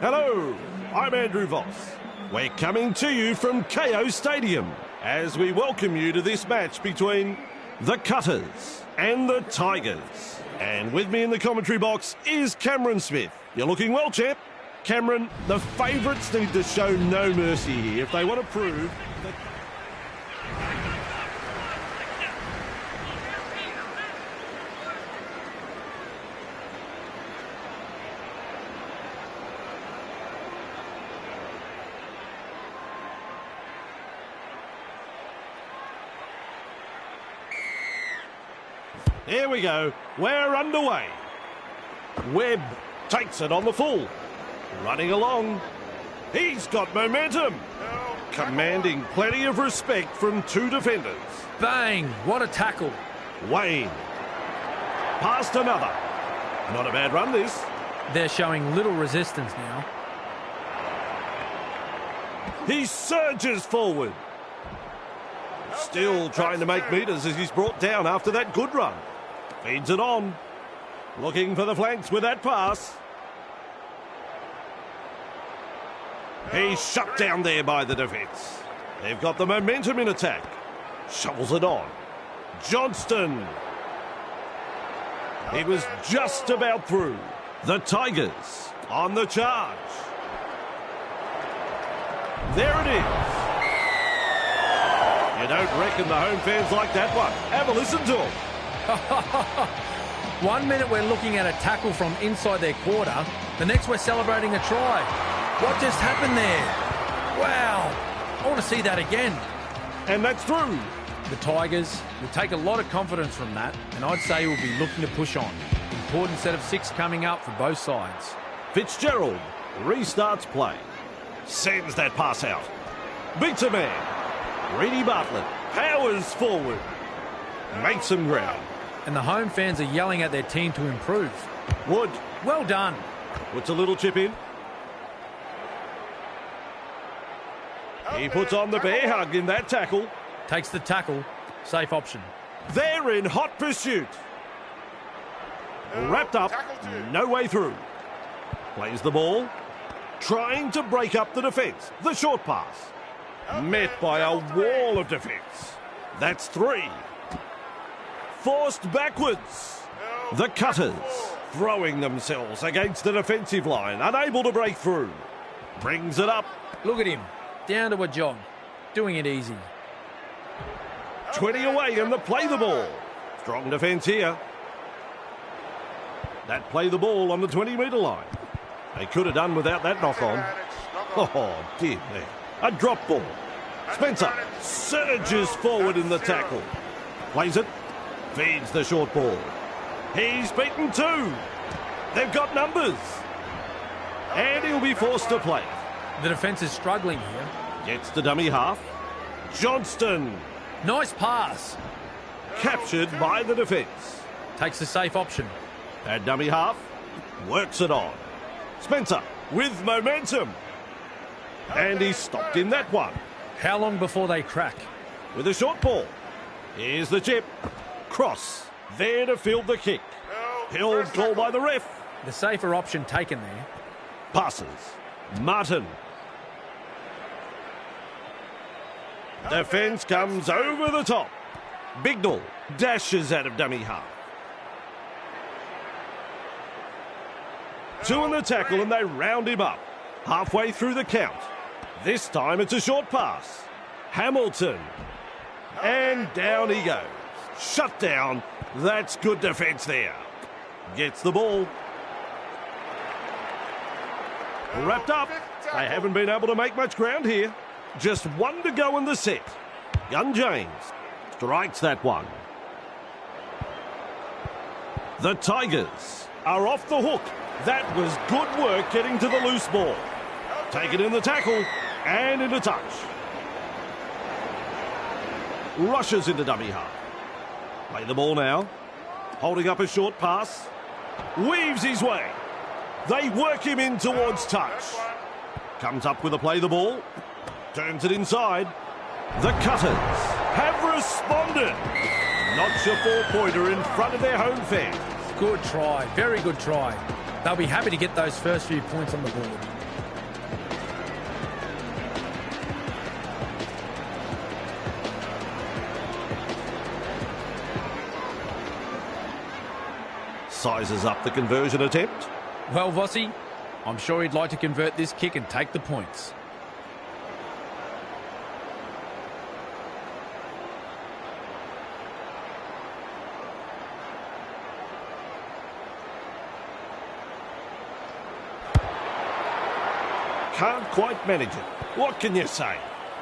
Hello, I'm Andrew Voss. We're coming to you from KO Stadium as we welcome you to this match between the Cutters and the Tigers. And with me in the commentary box is Cameron Smith. You're looking well, champ. Cameron, the favourites need to show no mercy here if they want to prove that... Here we go. We're underway. Webb takes it on the full. Running along. He's got momentum. Commanding plenty of respect from two defenders. Bang! What a tackle. Wayne. Past another. Not a bad run, this. They're showing little resistance now. He surges forward. Still trying to make metres as he's brought down after that good run. Feeds it on. Looking for the flanks with that pass. He's shut down there by the defence. They've got the momentum in attack. Shovels it on. Johnston. It was just about through. The Tigers on the charge. There it is. You don't reckon the home fans like that one. Have a listen to them. 1 minute we're looking at a tackle from inside their quarter. The next we're celebrating a try. What just happened there? Wow. I want to see that again. And that's through. The Tigers will take a lot of confidence from that, and I'd say we'll be looking to push on. Important set of 6 coming up for both sides. Fitzgerald restarts play. Sends that pass out. Beats a man. Reedy Bartlett powers forward. Makes some ground. And the home fans are yelling at their team to improve. Wood. Well done. Puts a little chip in. He puts on the bear hug in that tackle. Takes the tackle. Safe option. They're in hot pursuit. Wrapped up. No way through. Plays the ball. Trying to break up the defence. The short pass. Met by a wall of defence. That's 3. Forced backwards. The Cutters throwing themselves against the defensive line, unable to break through. Brings it up. Look at him. Down to a jog. Doing it easy. 20 away and they play the ball. Strong defence here. That play the ball on the 20-metre line. They could have done without that knock-on. Oh, dear me. A drop ball. Spencer surges forward in the tackle. Plays it. Feeds the short ball. He's beaten 2. They've got numbers. And he'll be forced to play. The defence is struggling here. Gets the dummy half. Johnston. Nice pass. Captured by the defence. Takes the safe option. That dummy half. Works it on. Spencer with momentum. And he's stopped in that one. How long before they crack? With a short ball. Here's the chip. Cross. There to field the kick. Held call by the ref. The safer option taken there. Passes. Martin. Defence comes over the top. Bignell dashes out of dummy half. 2 in the tackle and they round him up. Halfway through the count. This time it's a short pass. Hamilton. And down he goes. Shut down. That's good defence there. Gets the ball. Wrapped up. They haven't been able to make much ground here. Just 1 to go in the set. Young James strikes that one. The Tigers are off the hook. That was good work getting to the loose ball. Taken in the tackle and into touch. Rushes into dummy half. Play the ball now. Holding up a short pass. Weaves his way. They work him in towards touch. Comes up with a play the ball. Turns it inside. The Cutters have responded. Knocks a 4-pointer in front of their home fans. Good try. Very good try. They'll be happy to get those first few points on the board. Sizes up the conversion attempt. Well, Vossi, I'm sure he'd like to convert this kick and take the points. Can't quite manage it. What can you say?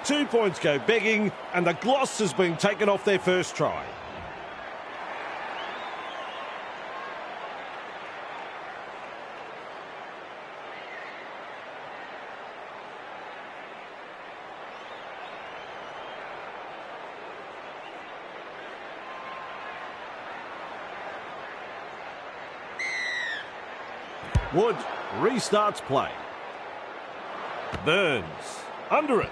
2 points go begging, and the gloss has been taken off their first try. Wood restarts play. Burns, under it.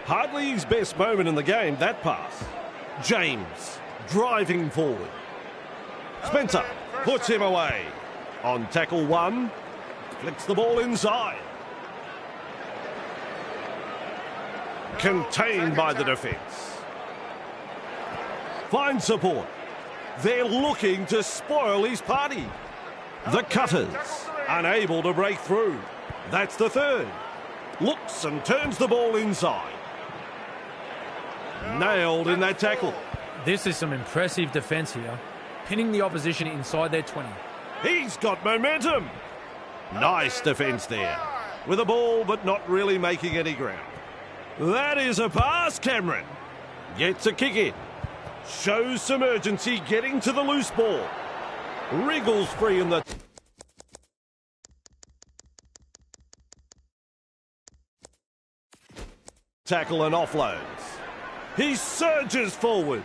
Hardly his best moment in the game, that pass. James, driving forward. Spencer puts him away. On tackle 1, flicks the ball inside. Contained by the defence. Finds support. They're looking to spoil his party. The Cutters, unable to break through. That's the third. Looks and turns the ball inside. Nailed in that tackle. This is some impressive defence here, pinning the opposition inside their 20. He's got momentum. Nice defence there. With a ball, but not really making any ground. That is a pass, Cameron. Gets a kick in. Shows some urgency getting to the loose ball. Wriggles free in the... tackle and offloads. He surges forward.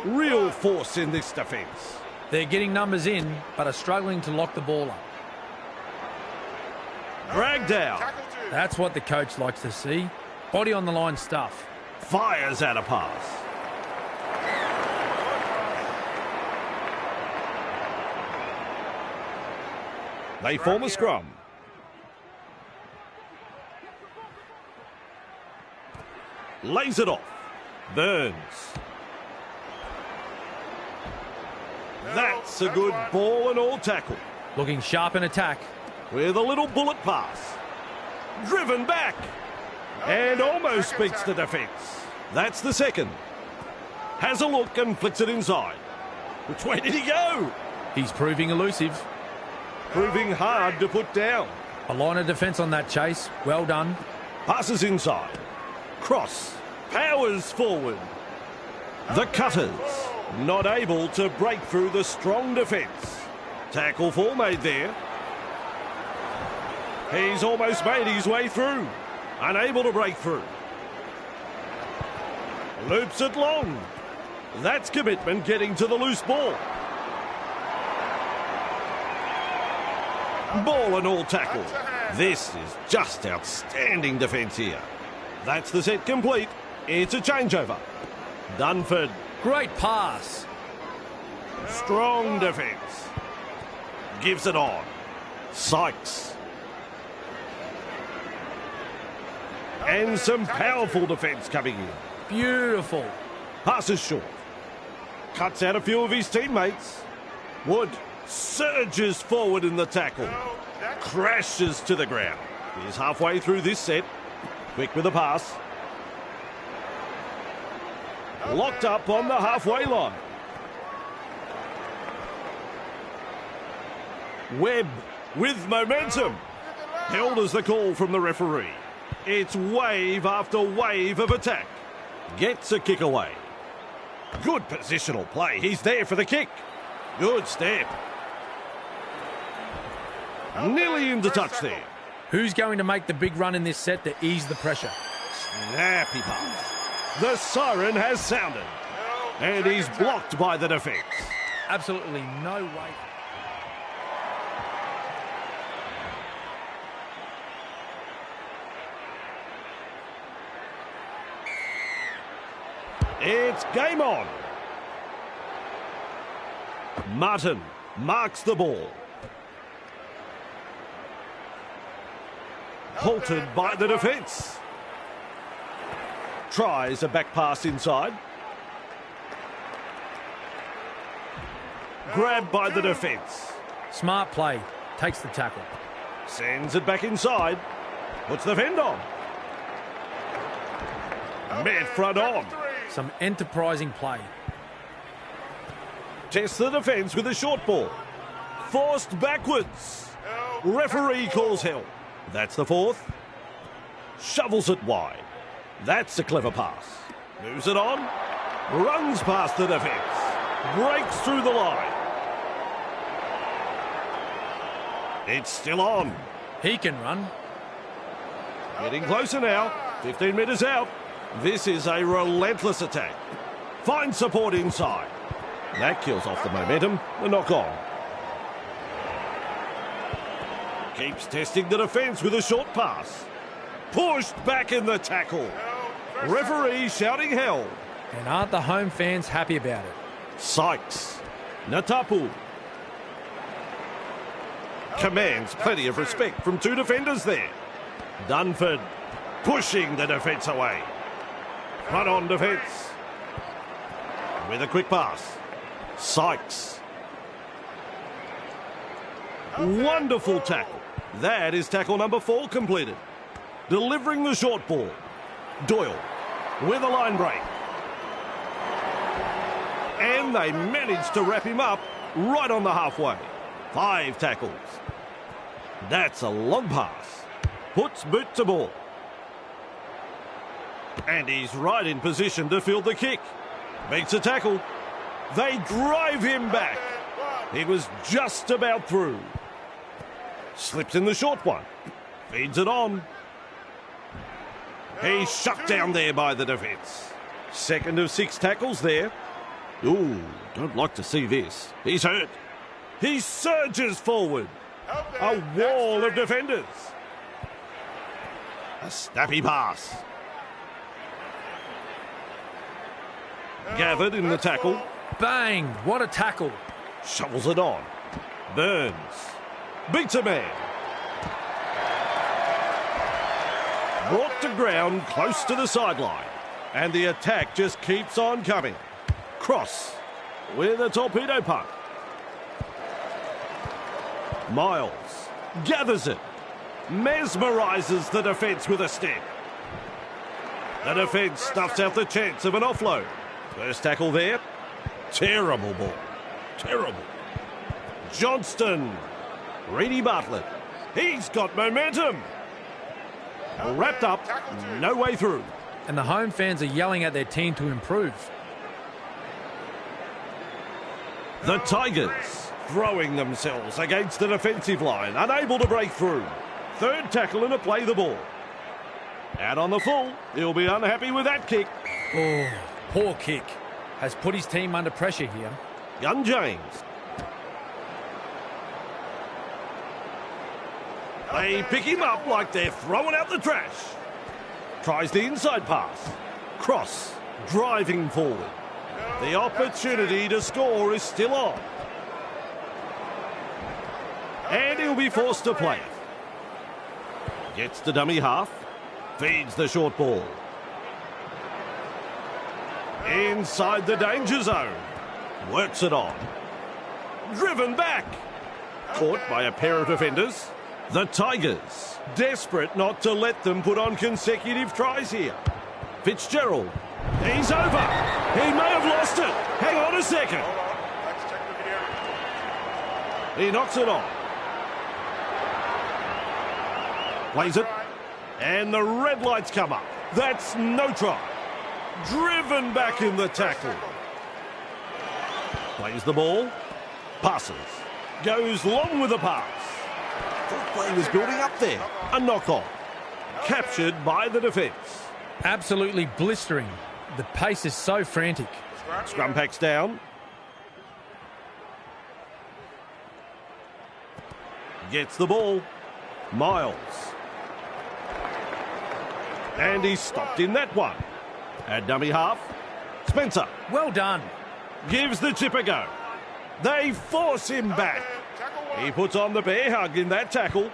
Real force in this defence. They're getting numbers in, but are struggling to lock the ball up. Dragged out. That's what the coach likes to see. Body on the line stuff. Fires out a pass. They form a scrum. Lays it off. Burns. That's a good ball and all tackle. Looking sharp in attack. With a little bullet pass. Driven back. And almost beats the defence. That's the second. Has a look and flicks it inside. Which way did he go? He's proving elusive. Proving hard to put down. A line of defence on that chase. Well done. Passes inside. Cross. Powers forward. The Cutters not able to break through the strong defence. Tackle 4 made there. He's almost made his way through. Unable to break through. Loops it long. That's commitment getting to the loose ball. Ball and all tackle. This is just outstanding defence here. That's the set complete. It's a changeover. Dunford. Great pass. Strong defence. Gives it on. Sykes. And some powerful defence coming in. Beautiful. Passes short. Cuts out a few of his teammates. Wood surges forward in the tackle. Crashes to the ground. He's halfway through this set. Quick with the pass. Locked up on the halfway line. Webb with momentum. Held as the call from the referee. It's wave after wave of attack. Gets a kick away. Good positional play. He's there for the kick. Good step. Nearly into touch there. Who's going to make the big run in this set to ease the pressure? Snappy pass. The siren has sounded. And he's blocked by the defence. Absolutely no way. It's game on. Martin marks the ball. Halted by the defence. Tries a back pass inside. Grabbed by the defence. Smart play. Takes the tackle. Sends it back inside. Puts the fend on. Met front on. Some enterprising play. Tests the defence with a short ball. Forced backwards. Referee calls help. That's the fourth. Shovels it wide. That's a clever pass. Moves it on. Runs past the defence. Breaks through the line. It's still on. He can run. Getting closer now. 15 metres out. This is a relentless attack. Finds support inside. That kills off the momentum. The knock on. Keeps testing the defence with a short pass. Pushed back in the tackle. Referee shouting hell. And aren't the home fans happy about it? Sykes. Natapu. Commands plenty of respect from two defenders there. Dunford pushing the defence away. Front on defence. With a quick pass. Sykes. Wonderful tackle. That is tackle number 4 completed. Delivering the short ball. Doyle with a line break. And they managed to wrap him up right on the halfway. 5 tackles. That's a long pass. Puts boot to ball. And he's right in position to field the kick. Makes a tackle. They drive him back. He was just about through. Slips in the short one. Feeds it on. He's shut down there by the defence. Second of 6 tackles there. Ooh, don't like to see this. He's hurt. He surges forward. A wall of defenders. A snappy pass. Gathered in the tackle. Bang! What a tackle. Shovels it on. Burns. Beats a man. Brought to ground close to the sideline. And the attack just keeps on coming. Cross with a torpedo punt. Miles gathers it. Mesmerises the defence with a step. The defence stuffs out the chance of an offload. First tackle there. Terrible ball. Terrible. Johnston. Reedy Bartlett. He's got momentum. Wrapped up. No way through. And the home fans are yelling at their team to improve. The Tigers throwing themselves against the defensive line, unable to break through. Third tackle and a play the ball. Out on the full, he'll be unhappy with that kick. Oh, poor kick. Has put his team under pressure here. Young James. They pick him up like they're throwing out the trash. Tries the inside pass. Cross, driving forward. The opportunity to score is still on. And he'll be forced to play it. Gets the dummy half. Feeds the short ball. Inside the danger zone. Works it on. Driven back. Caught by a pair of defenders. The Tigers, desperate not to let them put on consecutive tries here. Fitzgerald. He's over. He may have lost it. Hang on a second. He knocks it on. Plays it. And the red lights come up. That's no try. Driven back in the tackle. Plays the ball. Passes. Goes long with the pass. Thought play was building up there. A knock on. Captured by the defence. Absolutely blistering. The pace is so frantic. Scrum packs down. Gets the ball. Miles. And he's stopped in that one. At dummy half. Spencer. Well done. Gives the chip a go. They force him back. He puts on the bear hug in that tackle.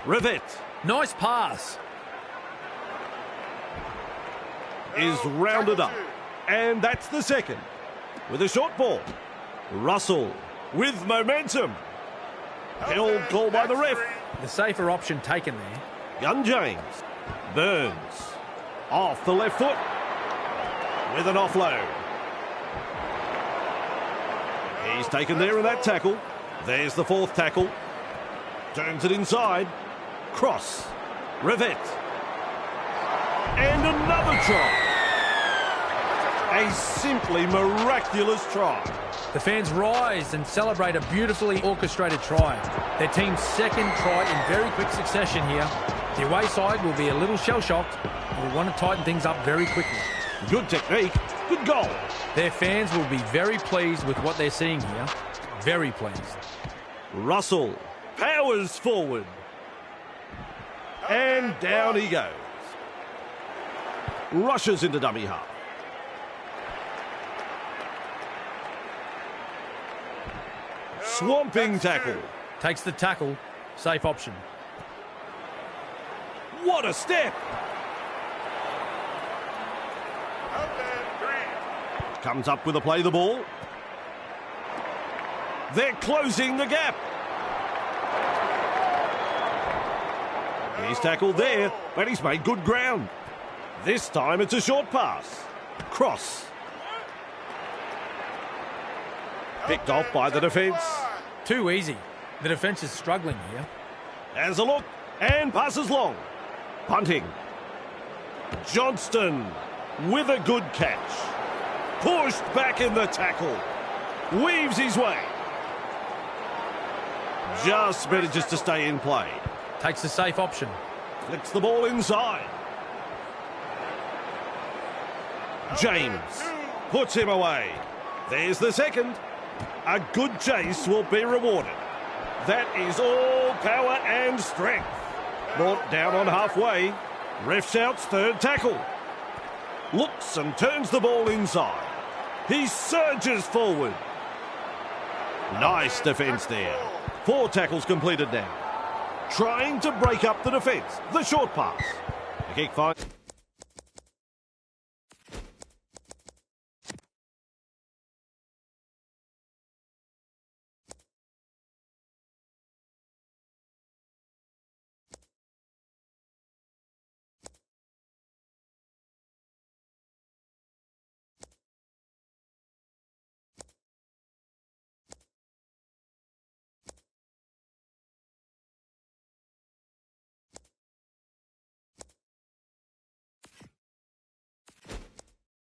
Rivett. Nice pass. Is rounded up. And that's the second. with a short ball. Russell with momentum. Held call by the ref. The safer option taken there. Gun James. Burns. Off the left foot. With an offload. He's taken there in that tackle. There's the fourth tackle. Turns it inside. Cross. Rivette. And another try. A simply miraculous try. The fans rise and celebrate a beautifully orchestrated try. Their team's second try in very quick succession here. The away side will be a little shell-shocked and will want to tighten things up very quickly. Good technique. Good goal. Their fans will be very pleased with what they're seeing here. Very pleased. Russell powers forward. And down he goes. Rushes into dummy half. Swamping tackle. Takes the tackle. Safe option. What a step. Comes up with a play the ball. They're closing the gap. He's tackled there, but he's made good ground. This time it's a short pass. Cross. Picked off by the defence. Too easy. The defence is struggling here. Has a look and passes long. Punting. Johnston with a good catch. Pushed back in the tackle. Weaves his way. Just manages to stay in play. Takes the safe option. Flicks the ball inside. James puts him away. There's the second. A good chase will be rewarded. That is all power and strength. Brought down on halfway. Ref shouts third tackle. Looks and turns the ball inside. He surges forward. Nice defence there. 4 tackles completed now. Trying to break up the defence. The short pass. The kick fight.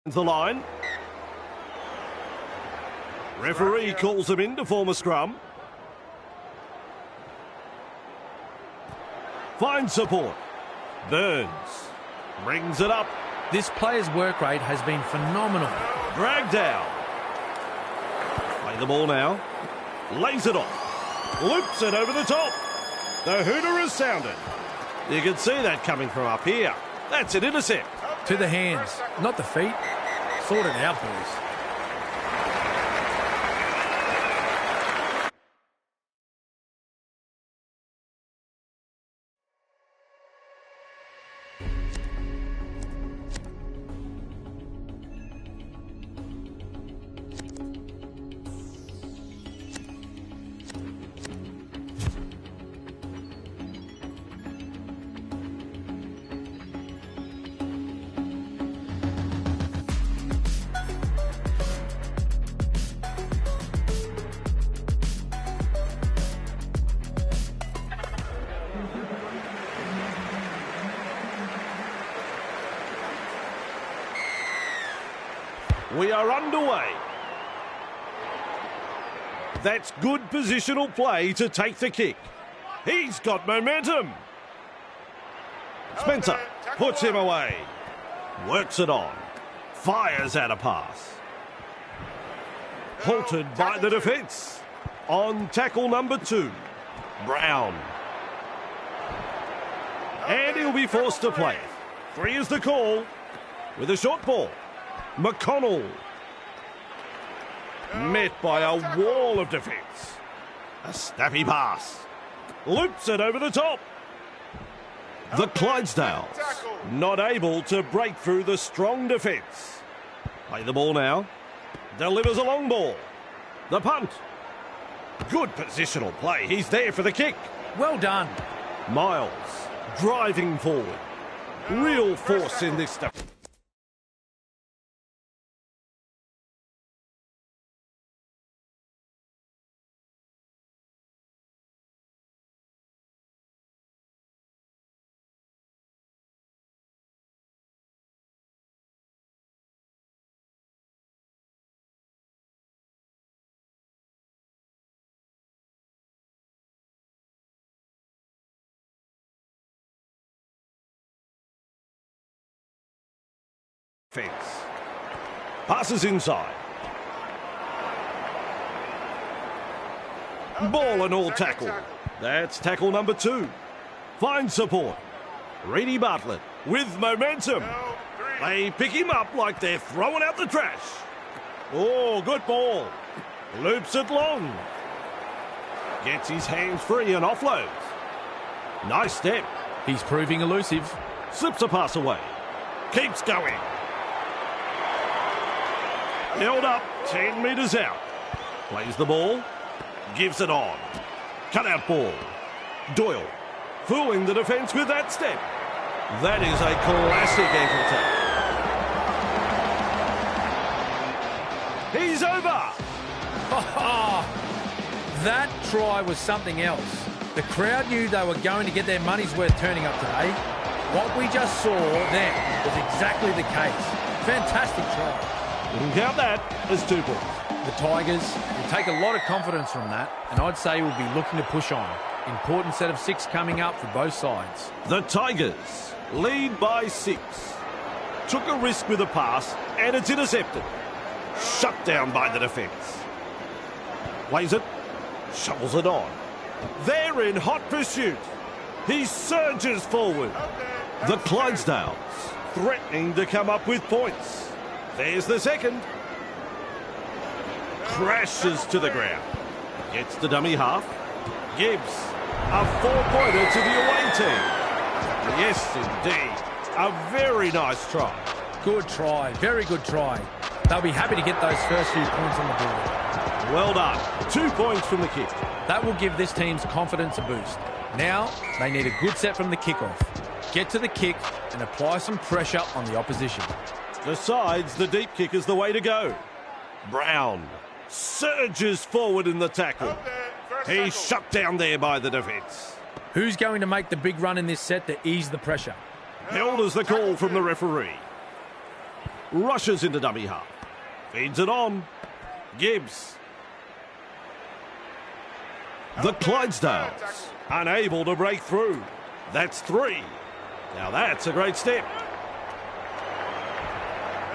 The line. Referee calls him in to form a scrum. Finds support. Burns brings it up. This player's work rate has been phenomenal. Dragged down. Play the ball now. Lays it off. Loops it over the top. The hooter has sounded. You can see that coming from up here. That's an intercept. To the hands, not the feet. Sort it out, boys. We are underway. That's good positional play to take the kick. He's got momentum. Spencer puts him away. Works it on. Fires out a pass. Halted by the defence. On tackle number 2. Brown. And he'll be forced to play it. 3 is the call. With a short ball. McConnell. Met by a wall of defence. A snappy pass. Loops it over the top. The Clydesdales not able to break through the strong defence. Play the ball now. Delivers a long ball. The punt. Good positional play. He's there for the kick. Well done. Miles driving forward. Real force in this stuff. Fence. Passes inside. Ball and all tackle. That's tackle number 2. Finds support. Reedy Bartlett with momentum. They pick him up like they're throwing out the trash. Oh, good ball. Loops it long. Gets his hands free and offloads. Nice step. He's proving elusive. Slips a pass away. Keeps going. Held up 10 metres out. Plays the ball. Gives it on. Cut out ball. Doyle fooling the defence with that step. That is a classic ankle tap. He's over. That try was something else. The crowd knew they were going to get their money's worth turning up today. What we just saw then was exactly the case. Fantastic try. You can count that as 2 points. The Tigers will take a lot of confidence from that, and I'd say we'll be looking to push on. Important set of 6 coming up for both sides. The Tigers lead by 6. Took a risk with a pass, and it's intercepted. Shut down by the defence. Plays it, shovels it on. They're in hot pursuit. He surges forward. The Clydesdales threatening to come up with points. There's the second. Crashes to the ground. Gets the dummy half. Gives a 4-pointer to the away team. Yes, indeed. A very nice try. Good try. Very good try. They'll be happy to get those first few points on the board. Well done. 2 points from the kick. That will give this team's confidence a boost. Now, they need a good set from the kickoff. Get to the kick and apply some pressure on the opposition. Decides the deep kick is the way to go. Brown surges forward in the tackle. He's shut down there by the defence. Who's going to make the big run in this set to ease the pressure? Held as the call from the referee. Rushes into dummy half. Feeds it on. Gibbs. The Clydesdales unable to break through. That's 3. Now that's a great step.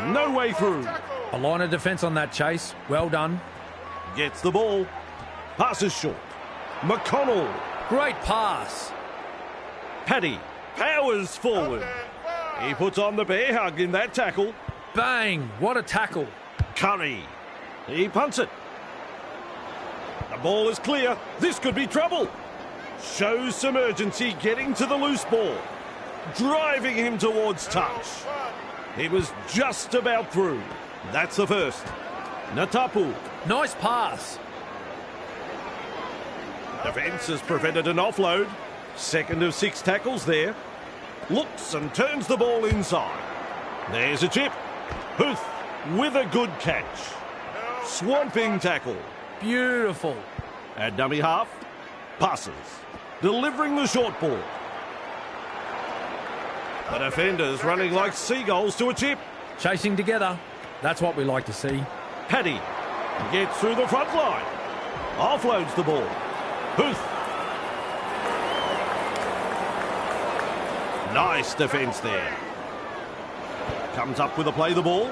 No way through. A line of defence on that chase. Well done. Gets the ball. Passes short. McConnell. Great pass. Paddy powers forward. He puts on the bear hug in that tackle. Bang. What a tackle. Curry. He punts it. The ball is clear. This could be trouble. Shows some urgency getting to the loose ball. Driving him towards touch. He was just about through. That's the first. Natapu. Nice pass. Defence has prevented an offload. Second of 6 tackles there. Looks and turns the ball inside. There's a chip. Huth with a good catch. Swamping tackle. Beautiful. At dummy half. Passes. Delivering the short ball. The defenders running like seagulls to a chip. Chasing together. That's what we like to see. Paddy gets through the front line. Offloads the ball. Huth. Nice defence there. Comes up with a play the ball.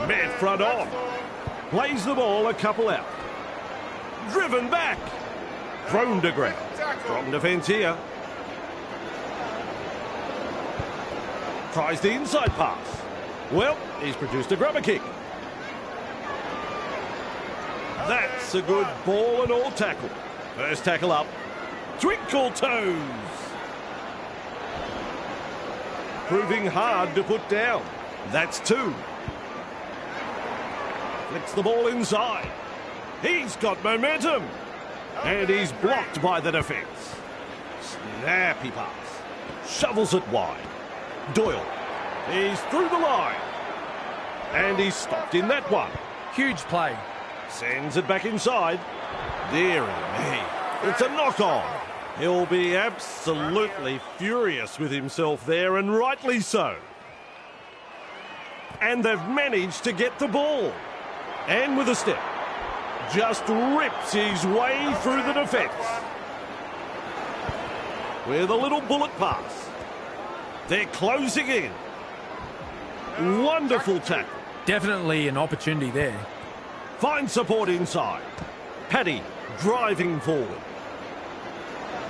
Met front on. Plays the ball a couple out. Driven back. Thrown to ground. Strong defence here. Tries the inside pass. Well, he's produced a grubber kick. That's a good ball and all tackle. First tackle up. Twinkle toes. proving hard to put down. That's 2. Flicks the ball inside. He's got momentum. And he's blocked by the defence. Snappy pass. Shovels it wide. Doyle. He's through the line. And he's stopped in that one. Huge play. Sends it back inside. Deary me. It's a knock-on. He'll be absolutely furious with himself there, and rightly so. And they've managed to get the ball. And with a step, just rips his way through the defence. With a little bullet pass. They're closing in. Wonderful tackle. Definitely an opportunity there. Fine support inside. Paddy driving forward.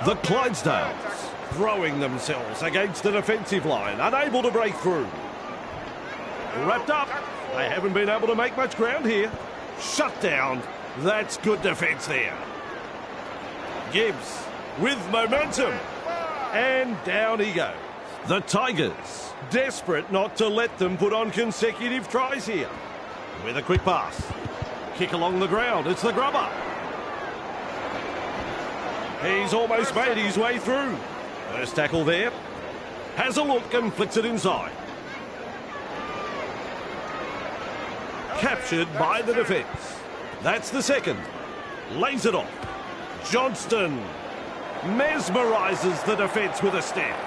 The Clydesdales throwing themselves against the defensive line, unable to break through. Wrapped up. They haven't been able to make much ground here. Shut down. That's good defence there. Gibbs with momentum. And down he goes. The Tigers desperate not to let them put on consecutive tries here. With a quick pass. Kick along the ground. It's the grubber. He's almost made his way through. First tackle there. Has a look and flicks it inside. Captured by the defence. That's the second. Lays it off. Johnston mesmerises the defence with a step.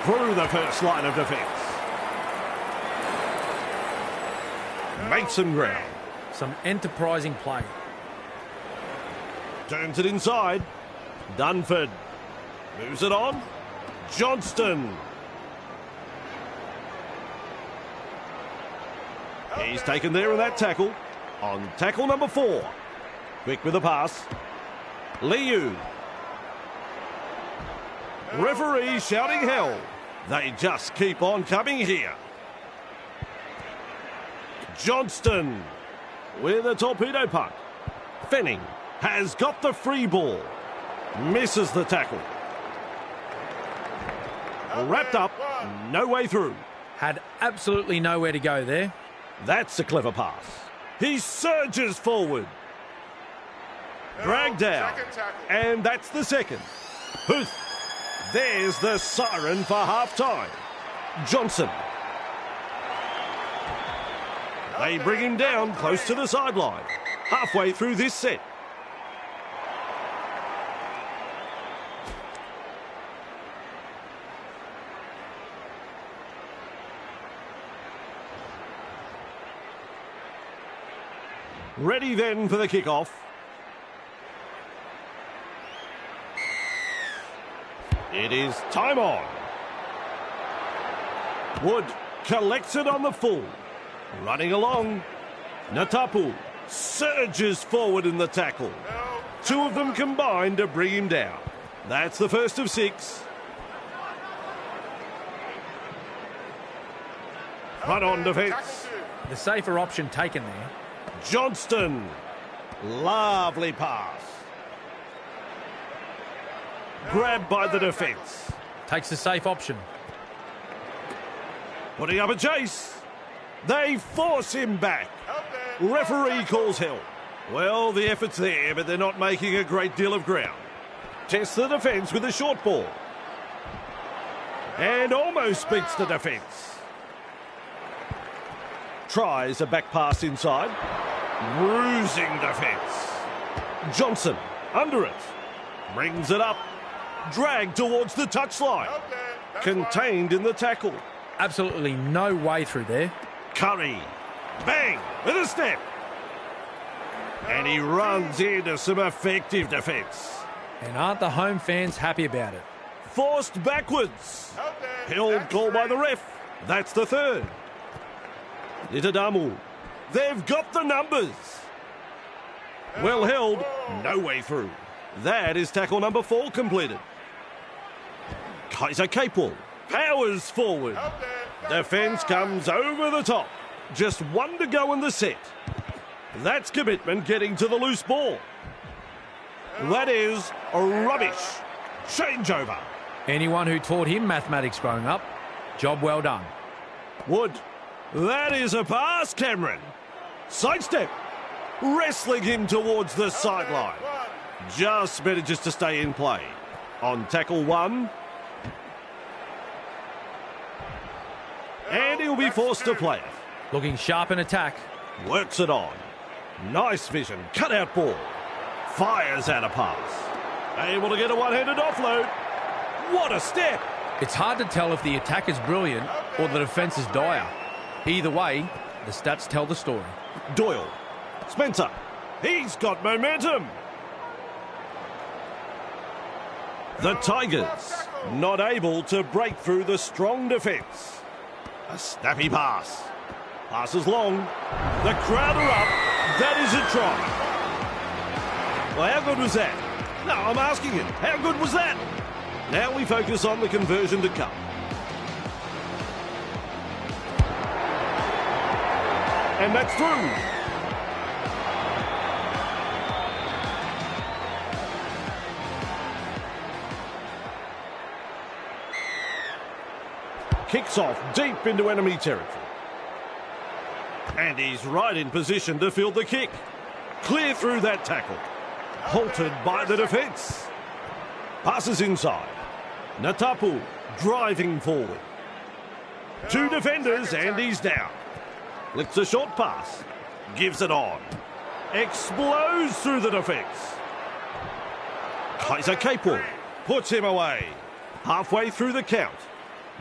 Through the first line of defence. Makes some ground. Some enterprising play. Turns it inside. Dunford moves it on. Johnston. He's taken there in that tackle. On tackle number 4. Quick with the pass. Liu. Referee shouting hell. They just keep on coming here. Johnston with a torpedo punt. Fenning has got the free ball. Misses the tackle. Wrapped up, no way through. Had absolutely nowhere to go there. That's a clever pass. He surges forward. Dragged down. And that's the second. Huth. There's the siren for half-time. Johnson. They bring him down close to the sideline. Halfway through this set. Ready then for the kickoff. It is time on. Wood collects it on the full. Running along. Natapu surges forward in the tackle. 2 of them combined to bring him down. That's the first of 6. Run on defence. The safer option taken there. Johnston. Lovely pass. Grabbed by the defence. Takes the safe option. Putting up a chase. They force him back. Referee calls help. Well, the effort's there, but they're not making a great deal of ground. Tests the defence with a short ball. And almost beats the defence. Tries a back pass inside. Bruising defence. Johnson under it. Brings it up. Dragged towards the touchline. Contained in the tackle. Absolutely no way through there. Curry. Bang! With a step. And he runs into some effective defence. And aren't the home fans happy about it? Forced backwards. Held call by the ref. That's the third. Itadamu. They've got the numbers. Well held. No way through. That is tackle number 4 completed. Kaiser Capewell powers forward. Defence comes over the top. Just 1 to go in the set. That's commitment getting to the loose ball. That is rubbish. Changeover. Anyone who taught him mathematics growing up Job well done. Wood. That is a pass, Cameron. Sidestep. Wrestling him towards the sideline. Just manages to stay in play. On tackle 1. And he'll be forced to play it. Looking sharp in attack. Works it on. Nice vision. Cut out ball. Fires out a pass. Able to get a one-handed offload. What a step. It's hard to tell if the attack is brilliant or the defence is dire. Either way, the stats tell the story. Doyle. Spencer. He's got momentum. The Tigers not able to break through the strong defence. A snappy pass. Passes long. The crowd are up. That is a try. Well, how good was that? No, I'm asking you, how good was that? Now we focus on the conversion to come. And that's through. Kicks off deep into enemy territory. And he's right in position to field the kick. Clear through that tackle. Halted by the defence. Passes inside. Natapu driving forward. 2 defenders and he's down. Flicks a short pass. Gives it on. Explodes through the defence. Kaiser Capewell puts him away. Halfway through the count.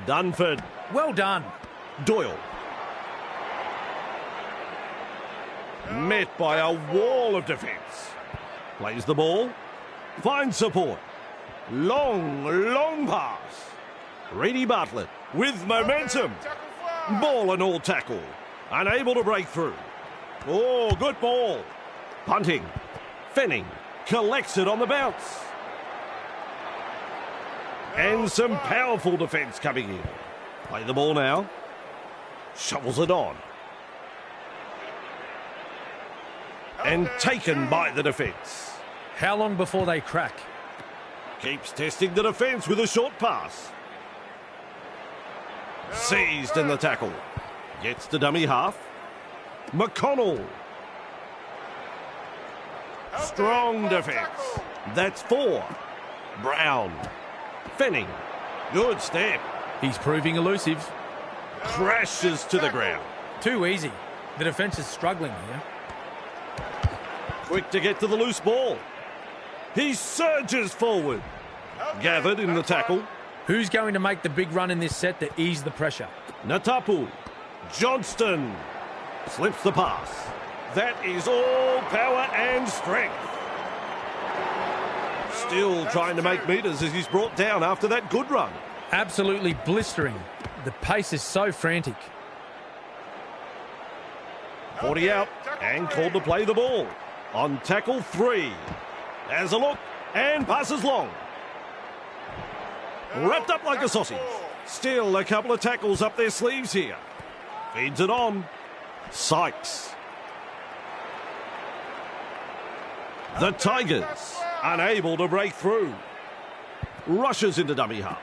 Dunford. Well done. Doyle. Met by a wall of defence. Plays the ball. Finds support. Long pass. Reedy Bartlett with momentum. Ball and all tackle. Unable to break through. Oh, good ball. Punting. Fenning collects it on the bounce. And some powerful defence coming in. Play the ball now. Shovels it on. And taken by the defence. How long before they crack? Keeps testing the defence with a short pass. Seized in the tackle. Gets to dummy half. McConnell. Strong defence. That's 4. Brown. Fenning. Good step. He's proving elusive. Crashes to the ground. Too easy. The defence is struggling here. Quick to get to the loose ball. He surges forward. Gathered in the tackle. Who's going to make the big run in this set to ease the pressure? Natapu. Johnston. Slips the pass. That is all power and strength. Still trying to make metres as he's brought down after that good run. Absolutely blistering. The pace is so frantic. 40 out and called to play the ball. On tackle 3. Has a look and passes long. Wrapped up like a sausage. Still a couple of tackles up their sleeves here. Feeds it on. Sykes. The Tigers unable to break through. Rushes into dummy half.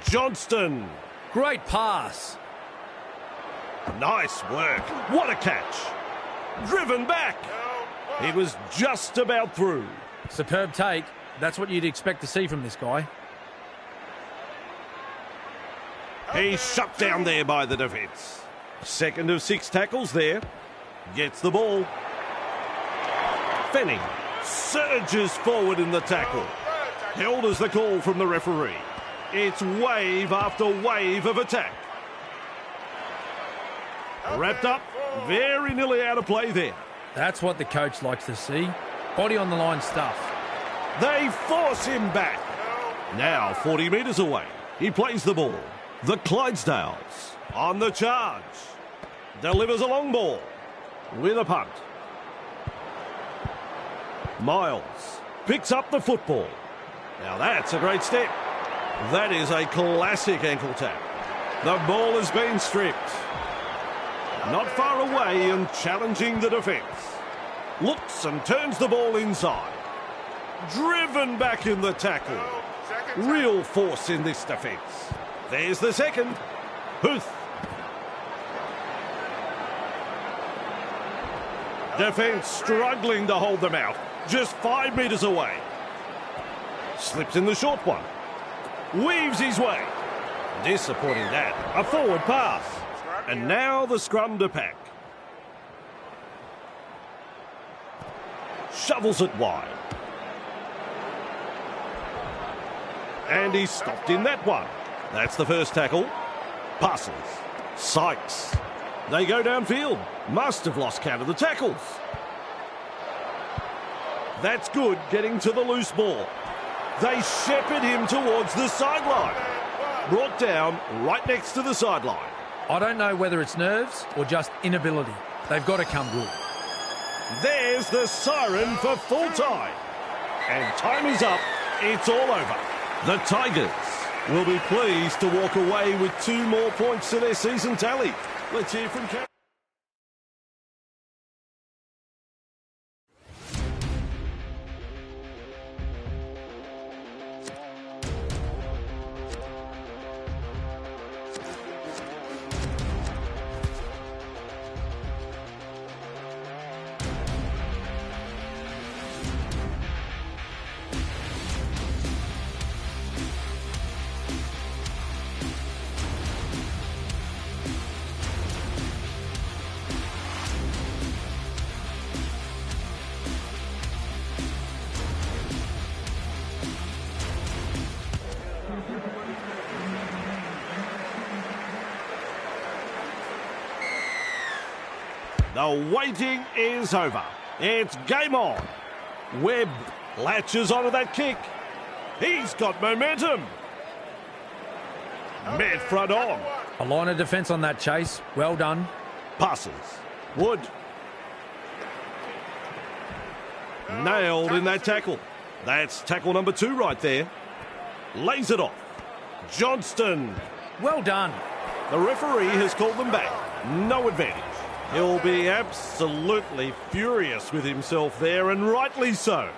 Johnston. Great pass. Nice work. What a catch. Driven back. He was just about through. Superb take. That's what you'd expect to see from this guy. He's shut down there by the defence. Second of 6 tackles there. Gets the ball. Fenning surges forward in the tackle. Held as the call from the referee. It's wave after wave of attack. Wrapped up, very nearly out of play there. That's what the coach likes to see. Body on the line stuff. They force him back. Now 40 metres away. He plays the ball. The Clydesdales on the charge. Delivers a long ball with a punt. Miles picks up the football. Now that's a great step. That is a classic ankle tap. The ball has been stripped. Not far away and challenging the defence. Looks and turns the ball inside. Driven back in the tackle. Real force in this defence. There's the second. Huth. Defence struggling to hold them out. Just 5 metres away. Slips in the short one. Weaves his way. Disappointing that. A forward pass. And now the scrum to pack. Shovels it wide. And he's stopped in that one. That's the first tackle. Passes. Sykes. They go downfield. Must have lost count of the tackles. That's good, getting to the loose ball. They shepherd him towards the sideline. Brought down right next to the sideline. I don't know whether it's nerves or just inability. They've got to come good. There's the siren for full time. And time is up. It's all over. The Tigers will be pleased to walk away with 2 more points to their season tally. Let's hear from Cam. The waiting is over. It's game on. Webb latches onto that kick. He's got momentum. Met front on. A line of defence on that chase. Well done. Passes. Wood. Nailed in that tackle. That's tackle number 2 right there. Lays it off. Johnston. Well done. The referee has called them back. No advantage. He'll be absolutely furious with himself there, and rightly so.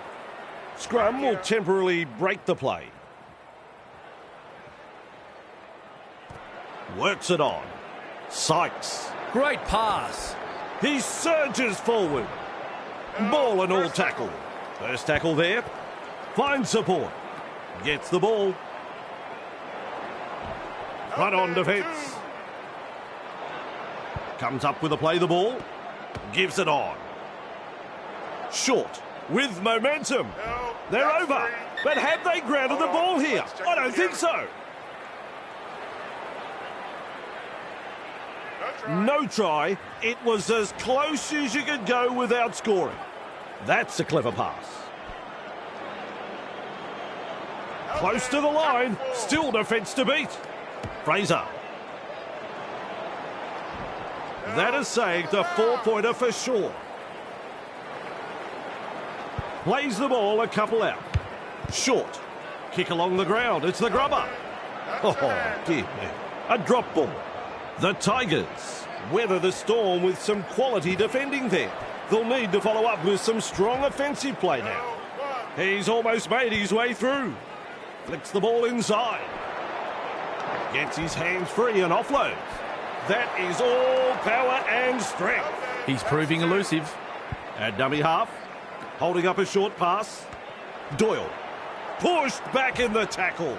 Scrum will temporarily break the play. Works it on. Sykes. Great pass. He surges forward. Ball and all tackle. First tackle there. Finds support. Gets the ball. Front on defence. Comes up with a play the ball. Gives it on. Short. With momentum. They're over. But have they grounded the ball here? I don't think so. No try. It was as close as you could go without scoring. That's a clever pass. Close to the line. Still defence to beat. Fraser. That has saved a 4-pointer for sure. Plays the ball a couple out. Short. Kick along the ground. It's the grubber. Oh, dear me. A drop ball. The Tigers weather the storm with some quality defending there. They'll need to follow up with some strong offensive play now. He's almost made his way through. Flicks the ball inside. Gets his hands free and offloads. That is all power and strength. He's proving elusive. At dummy half. Holding up a short pass. Doyle. Pushed back in the tackle.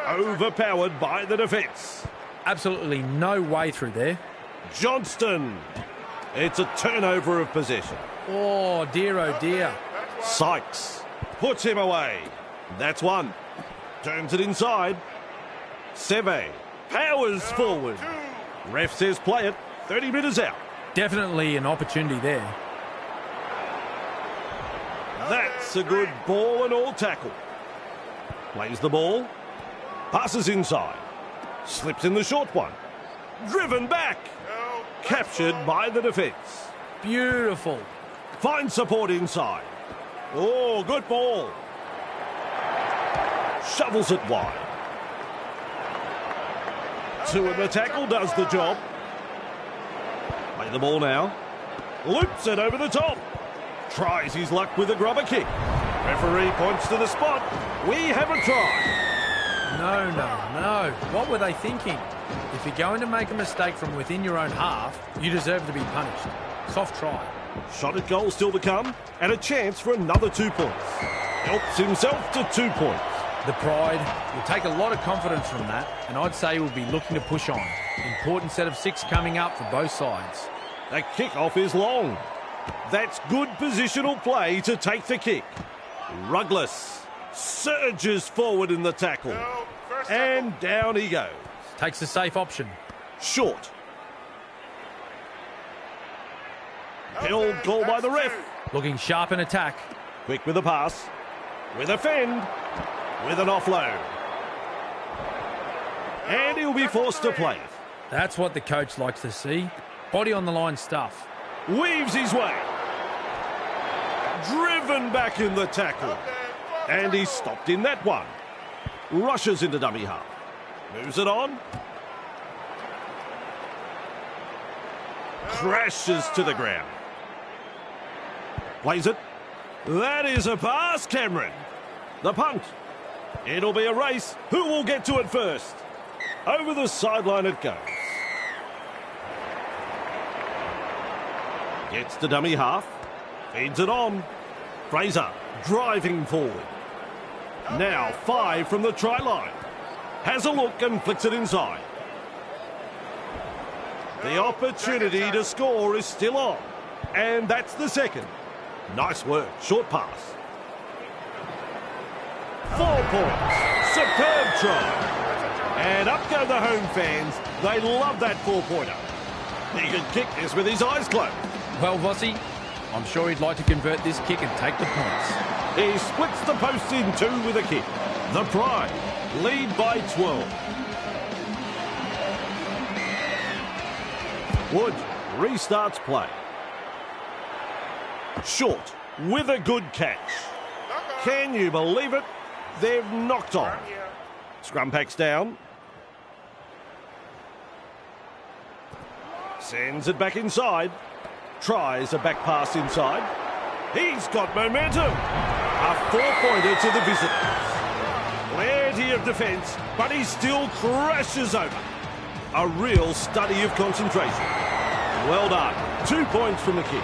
Overpowered by the defence. Absolutely no way through there. Johnston. It's a turnover of possession. Oh, dear. Sykes. Puts him away. That's one. Turns it inside. Seve. Powers forward. Ref says play it. 30 metres out. Definitely an opportunity there. That's a good ball and all tackle. Plays the ball. Passes inside. Slips in the short one. Driven back. Captured by the defence. Beautiful. Finds support inside. Oh, good ball. Shovels it wide. 2 in the tackle does the job. Play the ball now. Loops it over the top. Tries his luck with a grubber kick. Referee points to the spot. We have a try. No. What were they thinking? If you're going to make a mistake from within your own half, you deserve to be punished. Soft try. Shot at goal still to come, and a chance for another 2 points. Helps himself to 2 points. The pride will take a lot of confidence from that, and I'd say we'll be looking to push on. Important set of 6 coming up for both sides. The kick-off is long. That's good positional play to take the kick. Rugless surges forward in the tackle. And down he goes. Takes a safe option. Short. Held call by the ref. Looking sharp in attack. Quick with a pass. With a fend. With an offload. And he'll be forced to play it. That's what the coach likes to see. Body on the line stuff. Weaves his way. Driven back in the tackle. And he's stopped in that one. Rushes into dummy half. Moves it on. Crashes to the ground. Plays it. That is a pass, Cameron. The punt. It'll be a race. Who will get to it first? Over the sideline it goes. Gets to dummy half. Feeds it on. Fraser driving forward. Now 5 from the try line. Has a look and flicks it inside. The opportunity to score is still on. And that's the second. Nice work. Short pass. 4 points. Superb try. And up go the home fans. They love that 4-pointer. He can kick this with his eyes closed. Well, Vossi, I'm sure he'd like to convert this kick and take the points. He splits the posts in 2 with a kick. The Pride lead by 12. Wood restarts play. Short with a good catch. Can you believe it? They've knocked on. Scrum packs down. Sends it back inside. Tries a back pass inside. He's got momentum. A 4-pointer to the visitors. Plenty of defence, but he still crashes over. A real study of concentration. Well done. 2 points from the kick.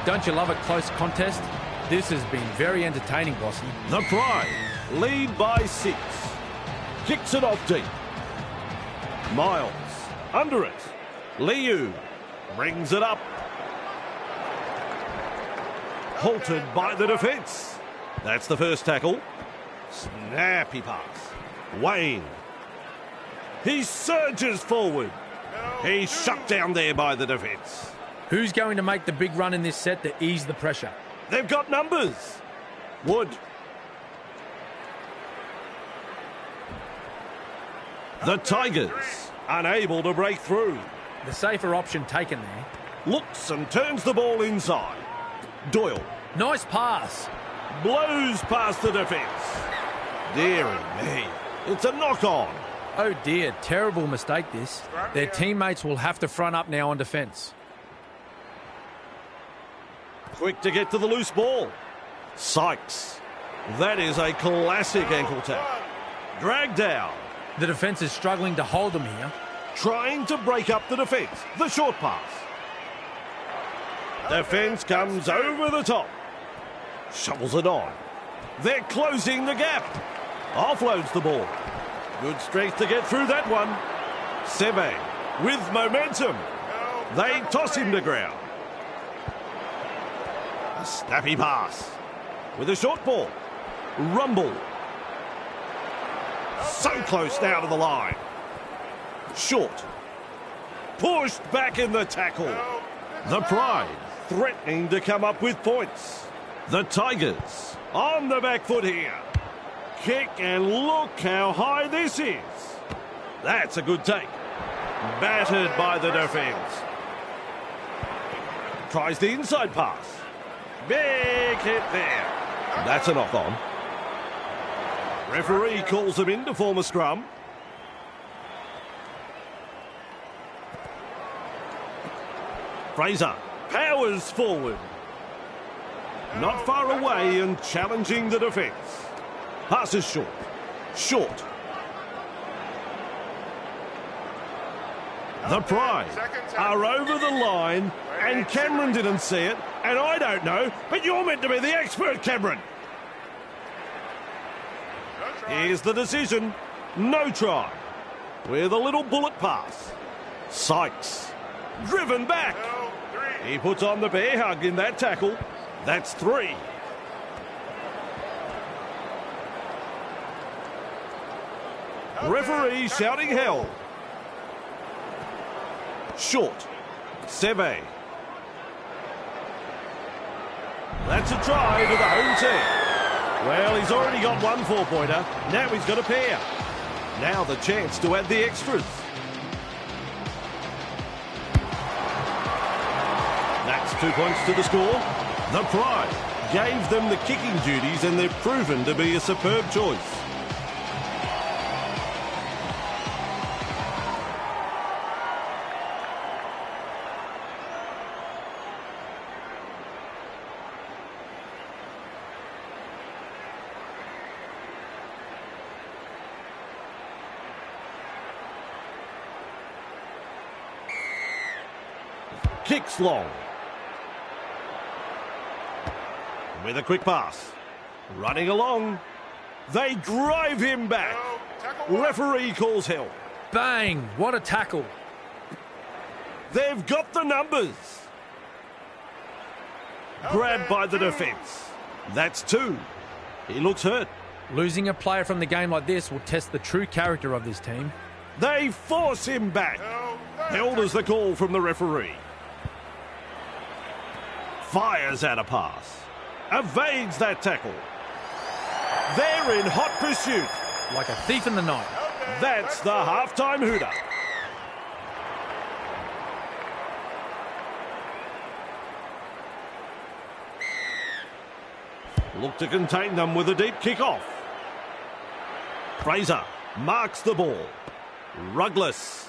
Don't you love a close contest? This has been very entertaining, Bossy. The Pride lead by 6. Kicks it off deep. Miles under it. Liu brings it up. Halted by the defence. That's the first tackle. Snappy pass. Wayne. He surges forward. He's shut down there by the defence. Who's going to make the big run in this set to ease the pressure? They've got numbers. Wood. The Tigers unable to break through. The safer option taken there. Looks and turns the ball inside. Doyle. Nice pass. Blows past the defence. Deary me. It's a knock-on. Oh dear, terrible mistake this. Their teammates will have to front up now on defence. Quick to get to the loose ball. Sykes. That is a classic ankle tap. Dragged down. The defence is struggling to hold them here. Trying to break up the defence. The short pass. Defence comes over the top. Shovels it on. They're closing the gap. Offloads the ball. Good strength to get through that one. Seve with momentum. They toss him to ground. A snappy pass. With a short ball. Rumble. So close now to the line. Short. Pushed back in the tackle. The Pride threatening to come up with points. The Tigers on the back foot here. Kick, and look how high this is. That's a good take. Battered by the defence. Tries the inside pass. Big hit there. That's a knock-on. Referee calls them in to form a scrum. Fraser powers forward. Not far away and challenging the defence. Passes short. Short. The Pride are over the line, and Cameron didn't see it, and I don't know, but you're meant to be the expert, Cameron. Here's the decision. No try. With a little bullet pass. Sykes. Driven back. He puts on the bear hug in that tackle. That's 3. Referee shouting hell. Short. Seve. That's a try to the home team. Well, he's already got 1 4-pointer. Now he's got a pair. Now the chance to add the extras. That's 2 points to the score. The Pride gave them the kicking duties, and they've proven to be a superb choice. Kicks long. With a quick pass. Running along. They drive him back. Referee calls hell. Bang! What a tackle. They've got the numbers. Grabbed by the defence. That's 2. He looks hurt. Losing a player from the game like this will test the true character of this team. They force him back. Held as the call from the referee. Fires out a pass. Evades that tackle. They're in hot pursuit. Like a thief in the night. That's the halftime hooter. Look to contain them with a deep kick-off. Fraser marks the ball. Rugless.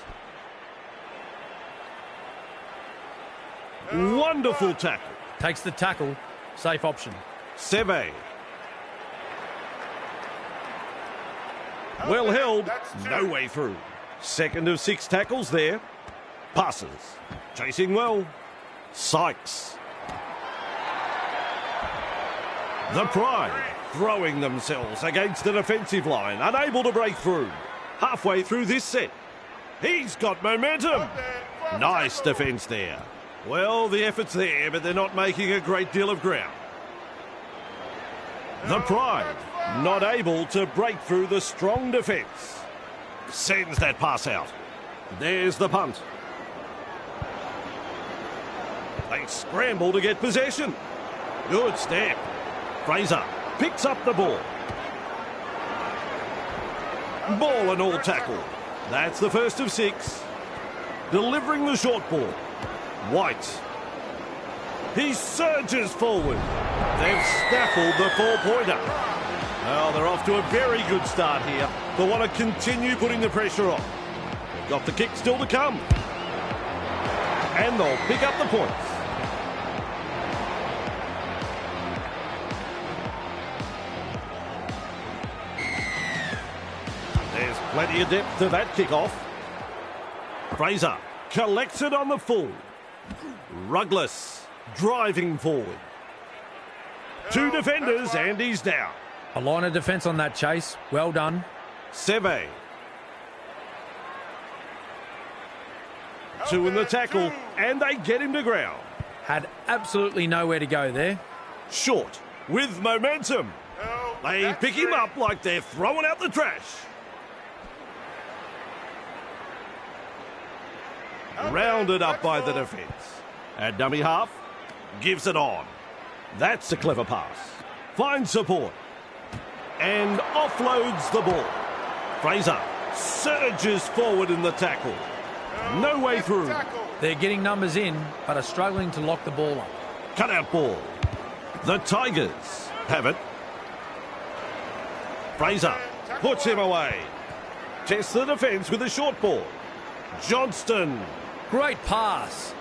Wonderful tackle. Takes the tackle. Safe option. Seve. Well held. No way through. Second of 6 tackles there. Passes. Chasing well. Sykes. The Pride throwing themselves against the defensive line. Unable to break through. Halfway through this set. He's got momentum. Nice defence there. Well, the effort's there, but they're not making a great deal of ground. The Pride not able to break through the strong defence. Sends that pass out. There's the punt. They scramble to get possession. Good step. Fraser picks up the ball. Ball and all tackle. That's the first of 6. Delivering the short ball. White. He surges forward. They've snaffled the 4-pointer. Well, they're off to a very good start here. They want to continue putting the pressure on. They've got the kick still to come. And they'll pick up the points. There's plenty of depth to that kickoff. Fraser collects it on the full. Rugless driving forward. 2 defenders and he's down. A line of defence on that chase. Well done. Seve. 2 in the tackle and they get him to ground. Had absolutely nowhere to go there. Short with momentum. They pick him up like they're throwing out the trash. Rounded up by the defence. At dummy half, gives it on. That's a clever pass. Finds support. And offloads the ball. Fraser surges forward in the tackle. No way through. They're getting numbers in, but are struggling to lock the ball up. Cut out ball. The Tigers have it. Fraser puts him away. Tests the defence with a short ball. Johnston. Great pass.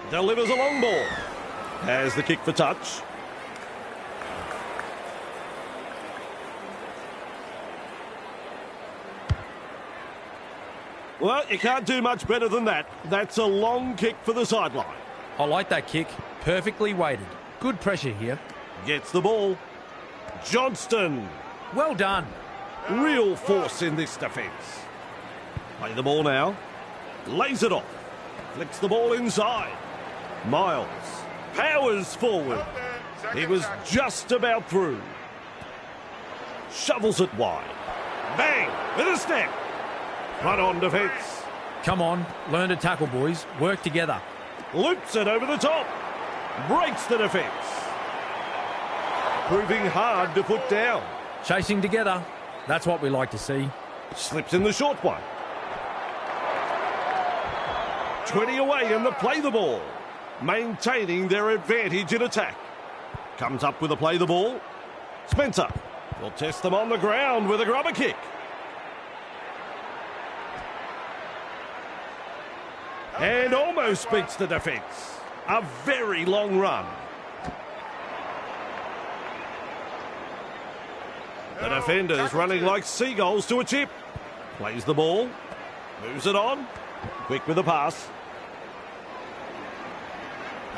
Delivers a long ball. Has the kick for touch. Well, you can't do much better than that. That's a long kick for the sideline. I like that kick. Perfectly weighted. Good pressure here. Gets the ball. Johnston. Well done. Real force in this defence. Play the ball now. Lays it off. Flicks the ball inside. Miles. Powers forward. He was just about through. Shovels it wide. Bang! With a step. Right on defence. Come on. Learn to tackle, boys. Work together. Loops it over the top. Breaks the defence. Proving hard to put down. Chasing together. That's what we like to see. Slips in the short one. 20 away and they play the ball. Maintaining their advantage in attack. Comes up with a play the ball. Spencer will test them on the ground with a grubber kick. And almost beats the defence. A very long run. The defenders running like seagulls to a chip. Plays the ball. Moves it on. Quick with the pass.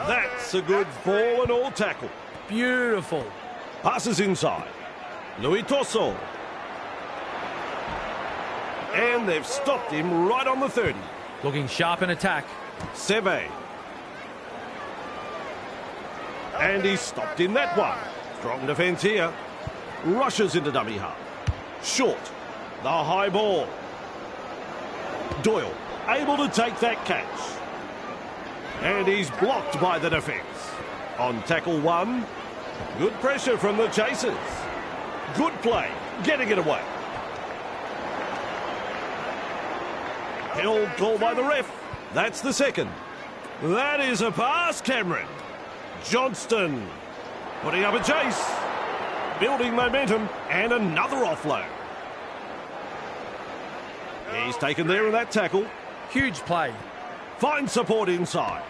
That's a good ball and all tackle. Beautiful. Passes inside. Louis Tosso. And they've stopped him right on the 30. Looking sharp in attack. Seve. And he's stopped in that one. Strong defence here. Rushes into dummy half. Short. The high ball. Doyle able to take that catch. And he's blocked by the defence. On tackle one. Good pressure from the chasers. Good play. Getting it away. Held call by the ref. That's the second. That is a pass, Cameron. Johnston putting up a chase. Building momentum and another offload. He's taken there in that tackle. Huge play. Finds support inside.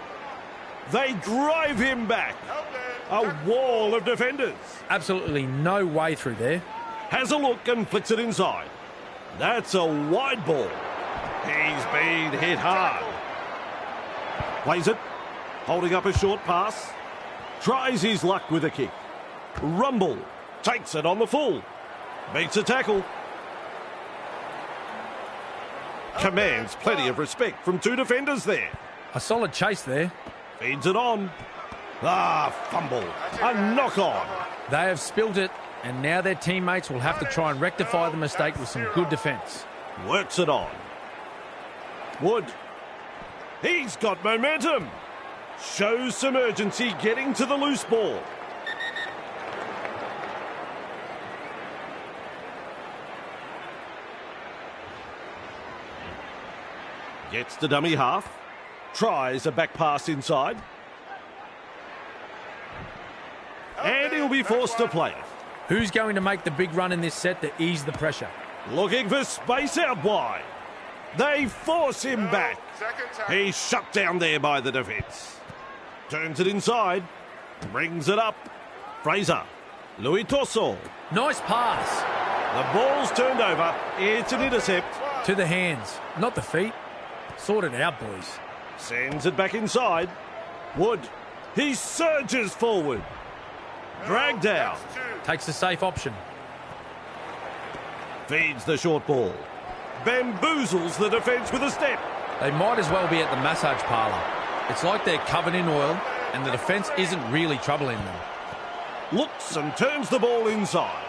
They drive him back. A wall of defenders. Absolutely no way through there. Has a look and flicks it inside. That's a wide ball. He's been hit hard. Plays it. Holding up a short pass. Tries his luck with a kick. Rumble. Takes it on the full. Beats a tackle. Commands plenty of respect from two defenders there. A solid chase there. Feeds it on. Fumble. A knock on. They have spilt it, and now their teammates will have to try and rectify the mistake with some good defence. Works it on. Wood. He's got momentum. Shows some urgency getting to the loose ball. Gets the dummy half. Tries a back pass inside. And he'll be forced to play it. Who's going to make the big run in this set to ease the pressure? Looking for space out wide. They force him back. He's shut down there by the defence. Turns it inside. Brings it up. Fraser. Louis Tosso. Nice pass. The ball's turned over. It's an intercept. To the hands, not the feet. Sort it out, boys. Sends it back inside. Wood. He surges forward. Dragged down. Takes the safe option. Feeds the short ball. Bamboozles the defence with a step. They might as well be at the massage parlour. It's like they're covered in oil and the defence isn't really troubling them. Looks and turns the ball inside.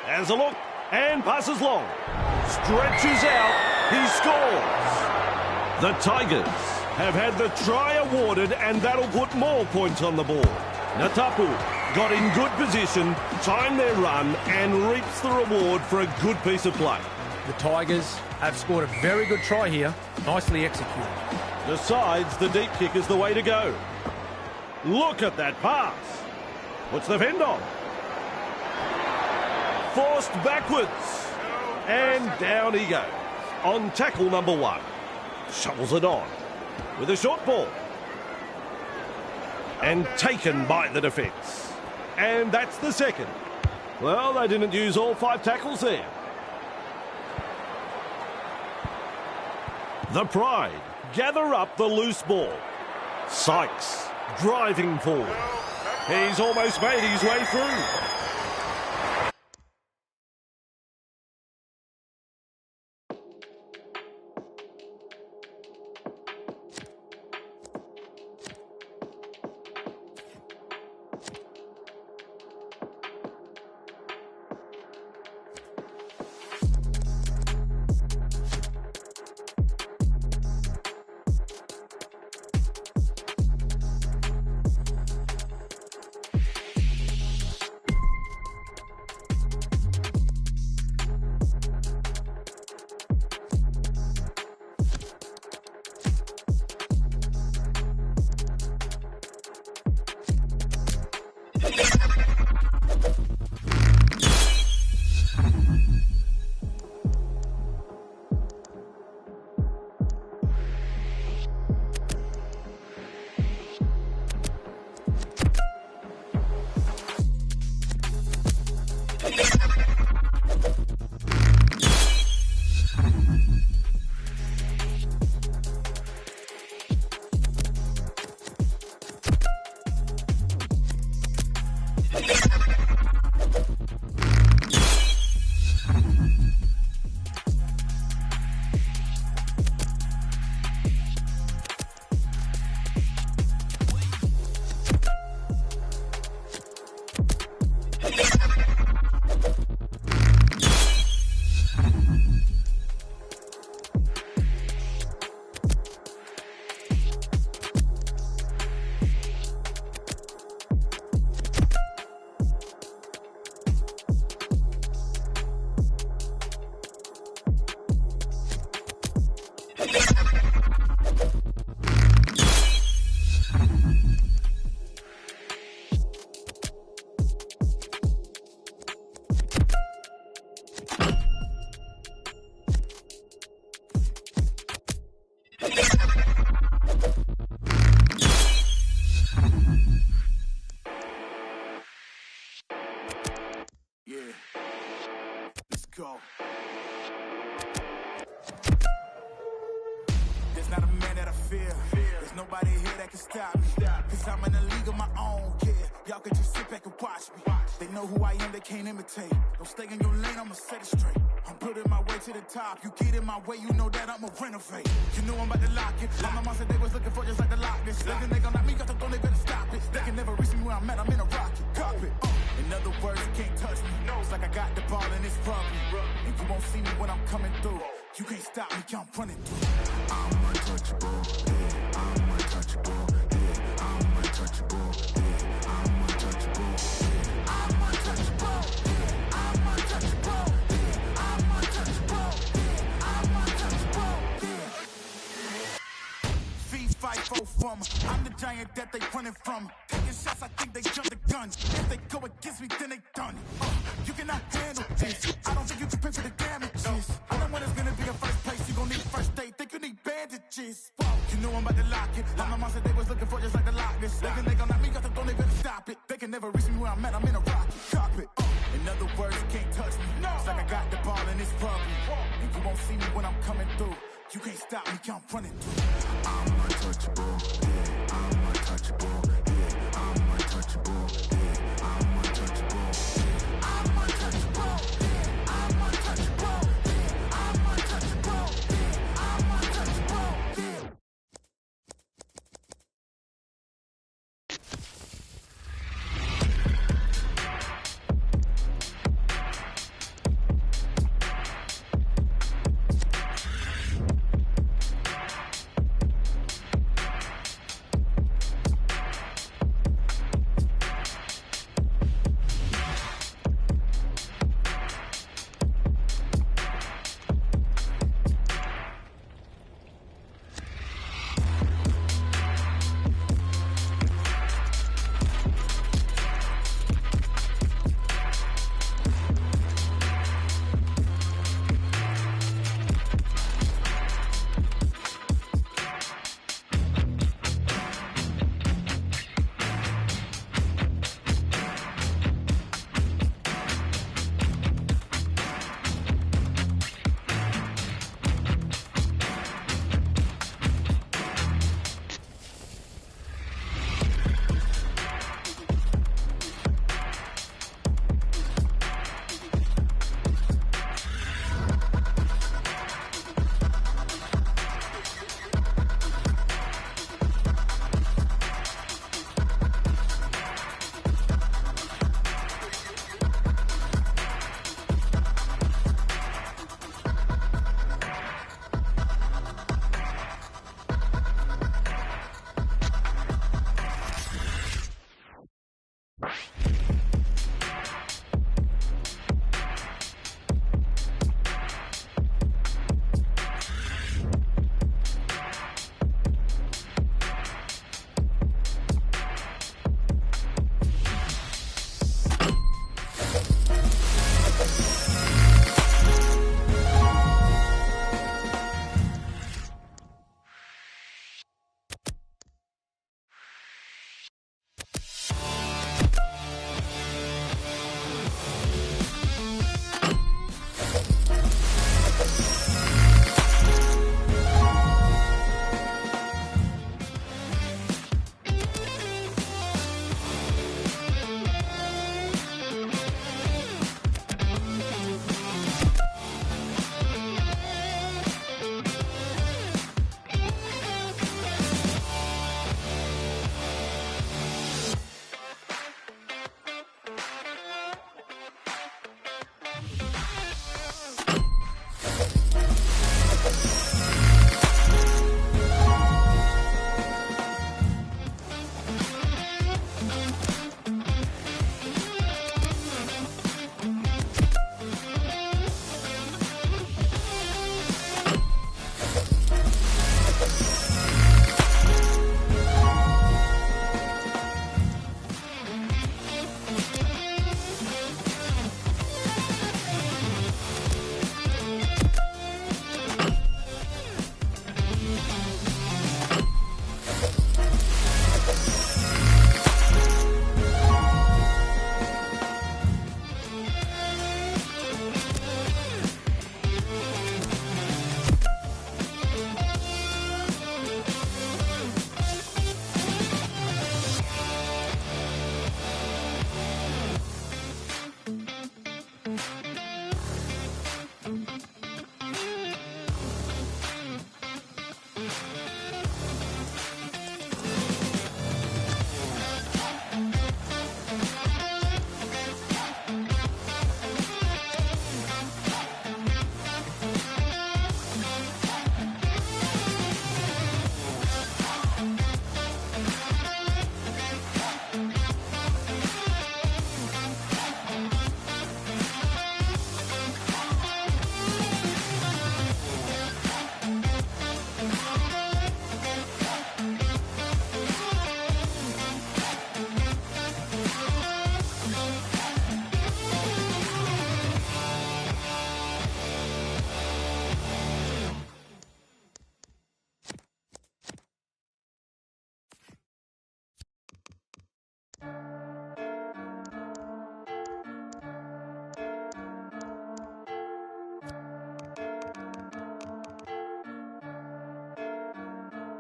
Has a look and passes long. Stretches out. He scores. The Tigers have had the try awarded and that'll put more points on the board. Natapu got in good position, timed their run and reaps the reward for a good piece of play. The Tigers have scored a very good try here. Nicely executed. Decides the deep kick is the way to go. Look at that pass. Puts the fend on. Forced backwards. And down he goes. On tackle number one. Shovels it on. With a short ball. And taken by the defence. And that's the second. Well, they didn't use all 5 tackles there. The Pride gather up the loose ball. Sykes driving forward. He's almost made his way through. go. There's not a man that I fear. There's nobody here that can stop me. Cause I'm in a league of my own, yeah. Y'all can just sit back and watch me. They know who I am, they can't imitate. Don't stay in your lane, I'ma set it straight. I'm putting my way to the top. You get in my way, you know that I'ma renovate. You know I'm about to lock it. I'm the monster they was looking for, just like the Loch Ness. Looking they gon' knock me, got the throne, they better stop it. They can never reach me where I'm at, I'm in a rocket cockpit. In other words, you can't touch me. It's like I got the ball and it's rugby. And you won't see me when I'm coming through. You can't stop me, I'm running through. I'm untouchable, yeah. I'm untouchable, yeah. I'm untouchable, yeah. I'm untouchable, yeah. I'm untouchable, yeah. I'm untouchable, yeah. I'm untouchable, yeah. I'm untouchable, yeah. Feet fight for from. I'm the giant that they running from. Taking shots, I think they jump the gun. If they go against me, then they done. You cannot handle this. I don't think you can pay for the damages. I know when it's gonna be a first place. You gon' need first aid. Think you need bandages. You know I'm about to lock it. I'm the monster they was looking for, just like the Loch Ness. They gon' knock me, got the throne, they better stop it. They can never reach me where I'm at. I'm in a rocket cockpit. In other words, you can't touch me. It's like I got the ball and it's rugby. And you won't see me when I'm coming through. You can't stop me, I'm running through. I'm untouchable, yeah. I'm untouchable, yeah. I'm untouchable, yeah. I'm untouchable, yeah. I'm untouchable, yeah. I'm untouchable, yeah. I'm untouchable, yeah. I'm untouchable, yeah.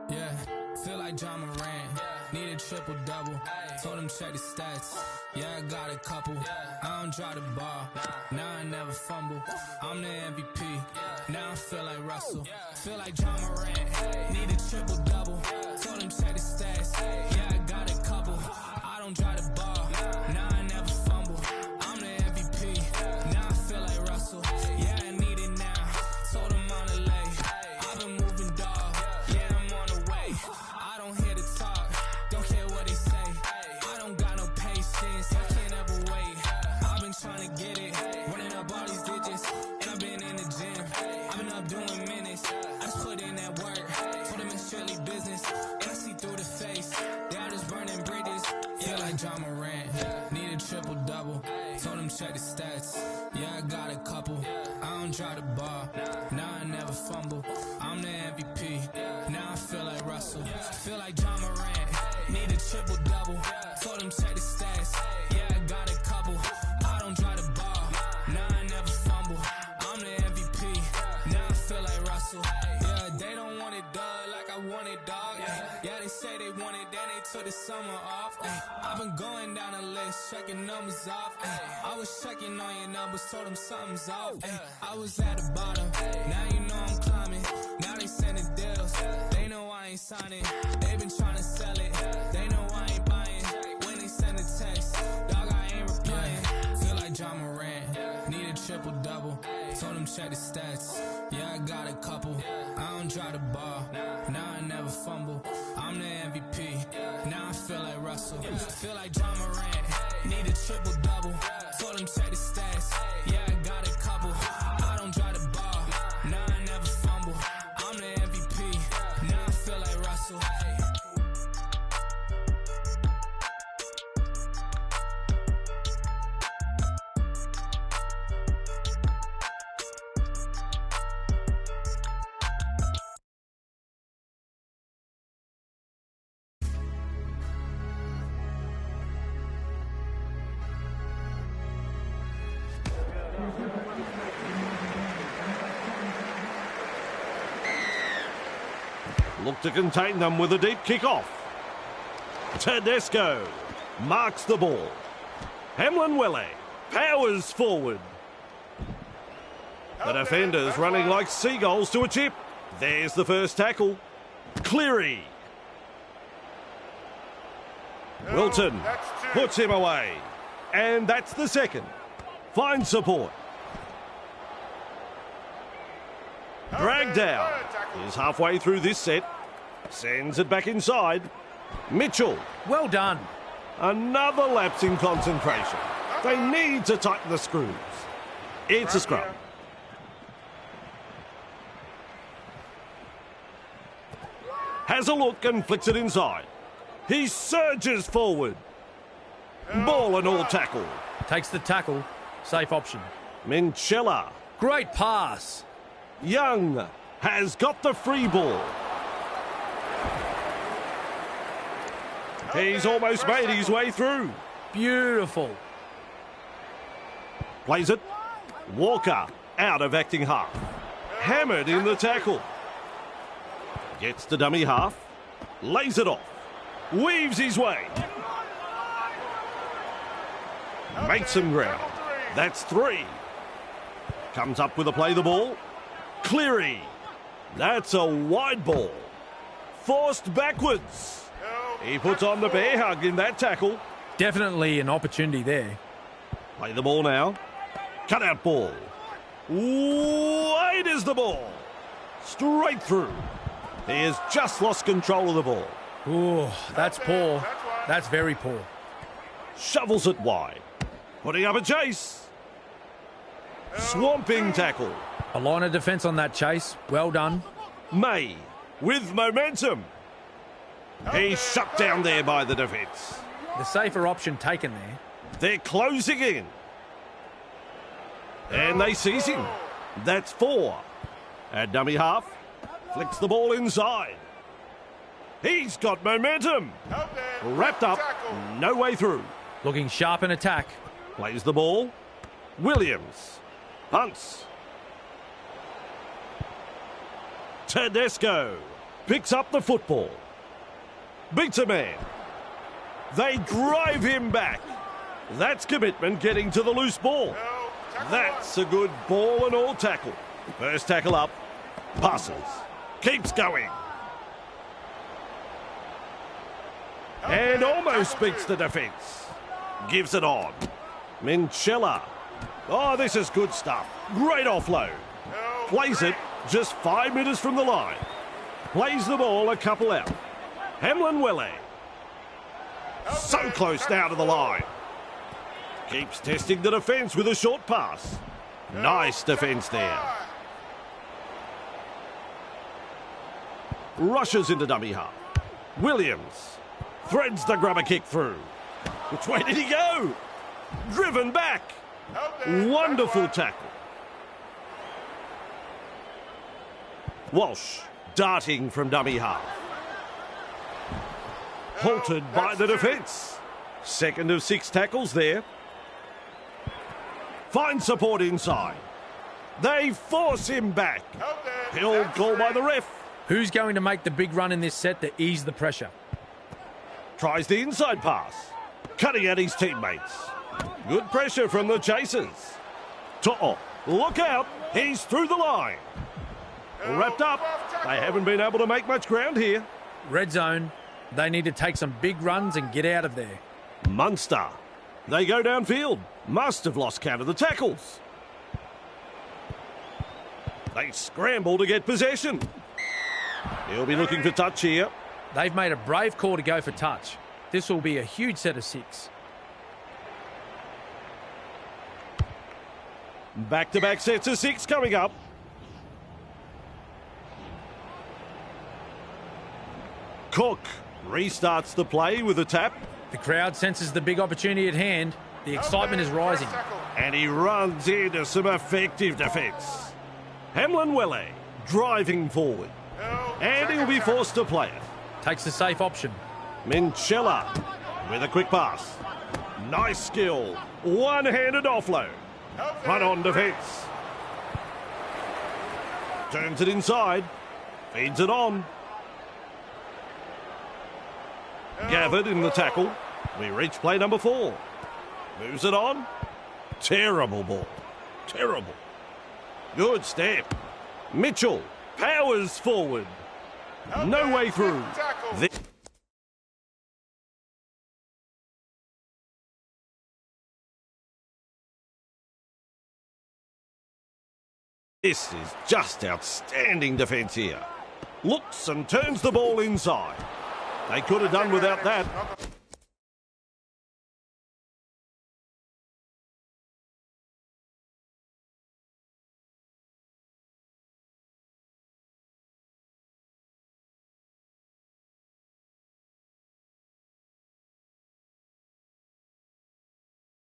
Yeah, feel like John Moran. Need a triple-double. Told him check the stats. Yeah, I got a couple. I don't drop the ball. Now I never fumble. I'm the MVP. Now I feel like Russell. Feel like John Moran. Need a triple-double. Told him check the stats. Yeah, I got a couple. I don't drop the ball. Now I never fumble. I'm the MVP. Now I feel like Russell. Yeah, I need it now. Told him on the lay. I've been moving, dog. Yeah, I'm on the way. I don't hear the talk. Don't care what they say. I don't got no patience. I can't ever wait. I've been trying to get it. Running up all these digits. And I've been in the gym. I've been up doing minutes. I just put in that work. Told them it's strictly business. And I see through the face. They all just burning bridges. Feel like John Moran. Need a triple-double. Told him check the stats. Yeah, I got a couple. I don't drop the ball. Now I never fumble. I'm the MVP. Now I feel like Russell. Feel like John Moran. Need a triple-double. Told him check the stats. Yeah, I got a couple. I don't drop the ball. Now I never fumble. I'm the MVP. Now I feel like Russell. Yeah, they don't want it, dog, like I want it, dog. Yeah, they say they want it, then they took the summer off. I've been going down the list, checking numbers off. I was checking on your numbers, told them something's off. I was at the bottom, now you know I'm climbing. Now they sending deals, they know I ain't signing. They been trying to sell it, they know I ain't buying. When they send a text, dog, I ain't replying. Feel like John Moran, need a triple-double. Told him check the stats, yeah, I got a couple. I don't drop the ball, now I never fumble. I'm the MVP, now I feel like Russell. Feel like John Moran, Need a triple-double. Told him check the stats. Yeah, I got a couple. I don't drive the ball. Nah, I never fumble. I'm the MVP. Now I feel like Russell. Look to contain them with a deep kick-off. Tedesco marks the ball. Hamlin-Welle powers forward. The defenders running like seagulls to a chip. There's the first tackle. Cleary. Wilton puts him away. And that's the second. Finds support. Dragged down. He's halfway through this set. Sends it back inside. Mitchell. Well done. Another lapse in concentration. They need to tighten the screws. It's a scrum. Has a look and flicks it inside. He surges forward. Ball and all tackle. Takes the tackle. Safe option. Minchella. Great pass. Young has got the free ball. He's almost made his way through. Beautiful. Plays it. Walker out of acting half. Hammered in the tackle. Gets the dummy half. Lays it off. Weaves his way. Makes some ground. That's 3. Comes up with a play the ball. Cleary. That's a wide ball. Forced backwards. He puts on the bear hug in that tackle. Definitely an opportunity there. Play the ball now. Cut out ball. Wide is the ball. Straight through. He has just lost control of the ball. Ooh, that's poor. That's very poor. Shovels it wide. Putting up a chase. Swamping tackle. A line of defence on that chase. Well done. May with momentum. He's shut down there by the defence. The safer option taken there. They're closing in. And they seize him. That's 4. At dummy half. Flicks the ball inside. He's got momentum. Wrapped up. No way through. Looking sharp in attack. Plays the ball. Williams. Hunts. Tedesco picks up the football. Beats a man. They drive him back. That's commitment getting to the loose ball. That's a good ball and all tackle. First tackle up. Passes. Keeps going. And almost beats the defence. Gives it on. Minchella. Oh, this is good stuff. Great offload. Plays it just 5 metres from the line. Plays the ball a couple out. Hamlin-Welle. So close now to the line. Keeps testing the defence with a short pass. Nice defence there. Rushes into dummy half. Williams threads the grubber kick through. Which way did he go? Driven back. Wonderful tackle. Walsh darting from dummy half. Halted by the defence. Second of 6 tackles there. Finds support inside. They force him back. Held goal by the ref. Who's going to make the big run in this set to ease the pressure? Tries the inside pass. Cutting at his teammates. Good pressure from the chasers. To'o. Look out. He's through the line. Wrapped up. They haven't been able to make much ground here. Red zone. They need to take some big runs and get out of there. Munster. They go downfield. Must have lost count of the tackles. They scramble to get possession. He'll be looking for touch here. They've made a brave call to go for touch. This will be a huge set of 6. Back-to-back sets of 6 coming up. Cook restarts the play with a tap. The crowd senses the big opportunity at hand. The excitement is rising. And he runs into some effective defence. Hamlin-Welle driving forward. And he'll be forced to play it. Takes the safe option. Minchella with a quick pass. Nice skill. One-handed offload. Run on defence. Turns it inside. Feeds it on. Gathered in the tackle. We reach play number 4. Moves it on. Terrible ball. Terrible. Good step. Mitchell powers forward. No way through. This is just outstanding defence here. Looks and turns the ball inside. They could have done without that.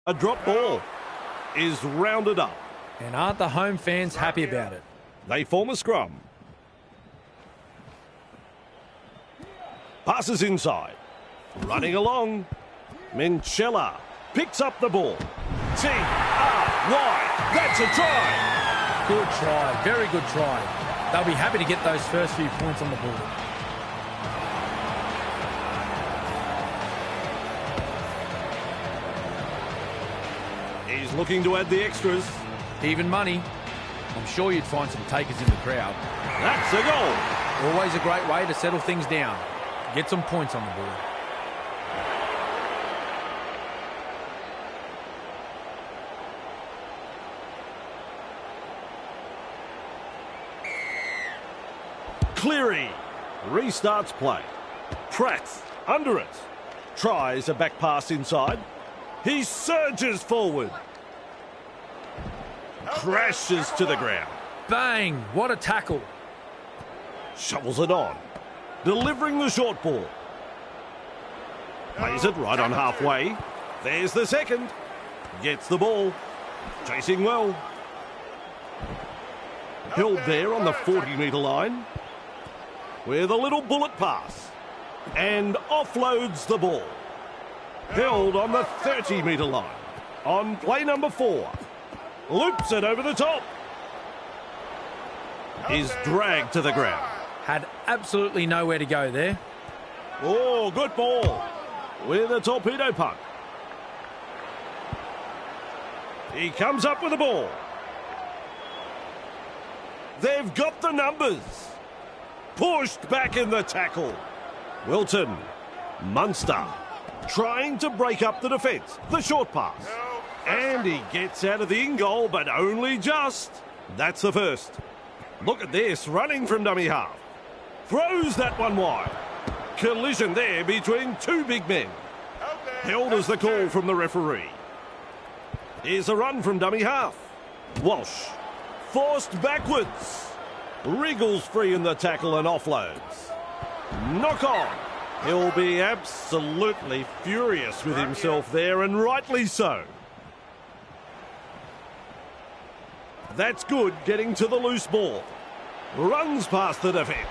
A drop ball is rounded up. And aren't the home fans happy about it? They form a scrum. Passes inside. Running along. Minchella picks up the ball. T-R-Y. That's a try. Good try. Very good try. They'll be happy to get those first few points on the board. He's looking to add the extras. Even money. I'm sure you'd find some takers in the crowd. That's a goal. Always a great way to settle things down. Get some points on the board. Cleary restarts play. Pratt under it. Tries a back pass inside. He surges forward. Crashes to the ground. Bang! What a tackle. Shovels it on. Delivering the short ball. Plays it right on halfway. There's the second. Gets the ball. Chasing well. Held there on the 40-metre line. With a little bullet pass. And offloads the ball. Held on the 30-metre line. On play number 4. Loops it over the top. Is dragged to the ground. Had absolutely nowhere to go there. Oh, good ball. With a torpedo punt. He comes up with the ball. They've got the numbers. Pushed back in the tackle. Wilton. Munster. Trying to break up the defence. The short pass. And he gets out of the in-goal, but only just. That's the first. Look at this, running from dummy half. Throws that one wide. Collision there between two big men. Held as the call from the referee. Here's a run from dummy half. Walsh. Forced backwards. Wriggles free in the tackle and offloads. Knock on. He'll be absolutely furious with himself there, and rightly so. That's good, getting to the loose ball. Runs past the defence.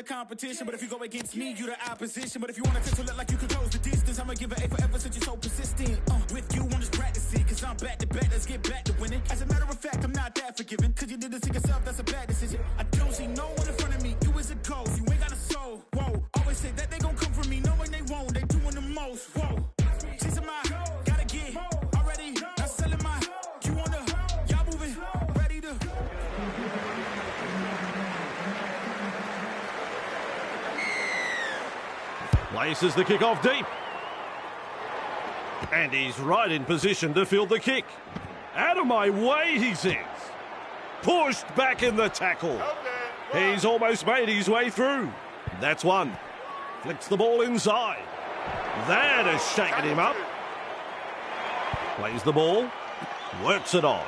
Competition, but if you go against me, you the opposition. But if you want to look like you could close the distance, I'ma give it A forever since you're so persistent. With you, I'm just practicing, cause I'm back to back, let's get back to winning. As a matter of fact, I'm not that forgiving, cause you did this to yourself, that's a bad decision. I don't see no one in front of me. Places the kick off deep. And he's right in position to field the kick. Out of my way, he says. Pushed back in the tackle. He's almost made his way through. That's one. Flicks the ball inside. That has shaken him up. Plays the ball. Works it on.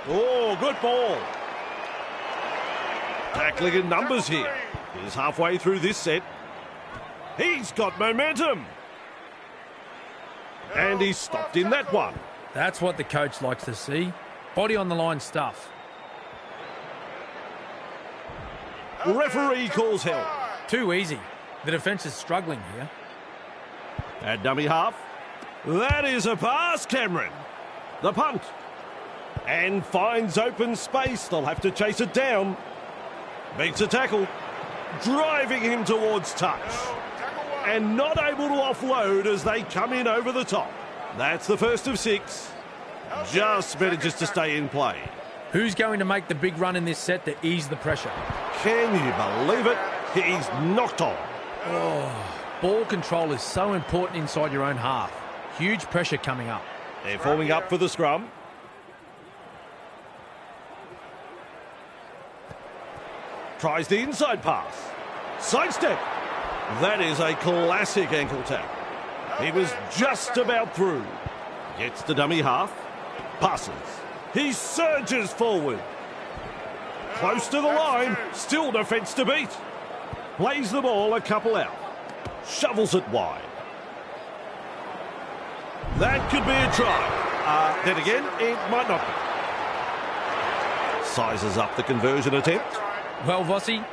Oh, good ball. Tackling in numbers here. He's halfway through this set. He's got momentum. And he's stopped in that one. That's what the coach likes to see. Body on the line stuff. Referee calls held. Too easy. The defence is struggling here. At dummy half. That is a pass, Cameron. The punt. And finds open space. They'll have to chase it down. Beats a tackle. Driving him towards touch. And not able to offload as they come in over the top. That's the first of 6. Just manages to stay in play. Who's going to make the big run in this set to ease the pressure? Can you believe it? He's knocked on. Ball control is so important inside your own half. Huge pressure coming up. They're forming up for the scrum. Tries the inside pass. Sidestep. That is a classic ankle tap. He was just about through. Gets the dummy half. Passes. He surges forward. Close to the line. Still defence to beat. Plays the ball a couple out. Shovels it wide. That could be a try. Then again, it might not be. Sizes up the conversion attempt. Well, Vossi,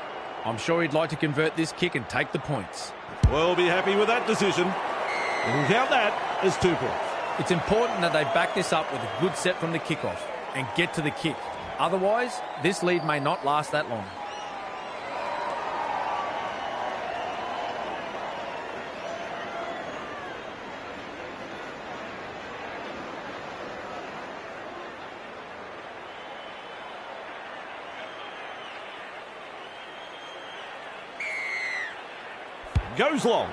I'm sure he'd like to convert this kick and take the points. We'll be happy with that decision. You can count that as 2 points. It's important that they back this up with a good set from the kickoff and get to the kick. Otherwise, this lead may not last that long. Goes long.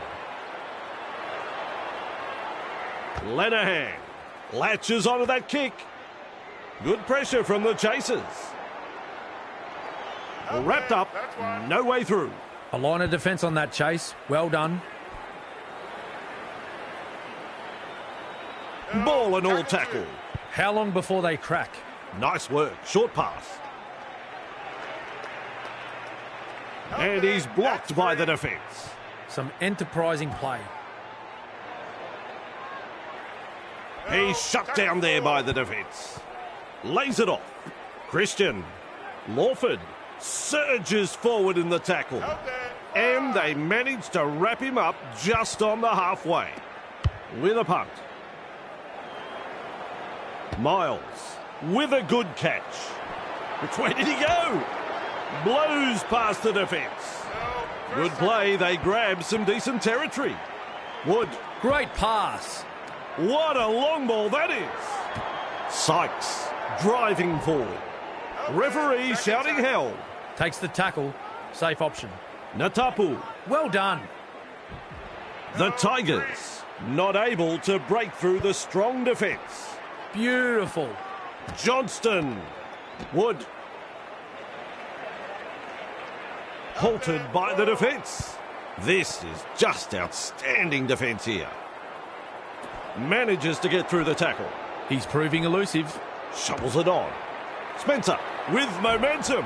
Lenihan latches onto that kick. Good pressure from the chasers. Wrapped up, no way through. A line of defence on that chase. Well done. Ball and all tackle. How long before they crack? Nice work. Short pass. And he's blocked by the defence. Some enterprising play. He's shut down there by the defence. Lays it off. Christian. Lawford surges forward in the tackle. And they manage to wrap him up just on the halfway. With a punt. Miles with a good catch. Which way did he go? Blows past the defence. Good play. They grab some decent territory. Wood. Great pass. What a long ball that is. Sykes driving forward. Referee shouting held. Takes the tackle. Safe option. Natapu. Well done. The Tigers not able to break through the strong defence. Beautiful. Johnston. Wood. Halted by the defence. This is just outstanding defence here. Manages to get through the tackle. He's proving elusive. Shovels it on. Spencer with momentum.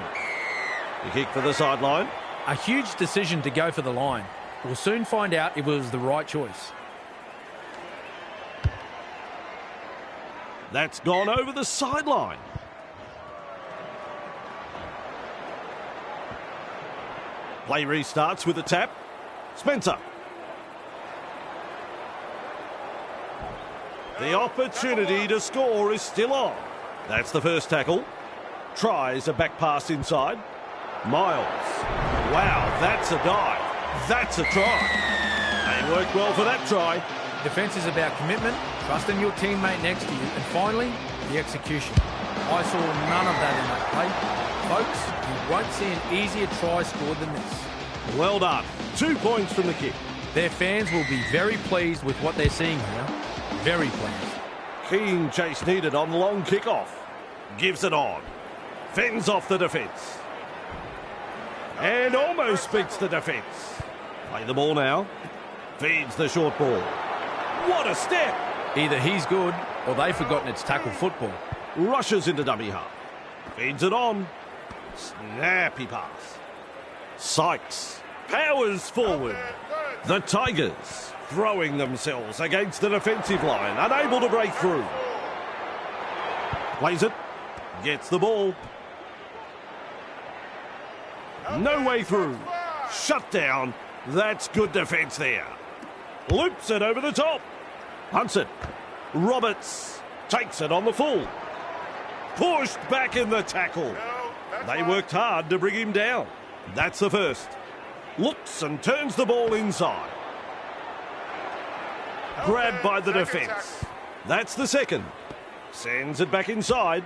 The kick for the sideline. A huge decision to go for the line. We'll soon find out if it was the right choice. That's gone over the sideline. Play restarts with a tap. Spencer. The opportunity to score is still on. That's the first tackle. Tries a back pass inside. Miles. Wow, that's a dive. That's a try. They worked well for that try. Defence is about commitment, trusting your teammate next to you, and finally, the execution. I saw none of that in that play. Folks, you won't see an easier try scored than this. Well done. 2 points from the kick. Their fans will be very pleased with what they're seeing here. Very pleased. Keen chase needed on the long kick-off. Gives it on. Fends off the defence. And almost beats the defence. Play the ball now. Feeds the short ball. What a step! Either he's good or they've forgotten it's tackle football. Rushes into dummy half. Feeds it on. Snappy pass. Sykes powers forward. The Tigers throwing themselves against the defensive line, unable to break through. Plays it. Gets the ball. No way through. Shut down. That's good defence there. Loops it over the top. Hunts it. Roberts takes it on the full. Pushed back in the tackle. They worked hard to bring him down. That's the first. Looks and turns the ball inside. Grabbed by the defence. That's the second. Sends it back inside.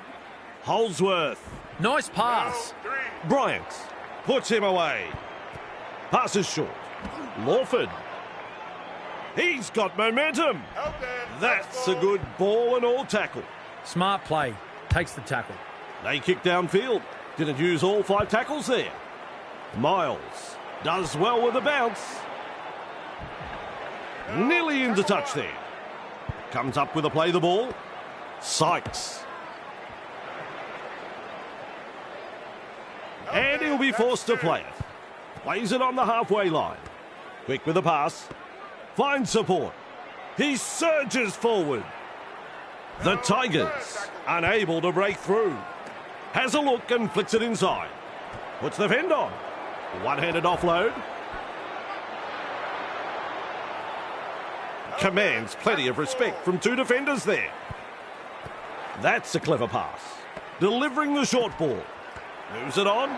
Holsworth. Nice pass. Bryant puts him away. Passes short. Lawford. He's got momentum. That's a good ball and all tackle. Smart play. Takes the tackle. They kick downfield. Didn't use all 5 tackles there. Miles does well with the bounce. Nearly into touch there. Comes up with a play the ball. Sykes. And he'll be forced to play it. Plays it on the halfway line. Quick with the pass. Finds support. He surges forward. The Tigers unable to break through. Has a look and flicks it inside. Puts the fend on. One-handed offload. Commands plenty of respect from 2 defenders there. That's a clever pass. Delivering the short ball. Moves it on.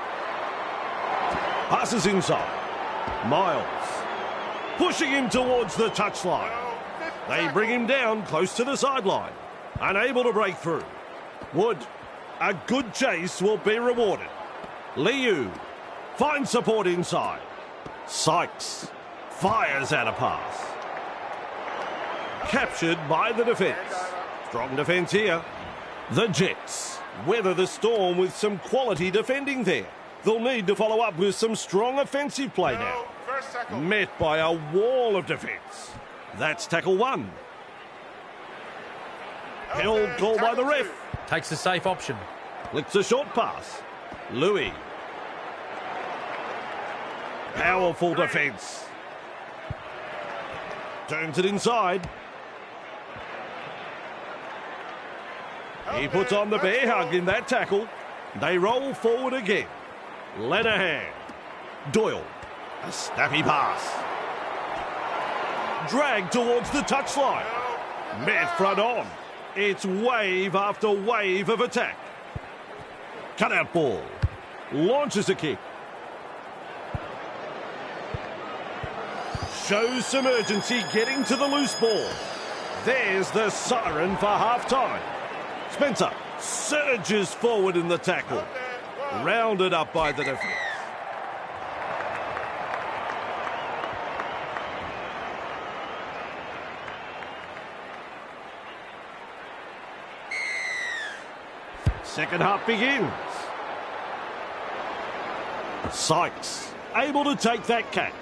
Passes inside. Miles. Pushing him towards the touchline. They bring him down close to the sideline. Unable to break through. Wood. A good chase will be rewarded. Liu finds support inside. Sykes fires out a pass. Captured by the defence. Strong defence here. The Jets weather the storm with some quality defending there. They'll need to follow up with some strong offensive play now. Met by a wall of defence. That's tackle 1. Held called by the ref. Takes a safe option. Flicks a short pass. Louis. Powerful defence. Turns it inside. He puts on the bear hug in that tackle. They roll forward again. Lenihan. Doyle. A snappy pass. Dragged towards the touchline. Met front on. It's wave after wave of attack. Cutout ball. Launches a kick. Shows some urgency getting to the loose ball. There's the siren for half-time. Spencer surges forward in the tackle. Rounded up by the defence. Second half begins. Sykes able to take that catch.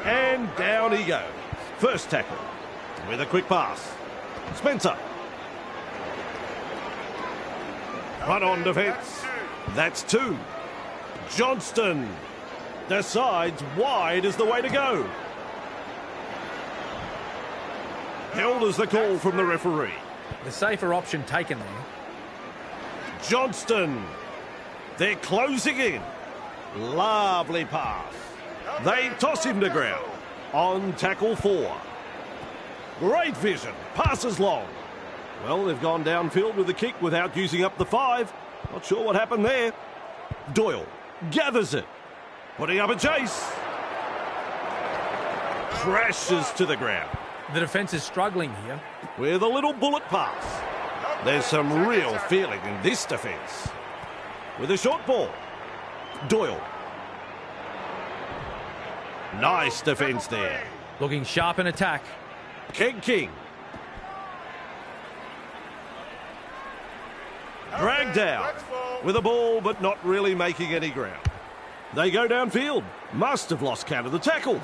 And down he goes. First tackle with a quick pass. Spencer. Front on defence. That's 2. Johnston decides wide is the way to go. Held as the call from the referee. The safer option taken there. Johnston. They're closing in. Lovely pass. They toss him to ground. On tackle 4. Great vision. Passes long. Well, they've gone downfield with the kick without using up the 5. Not sure what happened there. Doyle gathers it. Putting up a chase. Crashes to the ground. The defence is struggling here. With a little bullet pass. There's some real feeling in this defence. With a short ball. Doyle. Nice defence there. Looking sharp in attack. King. Dragged out with a ball, but not really making any ground. They go downfield. Must have lost count of the tackles.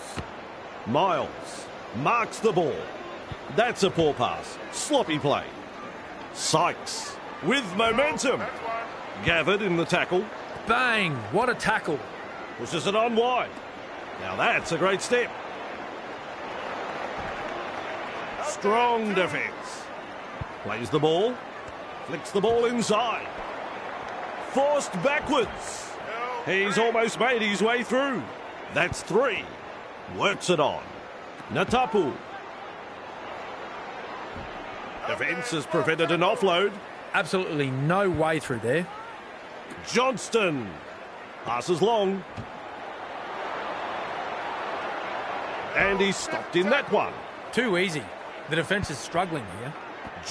Miles marks the ball. That's a poor pass. Sloppy play. Sykes with momentum. Gathered in the tackle. Bang! What a tackle. Pushes it on wide. Now that's a great step. Strong defence. Plays the ball. Flicks the ball inside. Forced backwards. He's almost made his way through. That's 3. Works it on. Natapu. Defence has prevented an offload. Absolutely no way through there. Johnston. Passes long. And he's stopped in that one. Too easy. The defence is struggling here.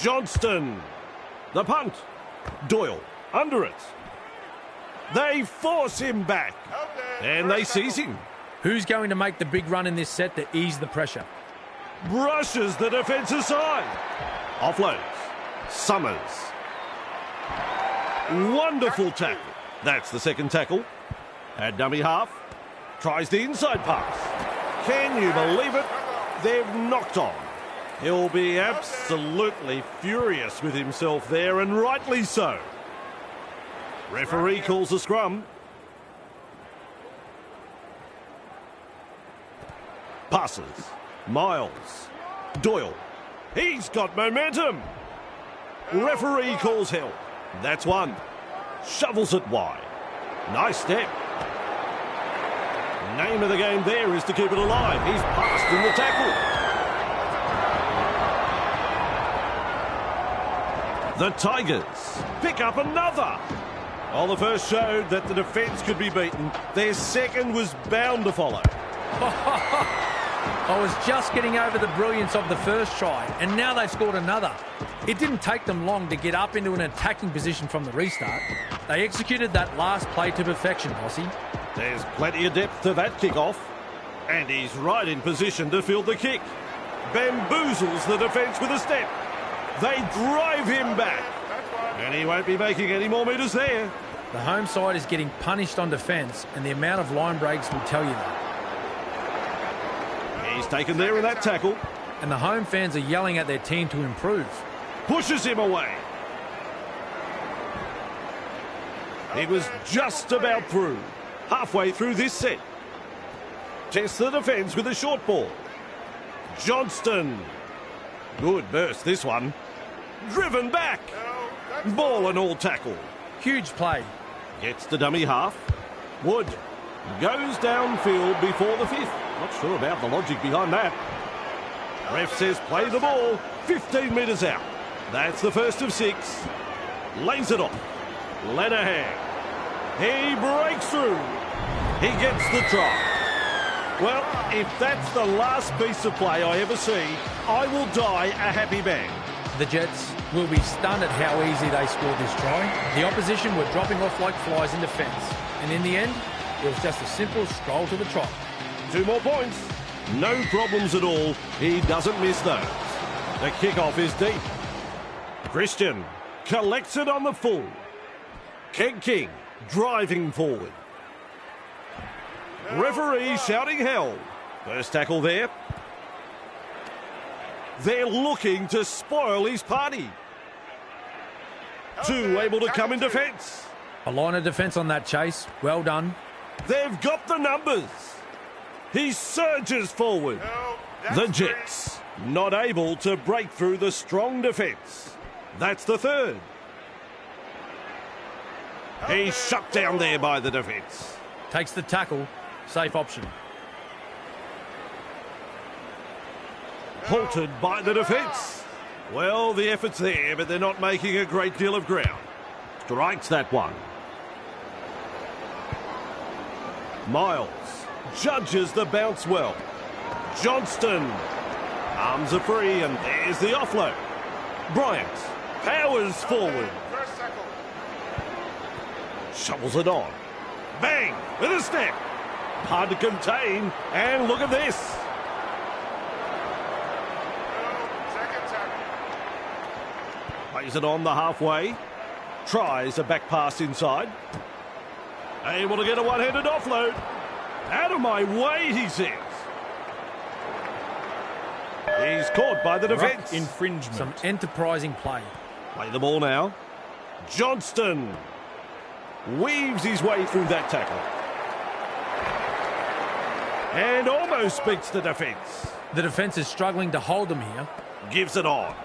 Johnston. The punt. Doyle. Under it. They force him back. And they seize him. Who's going to make the big run in this set to ease the pressure? Brushes the defence aside. Offloads. Summers. Wonderful tackle. That's the second tackle. At dummy half. Tries the inside pass. Can you believe it? They've knocked on. He'll be absolutely furious with himself there, and rightly so. Referee calls a scrum. Passes. Miles. Doyle. He's got momentum. Referee calls held. That's 1. Shovels it wide. Nice step. Name of the game there is to keep it alive. He's passed in the tackle. The Tigers pick up another. Well, the first showed that the defence could be beaten. Their second was bound to follow. I was just getting over the brilliance of the first try, and now they've scored another. It didn't take them long to get up into an attacking position from the restart. They executed that last play to perfection, Bossy. There's plenty of depth to that kick-off. And he's right in position to field the kick. Bamboozles the defence with a step. They drive him back. And he won't be making any more metres there. The home side is getting punished on defence, and the amount of line breaks will tell you that. He's taken there in that tackle. And the home fans are yelling at their team to improve. Pushes him away. He was just about through. Halfway through this set. Tests the defence with a short ball. Johnston. Good burst, this one. Driven back. Ball and all tackle. Huge play. Gets the dummy half. Wood goes downfield before the 5th. Not sure about the logic behind that. Ref says play the ball. 15 metres out. That's the first of 6. Lays it off. Lenihan. He breaks through. He gets the try. Well, if that's the last piece of play I ever see, I will die a happy man. The Jets will be stunned at how easy they scored this try. The opposition were dropping off like flies in defence. And in the end, it was just a simple stroll to the trot. 2 more points. No problems at all. He doesn't miss those. The kickoff is deep. Christian collects it on the full. King driving forward. Referee shouting hell. First tackle there. They're looking to spoil his party. 2 able to come in defence. A line of defence on that chase. Well done. They've got the numbers. He surges forward. The Jets not able to break through the strong defence. That's the 3rd. He's shut down there by the defence. Takes the tackle. Safe option. Halted by the defence. Well, the effort's there, but they're not making a great deal of ground. Strikes that one. Miles judges the bounce well. Johnston. Arms are free, and there's the offload. Bryant powers forward. Shovels it on. Bang! With a step. Hard to contain, and look at this. Plays it on the halfway. Tries a back pass inside. Able to get a one-handed offload. Out of my way, he says. He's caught by the defence. Infringement. Some enterprising play. Play the ball now. Johnston weaves his way through that tackle. And almost beats the defence. The defence is struggling to hold them here. Gives it on.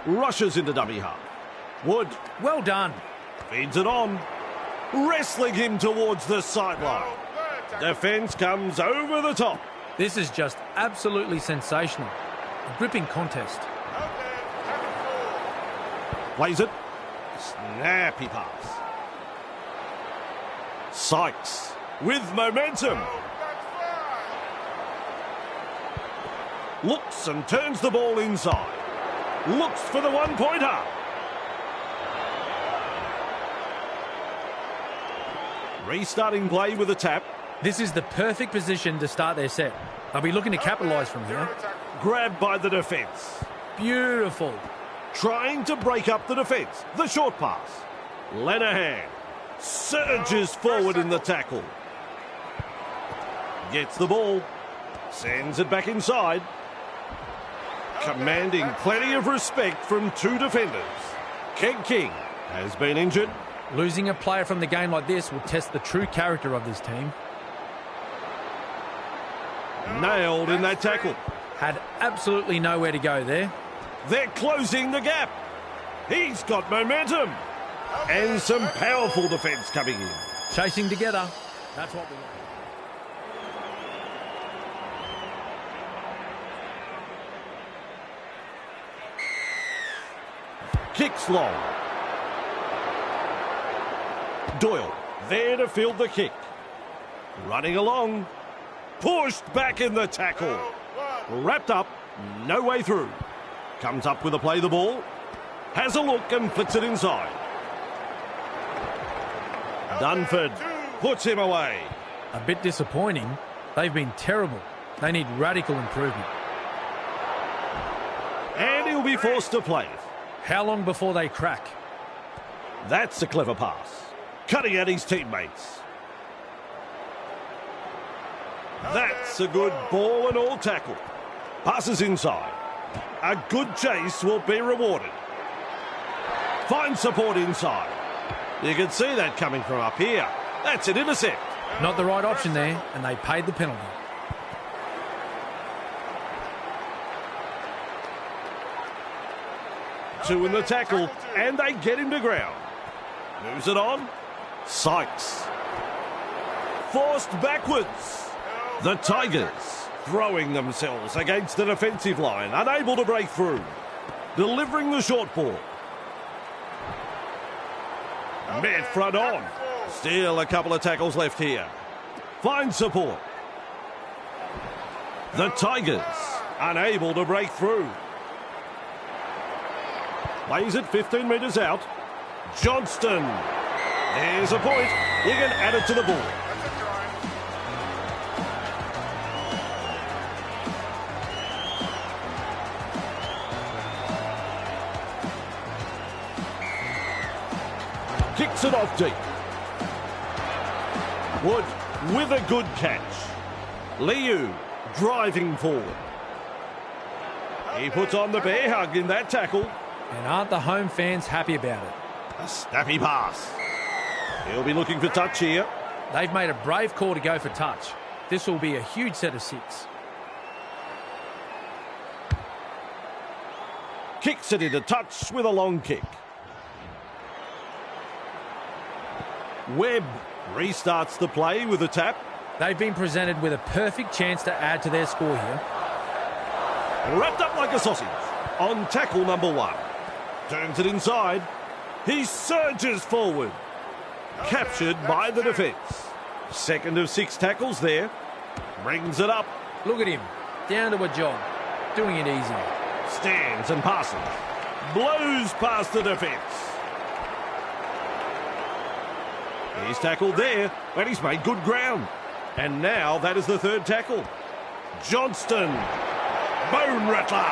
Rushes into dummy half. Wood. Well done. Feeds it on. Wrestling him towards the sideline. Defence comes over the top. This is just absolutely sensational. A gripping contest. Plays it. Snappy pass. Sykes with momentum. Looks and turns the ball inside. Looks for the one-pointer. Restarting play with a tap. This is the perfect position to start their set. They'll be looking to capitalise from here. Grabbed by the defence. Beautiful. Trying to break up the defence. The short pass. Lenihan surges forward in the tackle. Gets the ball. Sends it back inside. Commanding plenty of respect from two defenders. Keg King has been injured. Losing a player from the game like this will test the true character of this team. Nailed in that tackle. Had absolutely nowhere to go there. They're closing the gap. He's got momentum. And some powerful defence coming in. Chasing together. That's what we want. Kicks long. Doyle there to field the kick. Running along. Pushed back in the tackle. Wrapped up. No way through. Comes up with a play the ball. Has a look and flicks it inside. Dunford puts him away. A bit disappointing. They've been terrible. They need radical improvement. And he'll be forced to play it. How long before they crack? That's a clever pass. Cutting at his teammates. That's a good ball and all tackle. Passes inside. A good chase will be rewarded. Finds support inside. You can see that coming from up here. That's an intercept. Not the right option there, and they paid the penalty. Two in the tackle, and they get him to ground. Moves it on. Sykes. Forced backwards. The Tigers throwing themselves against the defensive line, unable to break through. Delivering the short ball. Met front on. Still a couple of tackles left here. Finds support. The Tigers unable to break through. Plays it 15 metres out. Johnston. There's a point. You can add it to the board. Kicks it off deep. Wood with a good catch. Liu driving forward. He puts on the bear hug in that tackle. And aren't the home fans happy about it? A snappy pass. He'll be looking for touch here. They've made a brave call to go for touch. This will be a huge set of 6. Kicks it into touch with a long kick. Webb restarts the play with a tap. They've been presented with a perfect chance to add to their score here. Wrapped up like a sausage on tackle number 1. Turns it inside. He surges forward. Captured by the defence. Second of 6 tackles there. Brings it up. Look at him. Down to a jog. Doing it easy. Stands and passes. Blows past the defence. He's tackled there, but he's made good ground. And now that is the third tackle. Johnston. Bone rattler.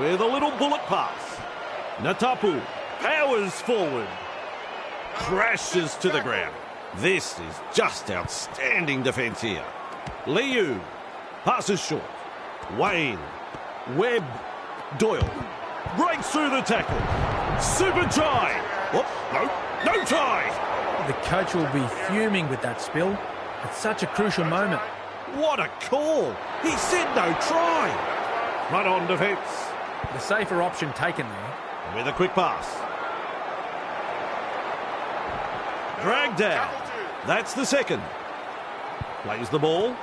With a little bullet pass. Natapu powers forward. Crashes to the ground. This is just outstanding defence here. Liu passes short. Wayne. Webb. Doyle. Breaks through the tackle. Super try. Oh, no try. The coach will be fuming with that spill. It's such a crucial moment. What a call. He said no try. Run on defence. The safer option taken there. With a quick pass. Dragged down. That's the second. Plays the ball.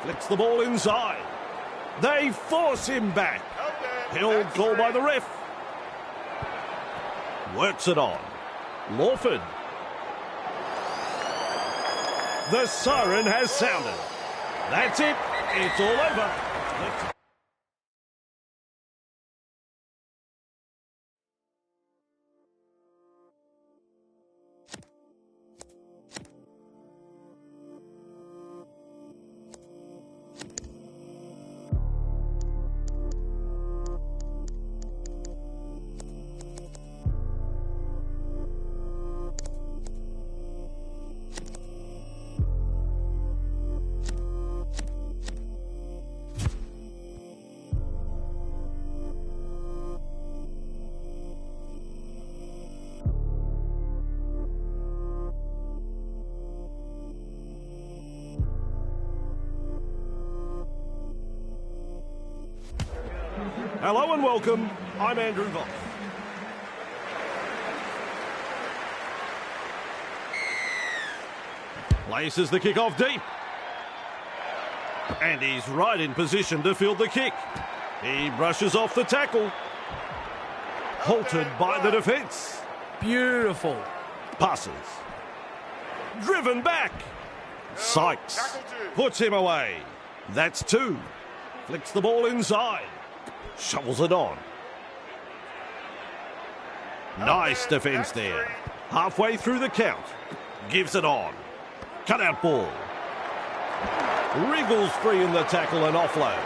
Flicks the ball inside. They force him back. Held call by the ref. Works it on. Lawford. The siren has sounded. That's it. It's all over. Hello and welcome. I'm Andrew Voss. Places the kick off deep. And he's right in position to field the kick. He brushes off the tackle. Halted by the defence. Beautiful. Passes. Driven back. Sykes puts him away. That's two. Flicks the ball inside. Shovels it on. Nice defence there. Halfway through the count. Gives it on. Cut out ball. Wriggles free in the tackle and offloads.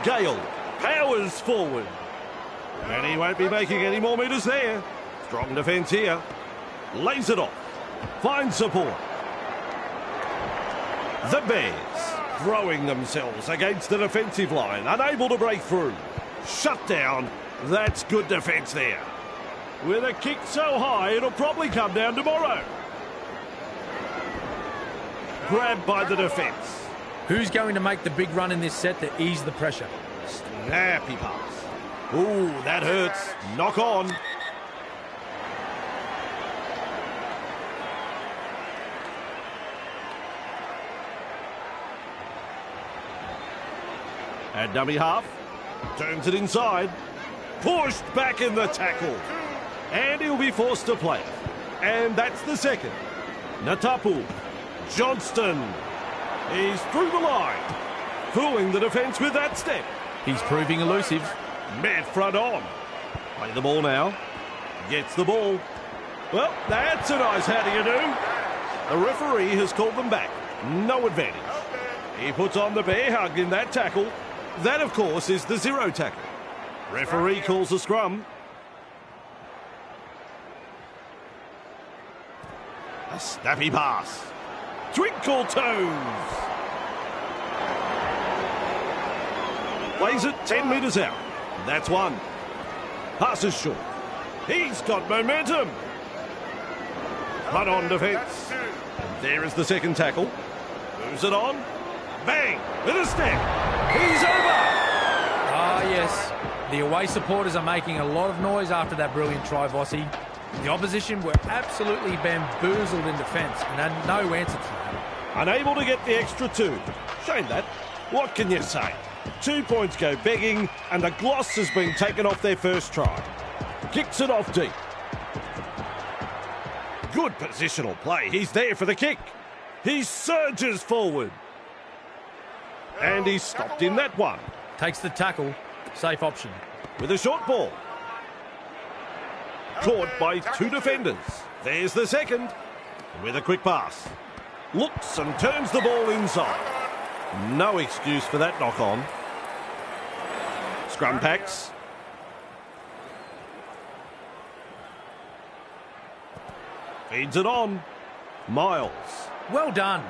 Gale powers forward. And he won't be making any more metres there. Strong defence here. Lays it off. Finds support. The Bears throwing themselves against the defensive line, unable to break through. Shut down. That's good defence there. With a kick so high, it'll probably come down tomorrow. Grabbed by the defence. Who's going to make the big run in this set to ease the pressure? Snappy pass. Ooh, that hurts. Knock on. At dummy half, turns it inside, pushed back in the tackle, and he'll be forced to play it. And that's the second. Natapu, Johnston, he's through the line, fooling the defence with that step. He's proving elusive. Met front on. Play the ball now, gets the ball. Well, that's a nice how do you do. The referee has called them back, no advantage. He puts on the bear hug in that tackle. That, of course, is the zero tackle. Referee calls a scrum. A snappy pass. Twinkle toes. Plays it 10 metres out. That's one. Passes short. He's got momentum. Run on defence. And there is the second tackle. Moves it on. Bang! With a step. He's over! Ah, yes. The away supporters are making a lot of noise after that brilliant try, Vossi. The opposition were absolutely bamboozled in defence and had no answer to that. Unable to get the extra two. Shame that. What can you say? 2 points go begging and the gloss has been taken off their first try. Kicks it off deep. Good positional play. He's there for the kick. He surges forward. And he's stopped in that one. Takes the tackle. Safe option. With a short ball. Caught by two defenders. There's the second. With a quick pass. Looks and turns the ball inside. No excuse for that knock on. Scrum packs. Feeds it on. Miles. Well done.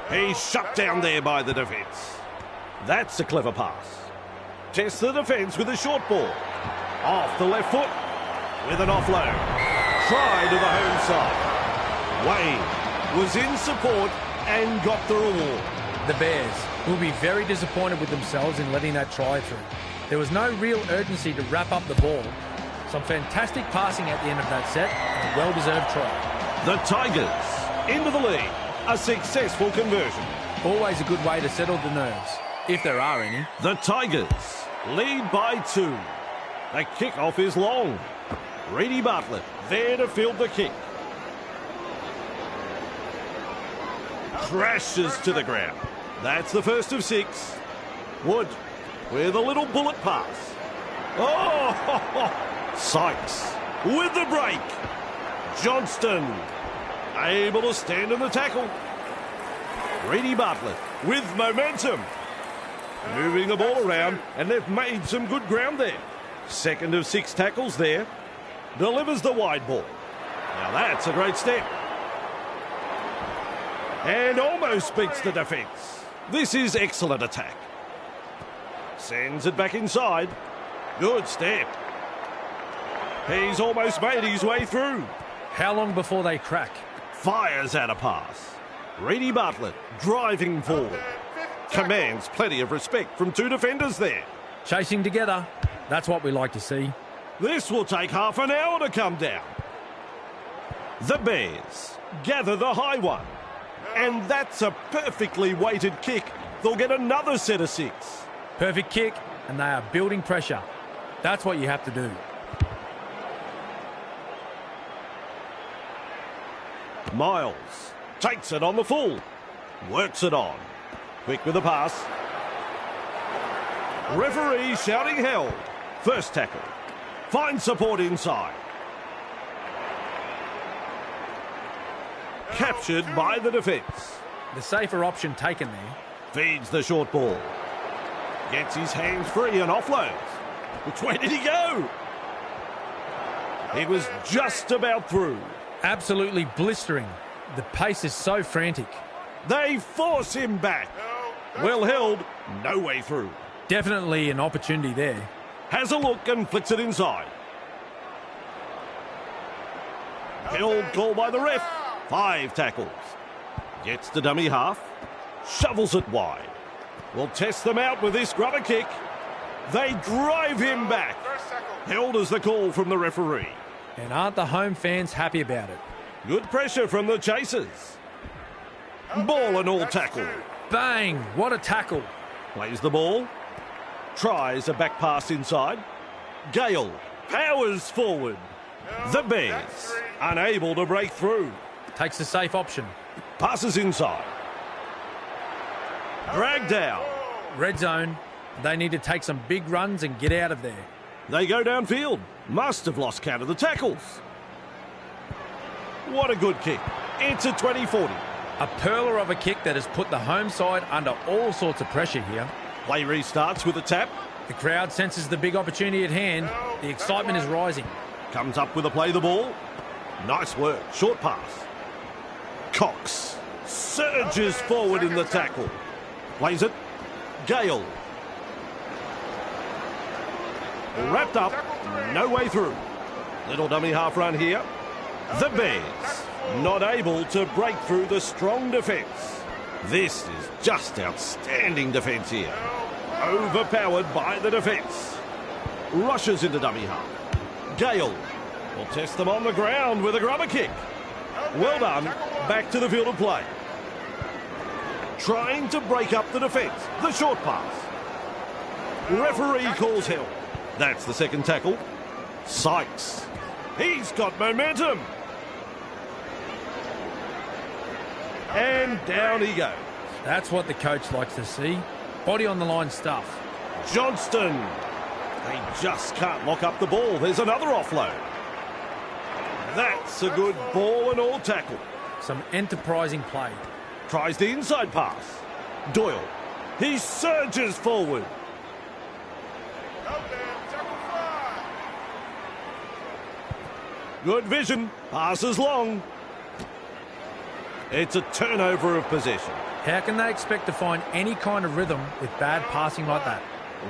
He's shut down there by the defence. That's a clever pass. Tests the defence with a short ball. Off the left foot with an offload. Try to the home side. Wayne was in support and got the reward. The Bears will be very disappointed with themselves in letting that try through. There was no real urgency to wrap up the ball. Some fantastic passing at the end of that set and a well-deserved try. The Tigers into the lead. A successful conversion. Always a good way to settle the nerves, if there are any. The Tigers lead by 2. The kickoff is long. Reedy Bartlett there to field the kick. Crashes to the ground. That's the first of 6. Wood with a little bullet pass. Oh, Sykes with the break. Johnston able to stand in the tackle. Reedy Bartlett with momentum. Moving the ball around, and they've made some good ground there. Second of 6 tackles there. Delivers the wide ball. Now that's a great step. And almost beats the defence. This is excellent attack. Sends it back inside. Good step. He's almost made his way through. How long before they crack? Fires out a pass. Reedy Bartlett driving forward. Commands plenty of respect from 2 defenders there. Chasing together. That's what we like to see. This will take half an hour to come down. The Bears gather the high one. And that's a perfectly weighted kick. They'll get another set of 6. Perfect kick, and they are building pressure. That's what you have to do. Miles takes it on the full. Works it on. Quick with the pass. Referee shouting held. First tackle. Finds support inside. Captured by the defence. The safer option taken there. Feeds the short ball. Gets his hands free and offloads. Which way did he go? He was just about through. Absolutely blistering. The pace is so frantic. They force him back. Well held, no way through. Definitely an opportunity there. Has a look and flicks it inside. Held call by the ref. 5 tackles. Gets to dummy half. Shovels it wide. Will test them out with this grubber kick. They drive him back. Held as the call from the referee. And aren't the home fans happy about it? Good pressure from the chasers. Ball and all tackle. Bang! What a tackle. Plays the ball. Tries a back pass inside. Gale powers forward. The Bears unable to break through. Takes the safe option. Passes inside. Dragged out. Red zone. They need to take some big runs and get out of there. They go downfield. Must have lost count of the tackles. What a good kick. It's a 20-40. A perler of a kick that has put the home side under all sorts of pressure here. Play restarts with a tap. The crowd senses the big opportunity at hand. The excitement is rising. Comes up with a play the ball. Nice work. Short pass. Cox surges forward in the tackle. Plays it. Gale. Wrapped up. No way through. Little dummy half run here. The Bears not able to break through the strong defence. This is just outstanding defence here. Overpowered by the defence. Rushes into dummy half. Gale will test them on the ground with a grubber kick. Well done. Back to the field of play. Trying to break up the defence. The short pass. Referee calls held. That's the second tackle. Sykes. He's got momentum. And down he goes. That's what the coach likes to see. Body on the line stuff. Johnston They just can't lock up the ball. There's another offload. That's a good ball and all tackle. Some enterprising play. Tries the inside pass. Doyle. He surges forward. Good vision. Passes long. It's a turnover of possession. How can they expect to find any kind of rhythm with bad passing like that?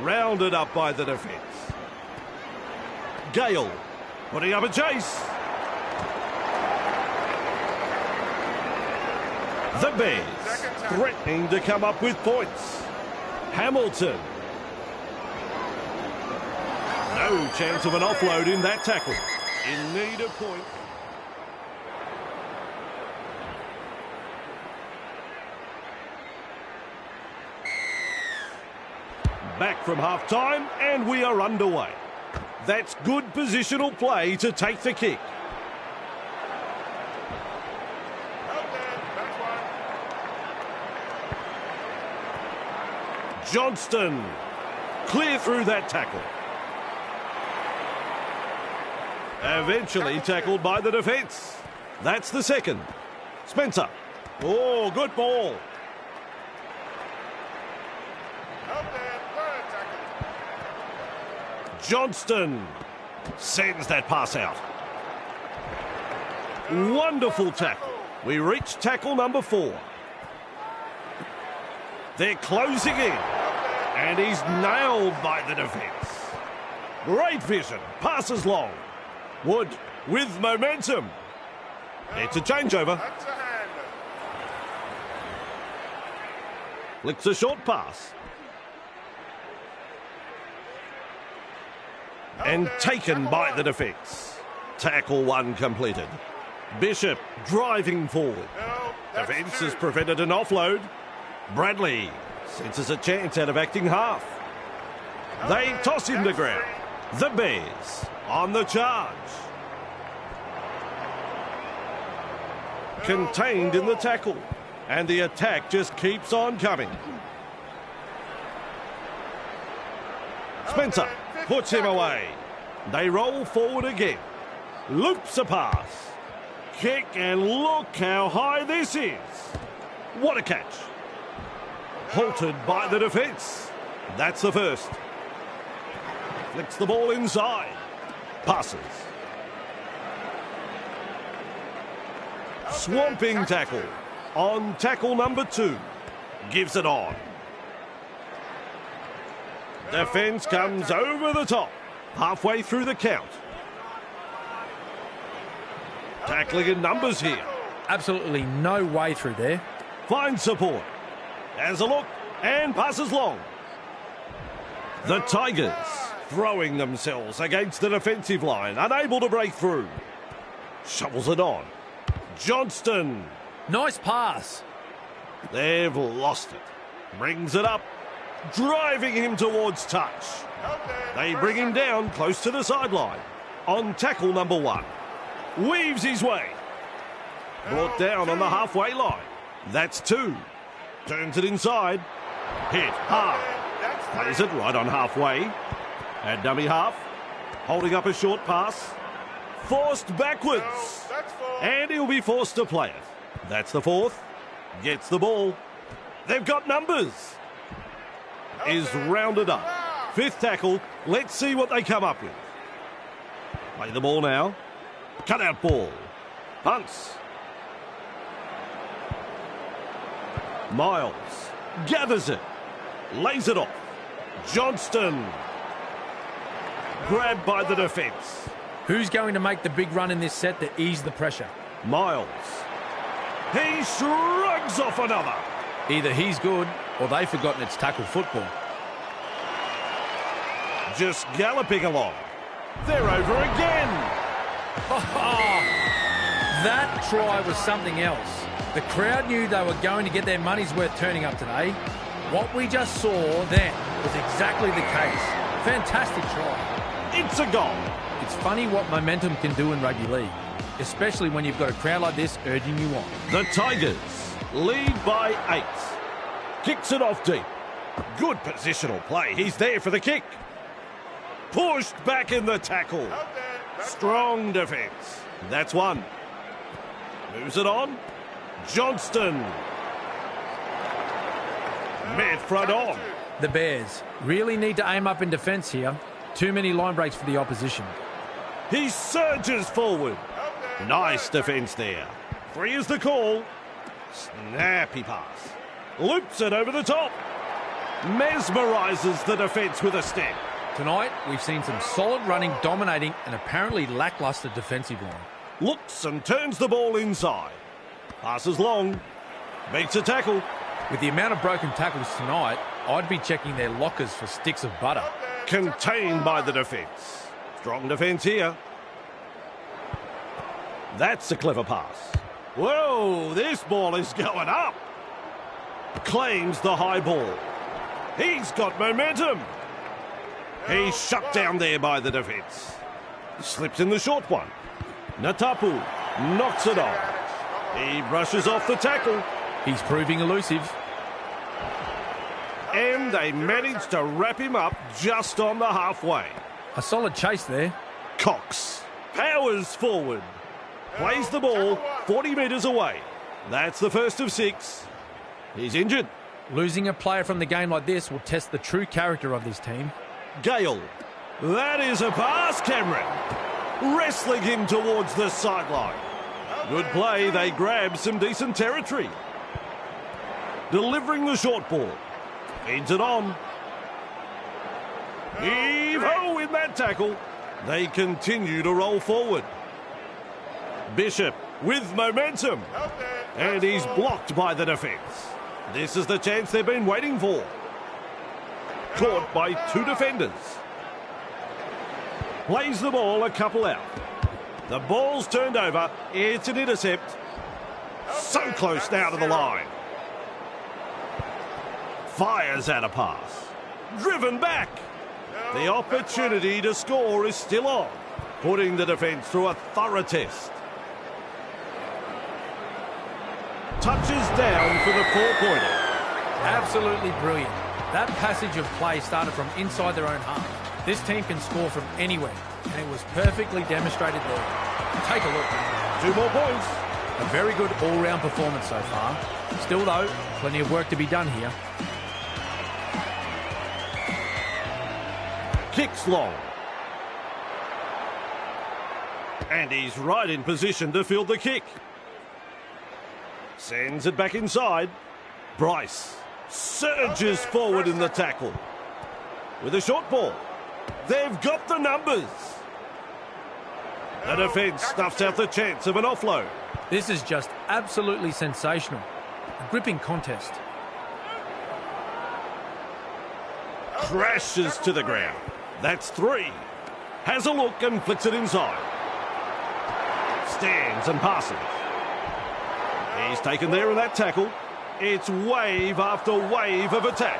Rounded up by the defence. Gale putting up a chase. The Bears threatening to come up with points. Hamilton. No chance of an offload in that tackle. In need of points. Back from half-time, and we are underway. That's good positional play to take the kick. Johnston. Clear through that tackle. Eventually tackled by the defence. That's the second. Spencer. Oh, good ball. Johnston sends that pass out. Wonderful tackle. We reach tackle number 4. They're closing in. And he's nailed by the defence. Great vision. Passes long. Wood with momentum. It's a changeover. Flicks a short pass. And taken by the defence. Tackle 1 completed. Bishop driving forward. Defence has prevented an offload. Bradley senses a chance out of acting half. They toss him to ground. The Bears on the charge. Contained in the tackle. And the attack just keeps on coming. Spencer puts him away. They roll forward again. Loops a pass. Kick, and look how high this is. What a catch. Halted by the defence. That's the first. Flicks the ball inside. Passes. Swamping tackle. On tackle number 2. Gives it on. Defence comes over the top. Halfway through the count. Tackling in numbers here. Absolutely no way through there. Finds support. Has a look and passes long. The Tigers throwing themselves against the defensive line, unable to break through. Shovels it on. Johnston. Nice pass. They've lost it. Brings it up. Driving him towards touch. They bring him down close to the sideline. On tackle number 1. Weaves his way. Brought down on the halfway line. That's 2. Turns it inside. Hit hard. Plays it right on halfway. At dummy half. Holding up a short pass. Forced backwards. And he'll be forced to play it. That's the 4th. Gets the ball. They've got numbers. Is rounded up. 5th tackle. Let's see what they come up with. Play the ball now. Cut out ball. Punts. Miles gathers it. Lays it off. Johnston. Grabbed by the defence. Who's going to make the big run in this set to ease the pressure? Miles. He shrugs off another. Either he's good or they've forgotten it's tackle football. Just galloping along. They're over again. That try was something else. The crowd knew they were going to get their money's worth turning up today. What we just saw then was exactly the case. Fantastic try. It's a goal. It's funny what momentum can do in rugby league, especially when you've got a crowd like this urging you on. The Tigers lead by 8. Kicks it off deep. Good positional play. He's there for the kick. Pushed back in the tackle. Strong defence. That's one. Moves it on. Johnston. Met front on. The Bears really need to aim up in defence here. Too many line breaks for the opposition. He surges forward. Nice defence there. Free is the call. Snappy pass. Loops it over the top. Mesmerises the defence with a step. Tonight, we've seen some solid running dominating an apparently lacklustre defensive line. Looks and turns the ball inside. Passes long. Beats a tackle. With the amount of broken tackles tonight, I'd be checking their lockers for sticks of butter. Contained by the defence. Strong defence here. That's a clever pass. Whoa, this ball is going up. Claims the high ball. He's got momentum. He's shut down there by the defence. Slips in the short one. Natapu knocks it on. He brushes off the tackle. He's proving elusive. And they manage to wrap him up just on the halfway. A solid chase there. Cox powers forward. Plays the ball 40 metres away. That's the first of 6. He's injured. Losing a player from the game like this will test the true character of this team. Gale. That is a pass, Cameron. Wrestling him towards the sideline. Good play. They grab some decent territory. Delivering the short ball. Feeds it on. Heave-ho in that tackle. They continue to roll forward. Bishop with momentum. And he's blocked by the defence. This is the chance they've been waiting for. Caught by 2 defenders. Plays the ball a couple out. The ball's turned over. It's an intercept. So close now to the line. Fires out a pass. Driven back. The opportunity to score is still on. Putting the defence through a thorough test. Touches down for the 4-pointer. Absolutely brilliant. That passage of play started from inside their own half. This team can score from anywhere, and it was perfectly demonstrated there. Take a look. 2 more points. A very good all-round performance so far. Still, though, plenty of work to be done here. Kicks long. And he's right in position to field the kick. Sends it back inside. Bryce surges forward in the tackle. With a short ball. They've got the numbers. The defence snuffs out the chance of an offload. This is just absolutely sensational. A gripping contest. Crashes to the ground. That's 3. Has a look and flicks it inside. Stands and passes. He's taken there in that tackle. It's wave after wave of attack.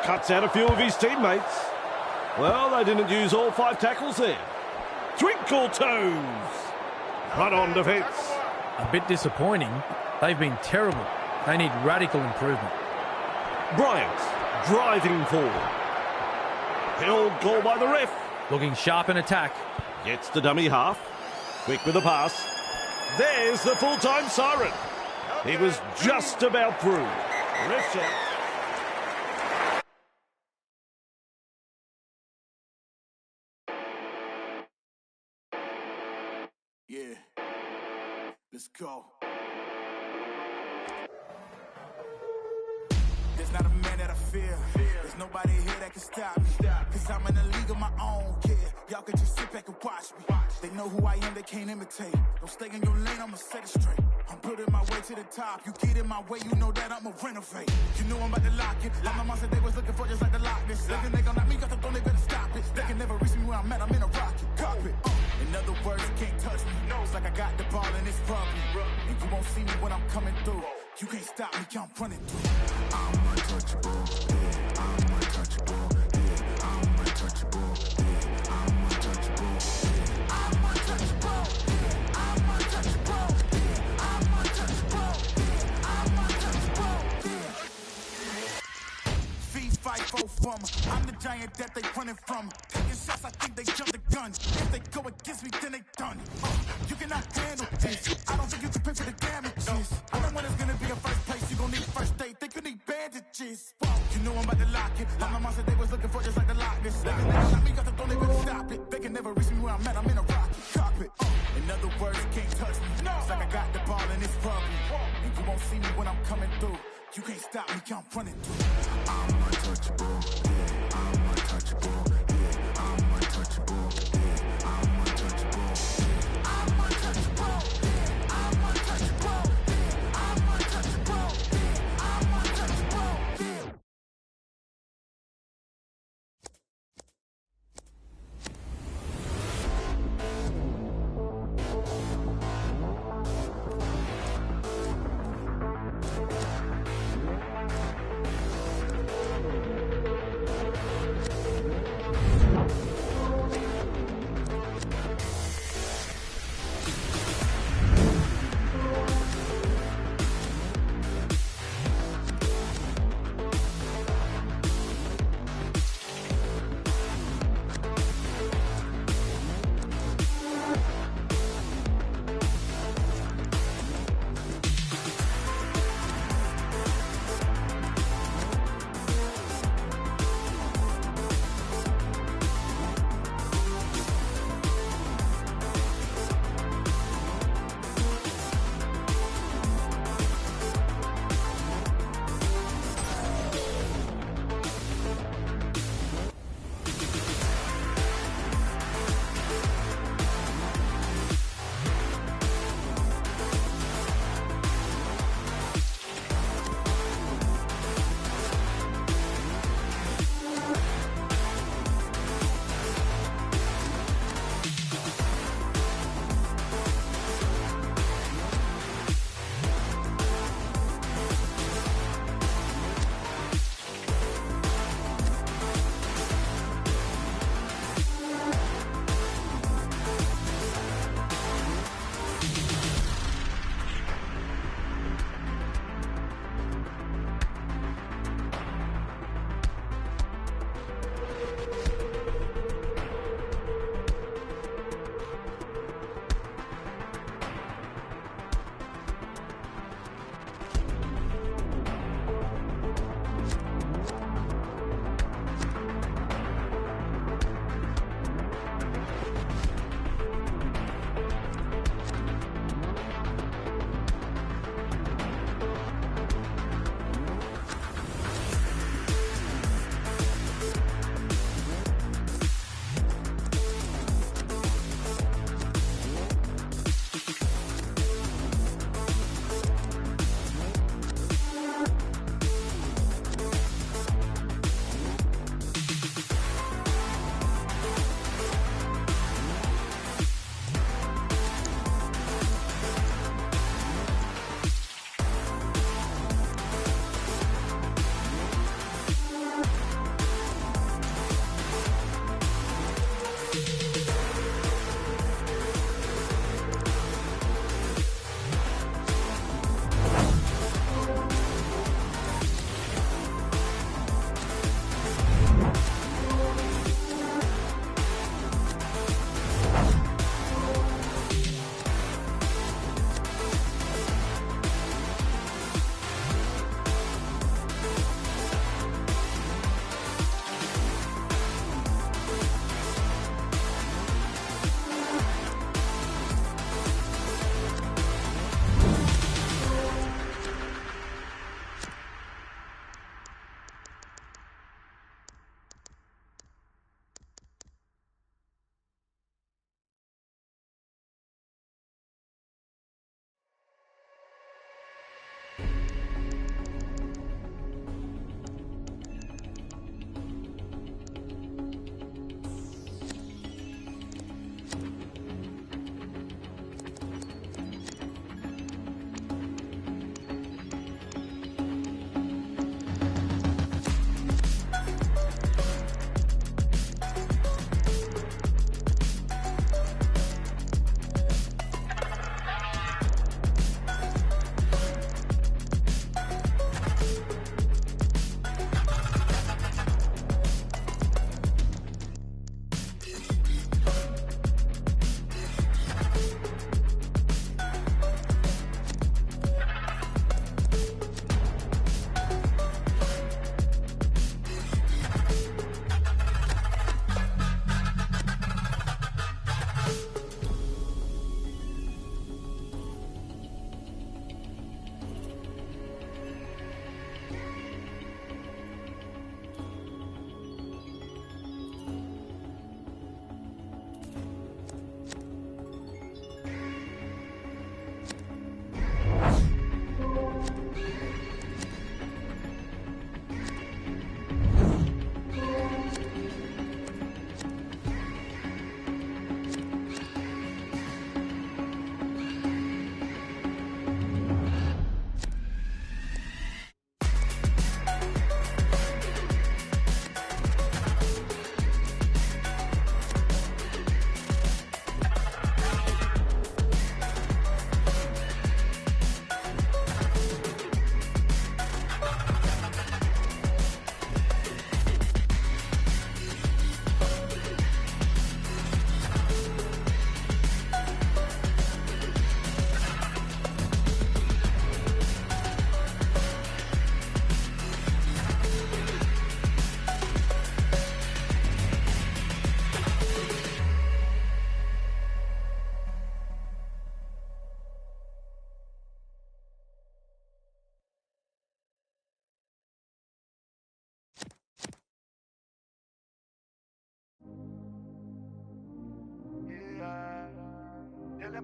Cuts out a few of his teammates. Well, they didn't use all 5 tackles there. Twinkle toes. Run on defence. A bit disappointing. They've been terrible. They need radical improvement. Bryant driving forward. Held goal by the ref. Looking sharp in attack. Gets the dummy half. Quick with the pass. There's the full-time siren. He was just about through. Ref check. Yeah. Let's go. There's not a man that I fear. There's nobody here that can stop me. Cause I'm in a league of my own, yeah. Y'all can just sit back and watch me. They know who I am, they can't imitate. Don't stay in your lane, I'ma set it straight. I'm building my way to the top. You get in my way, you know that I'ma renovate. You know I'm about to lock it. Like my mom said they was looking for just like the Loch Ness. Looking they gon' knock me off the throne, they better stop it. They can never reach me where I'm at, I'm in a rocket cockpit. In other words, you can't touch me. It's like I got the ball and it's rugby. And you won't see me when I'm coming through. You can't stop me, I'm running through. I'm untouchable, yeah. I'm untouchable, yeah. I'm untouchable, yeah. I'm untouchable, yeah. I'm untouchable, yeah. I'm untouchable, yeah. I'm untouchable, yeah. I'm untouchable, yeah. Feed, fight, go from. I'm the giant that they running from. Taking shots, I think they jump the gun. If they go against me, then they done. You cannot handle this. I don't think you can pay for the damages. I know when it's gonna be a first place, you gon' need first aid. Think you need bandages. Whoa, you know I'm about to lock it. Like my mom said they was looking for just like the Loch Ness. They shot me, got the don't even stop it. They can never reach me where I'm at, I'm in a rocket cockpit. In other words, you can't touch me. It's like I got the ball and it's rugby. And you won't see me when I'm coming through. You can't stop me, I'm running through. I'm untouchable, yeah, I'm untouchable, yeah, I'm untouchable, yeah, I'm untouchable, yeah, I'm untouchable, yeah, I'm untouchable, yeah, I'm untouchable, yeah, I'm untouchable, yeah.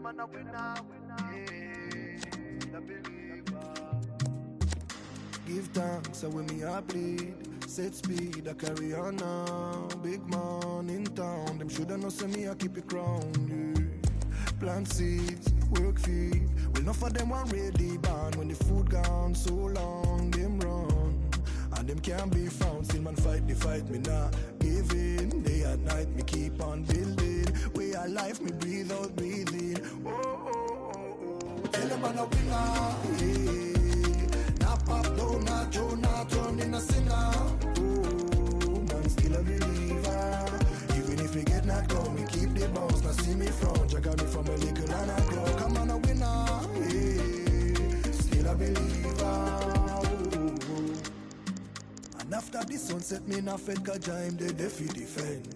man a winner, the believer. Give thanks, so when me a bleed. Set speed, I carry on now. Big man in town, them shoulda know say me I keep it crown. Yeah. Plant seeds, work feed. Well, enough of them want ready born. When the food gone so long, them run. And them can't be found. Still man fight the fight, me not giving. Day and night, me keep on building. Way of life, me breathe out, breathing. Oh, oh, oh, oh. Tell them I'm a winner, yeah. Not pop down, not Joe, not turn in a sinner. Oh, man, still a believer. Even if we get knocked down, we keep the bounce. Now see me front, you got me from a little and a grow. Come on, a winner, yeah. Still a believer. And after the sunset, me not fed cause I'm the deafy defend.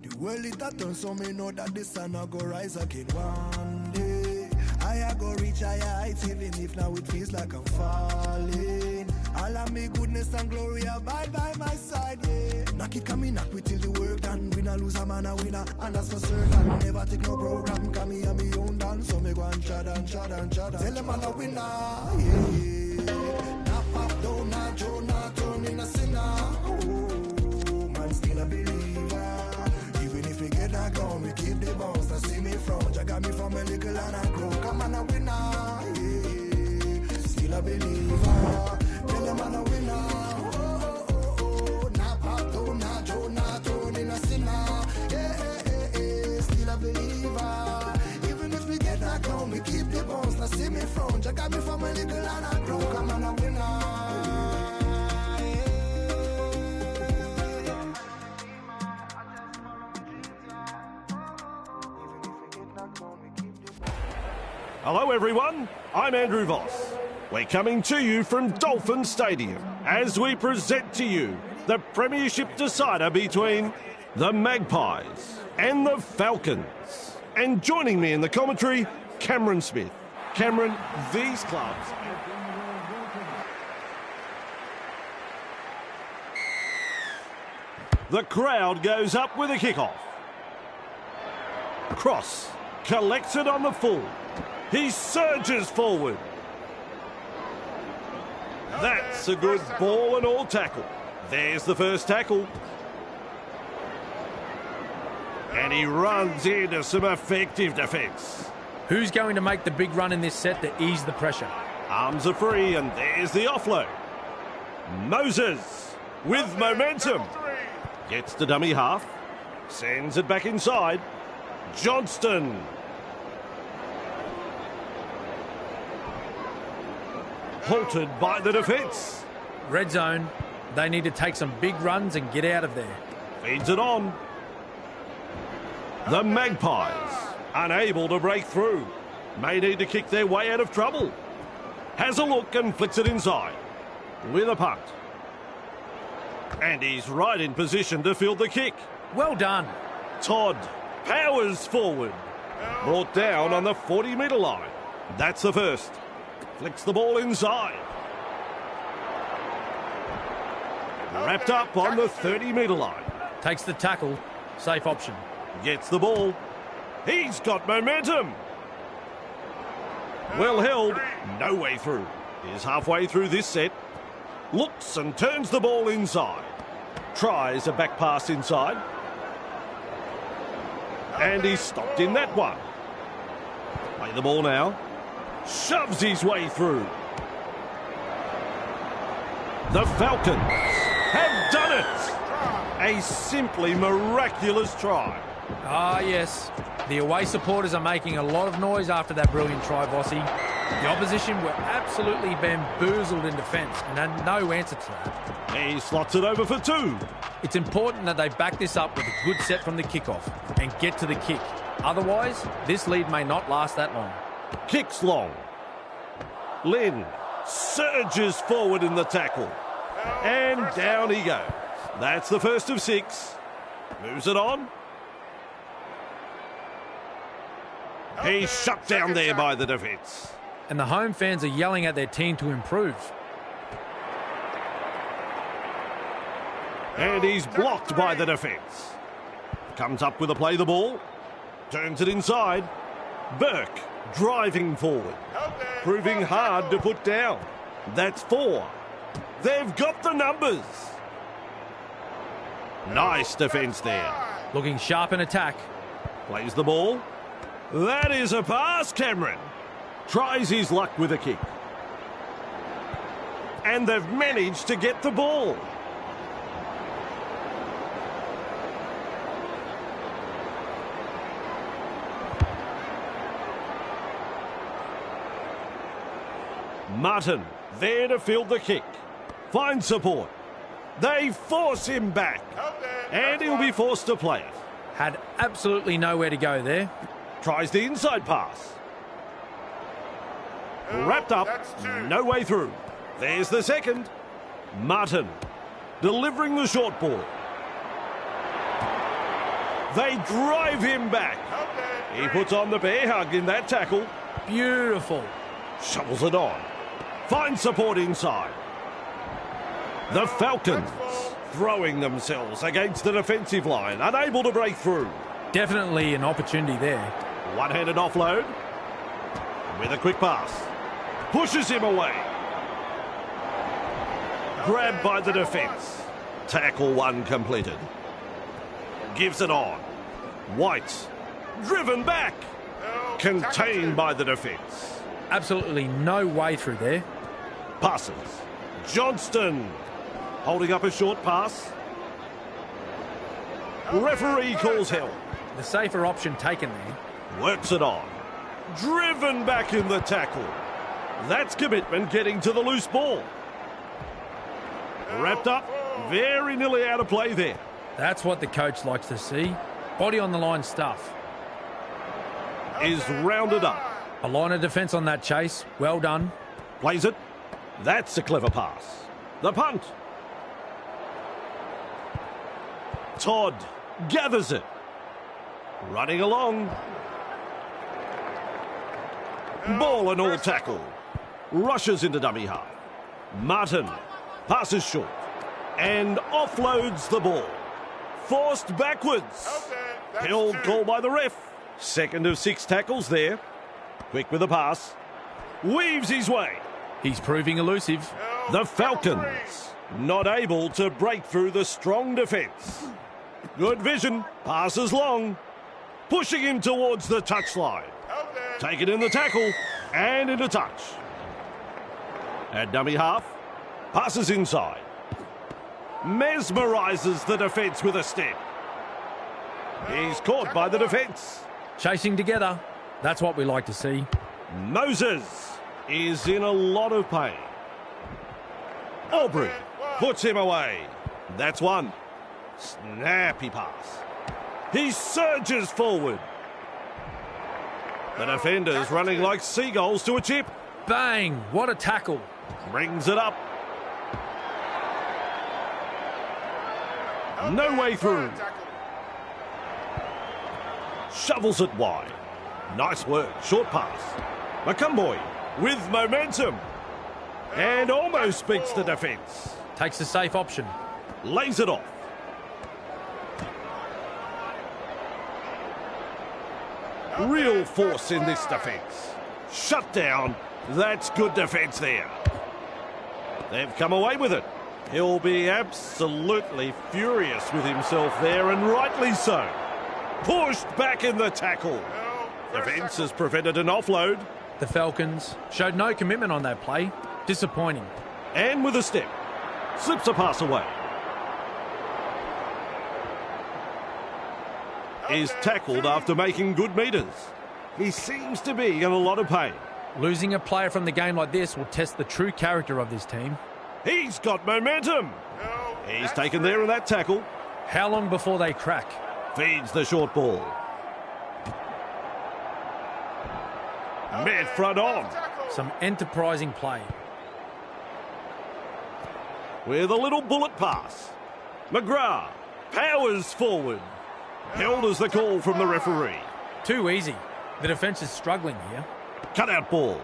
The world it a turn, so me know that the sun a go rise again one day. I go reach higher heights, even if now it feels like I'm falling. All of me goodness and glory abide by my side, yeah. Knock it coming knock we till the work done. Win or lose a man a winner, and that's for certain. Never take no program, come me and me own dance. So me go and chad and chad and chad. Tell them I'm a winner, yeah. Not pop down, not Joe, not turn in a sinner. Oh, man still a believer. Even if we get knocked down, we keep the bounce. Now see me front, you got me from a little and a grow. Come on a winner, yeah. Still a believer. Tell them I'm a winner. Oh, oh, oh, oh. Not pop down, not Joe, not turn in a sinner. Yeah, still a believer. Even if we get knocked down, we keep the bounce. Now see me front, you got me from a little and a grow. Come on a winner. Hello everyone, I'm Andrew Voss. We're coming to you from Dolphin Stadium as we present to you the premiership decider between the Magpies and the Falcons. And joining me in the commentary, Cameron Smith. Cameron, these clubs... The crowd goes up with a kick-off. Cross collects it on the full. He surges forward. That's a good ball and all tackle. There's the first tackle. And he runs into some effective defence. Who's going to make the big run in this set to ease the pressure? Arms are free and there's the offload. Moses with momentum. Gets the dummy half. Sends it back inside. Johnston. Halted by the defence. Red zone. They need to take some big runs and get out of there. Feeds it on. The Magpies, unable to break through. May need to kick their way out of trouble. Has a look and flicks it inside. With a punt. And he's right in position to field the kick. Well done. Todd powers forward. Brought down on the 40-metre line. That's the first. Flicks the ball inside. Wrapped up on the 30-metre line. Takes the tackle. Safe option. Gets the ball. He's got momentum. Well held. No way through. He's halfway through this set. Looks and turns the ball inside. Tries a back pass inside. And he's stopped in that one. Play the ball now. Shoves his way through. The Falcons have done it. A simply miraculous try. Ah, yes. The away supporters are making a lot of noise after that brilliant try, Vossi. The opposition were absolutely bamboozled in defence and had no answer to that. He slots it over for two. It's important that they back this up with a good set from the kickoff and get to the kick. Otherwise, this lead may not last that long. Kicks long. Lynn surges forward in the tackle. And down he goes. That's the first of 6. Moves it on. He's shut down there by the defence. And the home fans are yelling at their team to improve. And he's blocked by the defence. Comes up with a play the ball. Turns it inside. Burke driving forward. Proving hard to put down. That's 4. They've got the numbers. Nice defence there. Looking sharp in attack. Plays the ball. That is a pass, Cameron. Tries his luck with a kick. And they've managed to get the ball. Martin there to field the kick. Finds support. They force him back. And he'll be forced to play it. Had absolutely nowhere to go there. Tries the inside pass. Wrapped up. No way through. There's the second. Martin delivering the short ball. They drive him back. He puts on the bear hug in that tackle. Beautiful. Shovels it on. Finds support inside. The Falcons throwing themselves against the defensive line, unable to break through. Definitely an opportunity there. One-handed offload. With a quick pass. Pushes him away. Grabbed by the defence. Tackle 1 completed. Gives it on. White. Driven back. Contained by the defence. Absolutely no way through there. Passes. Johnston. Holding up a short pass. Referee calls help. The safer option taken there. Works it on. Driven back in the tackle. That's commitment getting to the loose ball. Wrapped up. Very nearly out of play there. That's what the coach likes to see. Body on the line stuff. Is rounded up. A line of defence on that chase. Well done. Plays it. That's a clever pass. The punt. Todd gathers it. Running along. Ball and all tackle. Rushes into dummy half. Martin passes short and offloads the ball. Forced backwards. Held call by the ref. Second of 6 tackles there. Quick with a pass. Weaves his way. He's proving elusive. The Falcons not able to break through the strong defence. Good vision. Passes long. Pushing him towards the touchline. Taken in the tackle and into touch. At dummy half. Passes inside. Mesmerises the defence with a step. He's caught by the defence. Chasing together. That's what we like to see. Moses is in a lot of pain. Aubrey puts him away. That's 1. Snappy pass. He surges forward. The defenders running like seagulls to a chip. Bang! What a tackle. Brings it up. No way through. Shovels it wide. Nice work. Short pass. McCumboy with momentum. And almost beats the defence. Takes the safe option. Lays it off. Real force in this defence. Shut down. That's good defence there. They've come away with it. He'll be absolutely furious with himself there, and rightly so. Pushed back in the tackle. Defence has prevented an offload. The Falcons showed no commitment on that play. Disappointing. And with a step. Slips a pass away. Is tackled after making good metres. He seems to be in a lot of pain. Losing a player from the game like this will test the true character of this team. He's got momentum. He's taken there in that tackle. How long before they crack? Feeds the short ball. Mid front on. Some enterprising play. With a little bullet pass. McGrath powers forward. Held as the call from the referee. Too easy. The defence is struggling here. Cut out ball.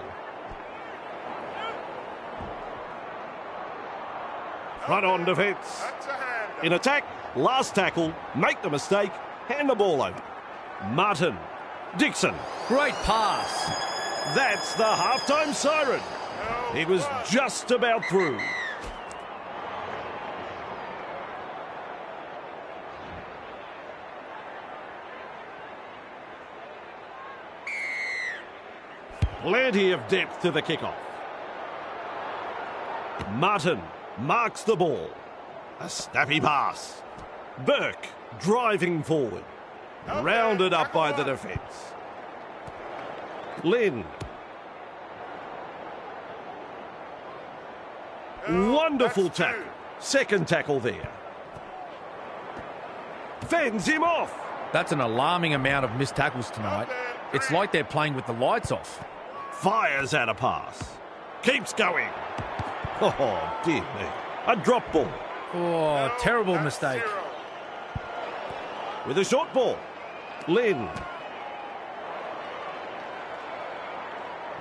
Front on defence. In attack, last tackle, make the mistake, hand the ball over. Martin Dixon. Great pass. That's the halftime siren. It was just about through. Plenty of depth to the kickoff. Martin marks the ball. A snappy pass. Burke driving forward. Rounded up by the defence. Lynn. Wonderful tackle. Second tackle there. Fends him off. That's an alarming amount of missed tackles tonight. It's like they're playing with the lights off. Fires out a pass. Keeps going. Oh, dear me. A drop ball. Oh, terrible mistake. With a short ball. Lynn.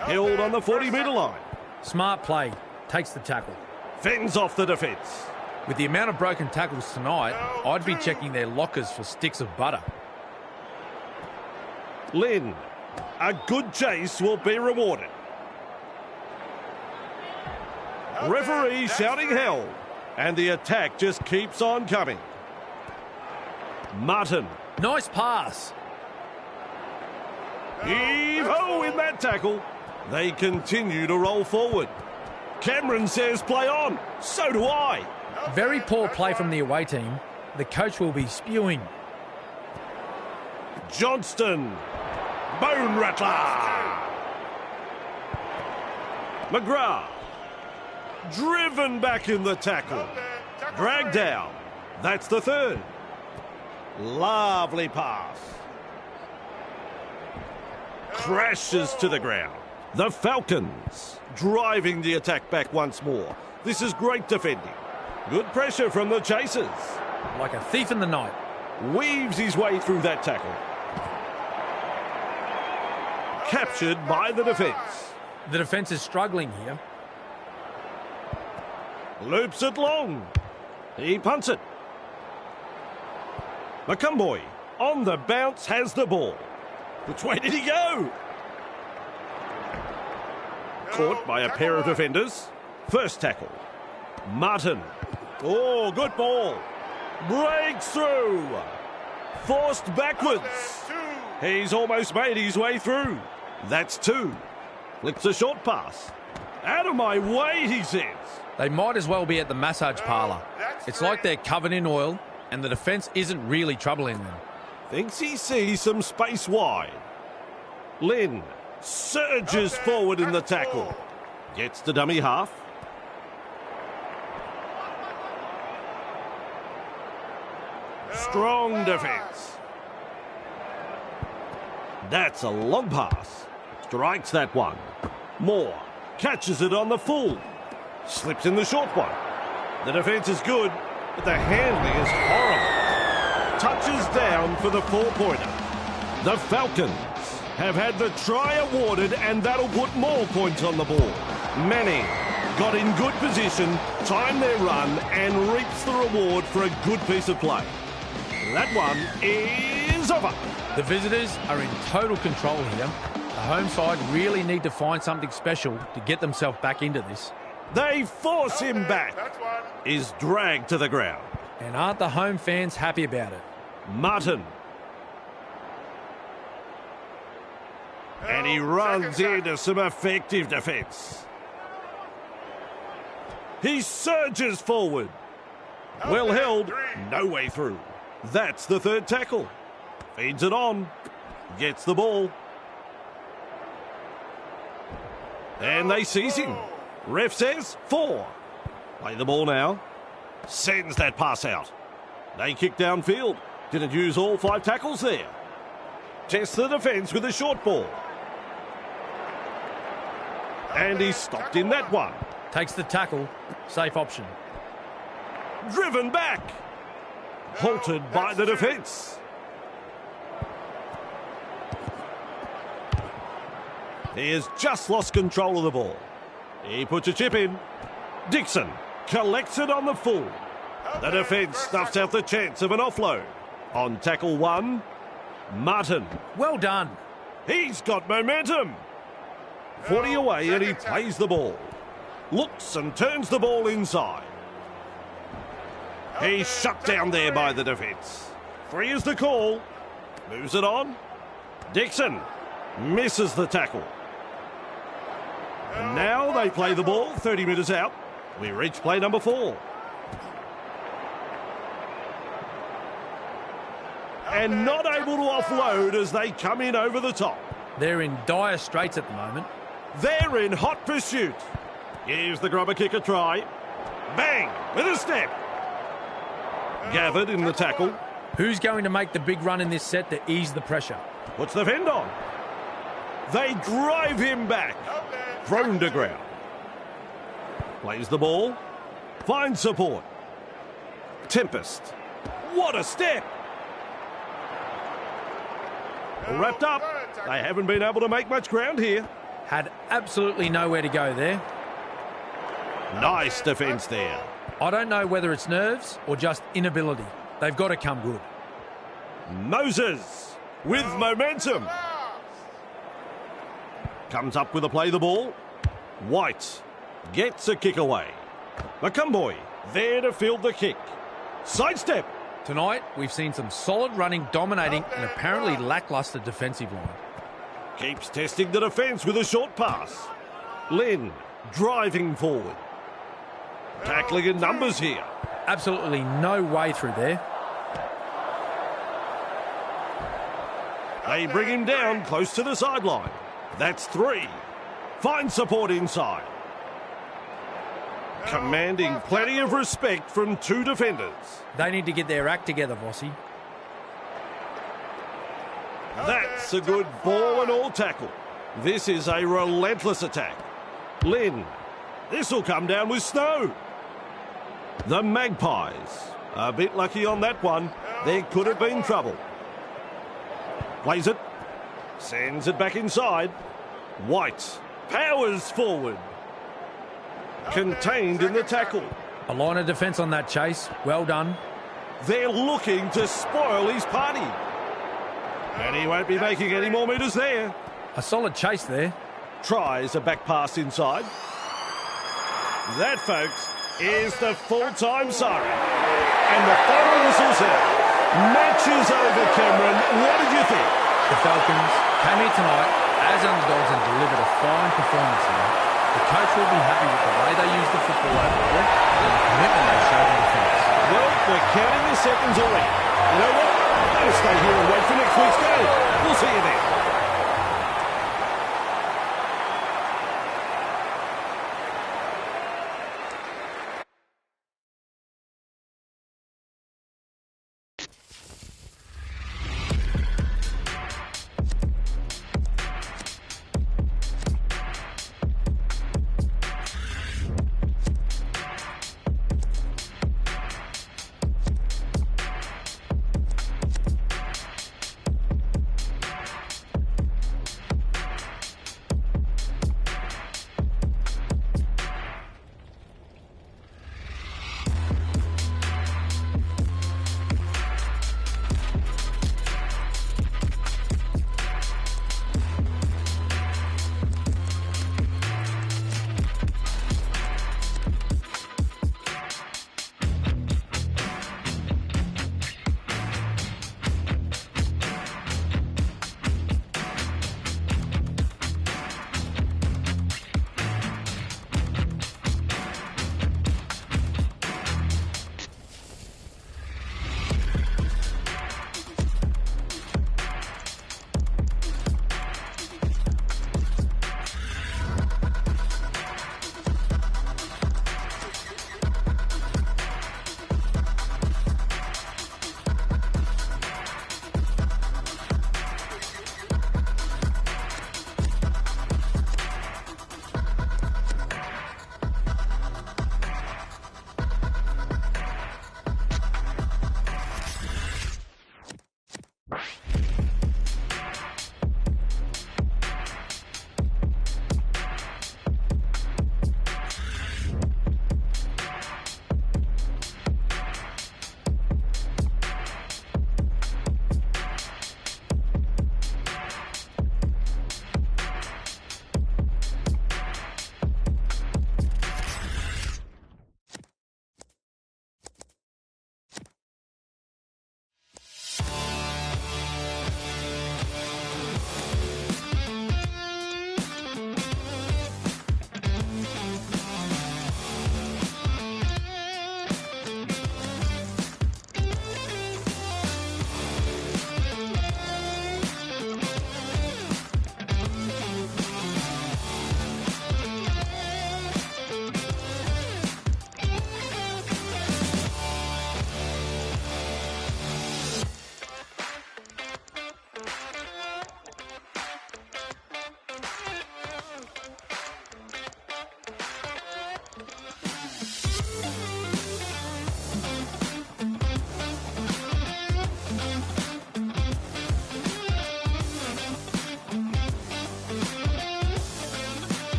Held on the 40-metre line. Smart play. Takes the tackle. Fends off the defence. With the amount of broken tackles tonight, I'd be checking their lockers for sticks of butter. Lynn. A good chase will be rewarded. Referee shouting hell. And the attack just keeps on coming. Martin. Nice pass. Heave-ho in that tackle. They continue to roll forward. Cameron says play on. So do I. Very poor play from the away team. The coach will be spewing. Johnston. Bone rattler. McGrath. Driven back in the tackle. Dragged down. That's the third. Lovely pass. Crashes to the ground. The Falcons driving the attack back once more. This is great defending. Good pressure from the chasers. Like a thief in the night. Weaves his way through that tackle. Captured by the defence. The defence is struggling here. Loops it long. He punts it. McCumboy on the bounce has the ball. Which way did he go? Caught by a pair of defenders. First tackle. Martin. Oh, good ball. Breaks through. Forced backwards. He's almost made his way through. That's two. Flicks a short pass. Out of my way, he says. They might as well be at the massage parlour. It's like they're covered in oil and the defence isn't really troubling them. Thinks he sees some space wide. Lynn surges forward in the tackle. Gets the dummy half. Strong defence. That's a long pass. Strikes that one. Moore catches it on the full. Slips in the short one. The defence is good, but the handling is horrible. Touches down for the 4-pointer. The Falcons have had the try awarded, and that'll put more points on the board. Manning got in good position, timed their run, and reaps the reward for a good piece of play. That one is over. The visitors are in total control here. The home side really need to find something special to get themselves back into this. They force him back. Is dragged to the ground. And aren't the home fans happy about it? Martin. And he runs into some effective defence. He surges forward. Well held, no way through. That's the third tackle. Feeds it on. Gets the ball. And they seize him. Ref says 4. Play the ball now. Sends that pass out. They kick downfield. Didn't use all 5 tackles there. Tests the defence with a short ball. And he's stopped in that one. Takes the tackle. Safe option. Driven back. Halted by the defence. He has just lost control of the ball. He puts a chip in. Dixon collects it on the full. The defence snuffs out the chance of an offload. On tackle 1, Martin. Well done. He's got momentum. 40 away and he plays the ball. Looks and turns the ball inside. He's shut down there by the defence. 3 is the call. Moves it on. Dixon misses the tackle. And now they play the ball 30 metres out. We reach play number 4. And not able to offload as they come in over the top. They're in dire straits at the moment. They're in hot pursuit. Gives the grubber kick a try. Bang! With a step. Gathered in the tackle. Who's going to make the big run in this set to ease the pressure? Puts the fend on. They drive him back. Thrown to ground. Plays the ball. Finds support. Tempest. What a step! Wrapped up. They haven't been able to make much ground here. Had absolutely nowhere to go there. Nice defence there. I don't know whether it's nerves or just inability. They've got to come good. Moses with momentum. Comes up with a play the ball. White gets a kick away. McCumboy there to field the kick. Sidestep. Tonight, we've seen some solid running, dominating, and apparently lacklustre defensive line. Keeps testing the defence with a short pass. Lynn driving forward. Tackling in numbers here. Absolutely no way through there. They bring him down close to the sideline. That's 3. Finds support inside. Commanding plenty of respect from 2 defenders. They need to get their act together, Vossi. That's a good ball and all tackle. This is a relentless attack. Lynn. This will come down with snow. The Magpies. A bit lucky on that one. There could have been trouble. Plays it. Sends it back inside. White powers forward. Contained in the tackle. A line of defence on that chase. Well done. They're looking to spoil his party. And he won't be making any more metres there. A solid chase there. Tries a back pass inside. That, folks, is the full-time siren. And the final whistle's out. Match is over, Cameron. What did you think? The Falcons came here tonight as underdogs and delivered a fine performance here. The coach will be happy with the way they used the football overall and the commitment they showed in defence. Well, we're counting the seconds already. You know what? I'll stay here and wait for next week's game. We'll see you then.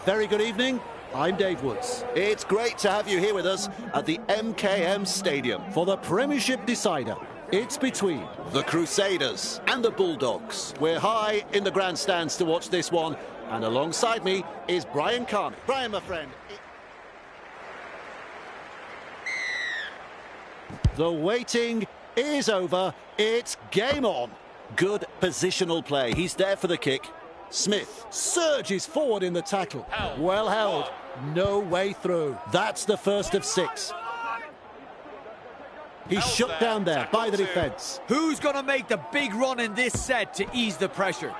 very good evening. I'm Dave Woods. It's great to have you here with us at the MKM Stadium. For the Premiership decider, it's between The Crusaders and the Bulldogs. We're high in the grandstands to watch this one, and alongside me is Brian Carney. Brian, my friend. the waiting is over. It's game on. Good positional play. He's there for the kick. Smith Surges forward in the tackle. Well held. No way through. That's the first of 6. He's shut down there by the defence. Who's going to make the big run in this set to ease the pressure?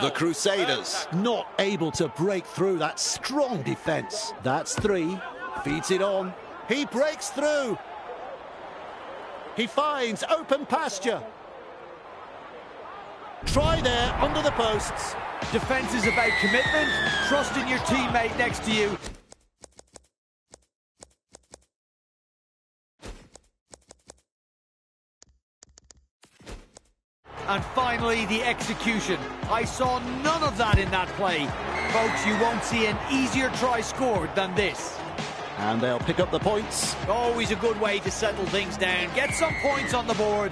The Crusaders Not able to break through that strong defence. That's 3. Feeds it on. He breaks through. He finds open pasture. Try there under the posts. Defence is about commitment, trusting your teammate next to you. And finally, the execution. I saw none of that in that play. Folks, you won't see an easier try scored than this. And they'll pick up the points. Always a good way to settle things down. Get some points on the board.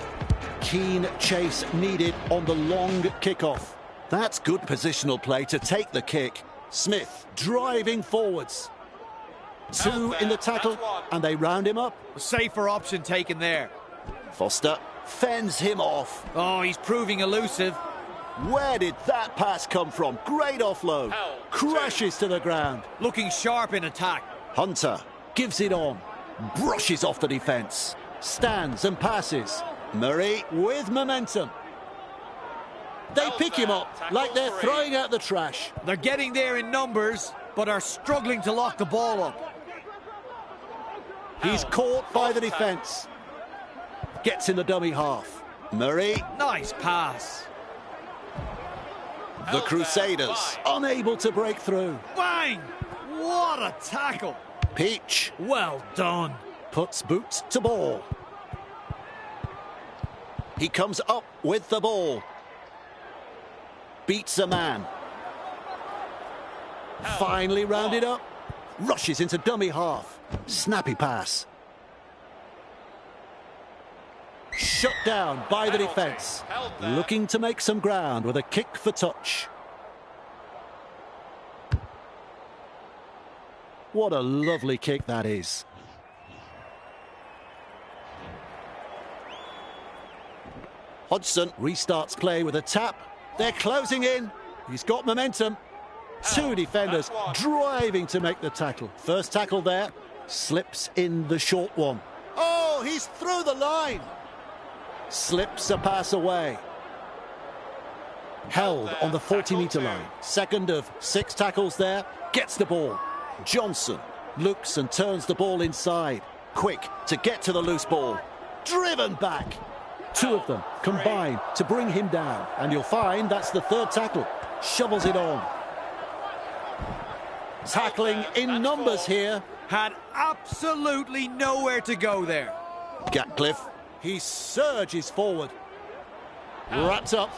Keen chase needed on the long kickoff. That's good positional play to take the kick. Smith driving forwards. 2 in the tackle, and they round him up. A safer option taken there. Foster fends him off. Oh, he's proving elusive. Where did that pass come from? Great offload. Crashes to the ground. Looking sharp in attack. Hunter gives it on. Brushes off the defence. Stands and passes. Murray with momentum. They pick him up like they're throwing out the trash. They're getting there in numbers, but are struggling to lock the ball up. He's caught by the defence. Gets in the dummy half. Murray, Nice pass. the Crusaders. Unable to break through. Bang! What a tackle. Peach, Well done. Puts boots to ball. he comes up with the ball. Beats a man. Finally rounded up. Rushes into dummy half. Snappy pass. Shut down by the defence. Looking to make some ground with a kick for touch. What a lovely kick that is. Hodgson Restarts play with a tap. They're closing in. He's got momentum. 2 defenders driving to make the tackle. First tackle there. Slips in the short one. Oh, he's through the line. Slips a pass away. Held on the 40-metre line. Second of 6 tackles there. Gets the ball. Johnson Looks and turns the ball inside. quick to get to the loose ball. Driven back. 2 of them combine to bring him down. And you'll find that's the 3rd tackle. Shovels it on. Tackling in numbers here. Had absolutely nowhere to go there. Gatcliffe, He surges forward. Wrapped up.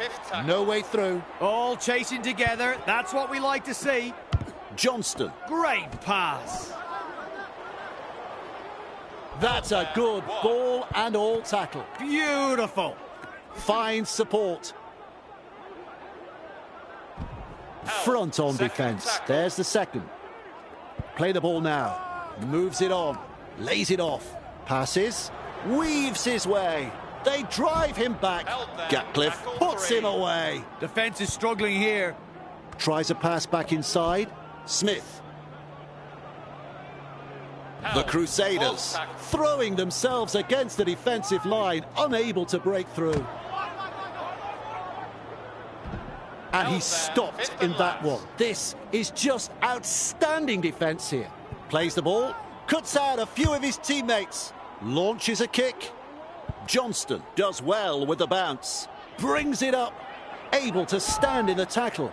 No way through. All chasing together. That's what we like to see. Johnston, Great pass. That's a good ball and all tackle. Beautiful. Finds support. Front on defence. There's the second. Play the ball now. Moves it on. Lays it off. Passes. Weaves his way. They drive him back. Gatcliffe, Puts him away. Defence is struggling here. Tries a pass back inside. Smith. The Crusaders, Throwing themselves against the defensive line. Unable to break through. And he's stopped in that one. This is just outstanding defence here. Plays the ball. Cuts out a few of his teammates. Launches a kick. Johnston does well with the bounce. Brings it up. Able to stand in the tackle.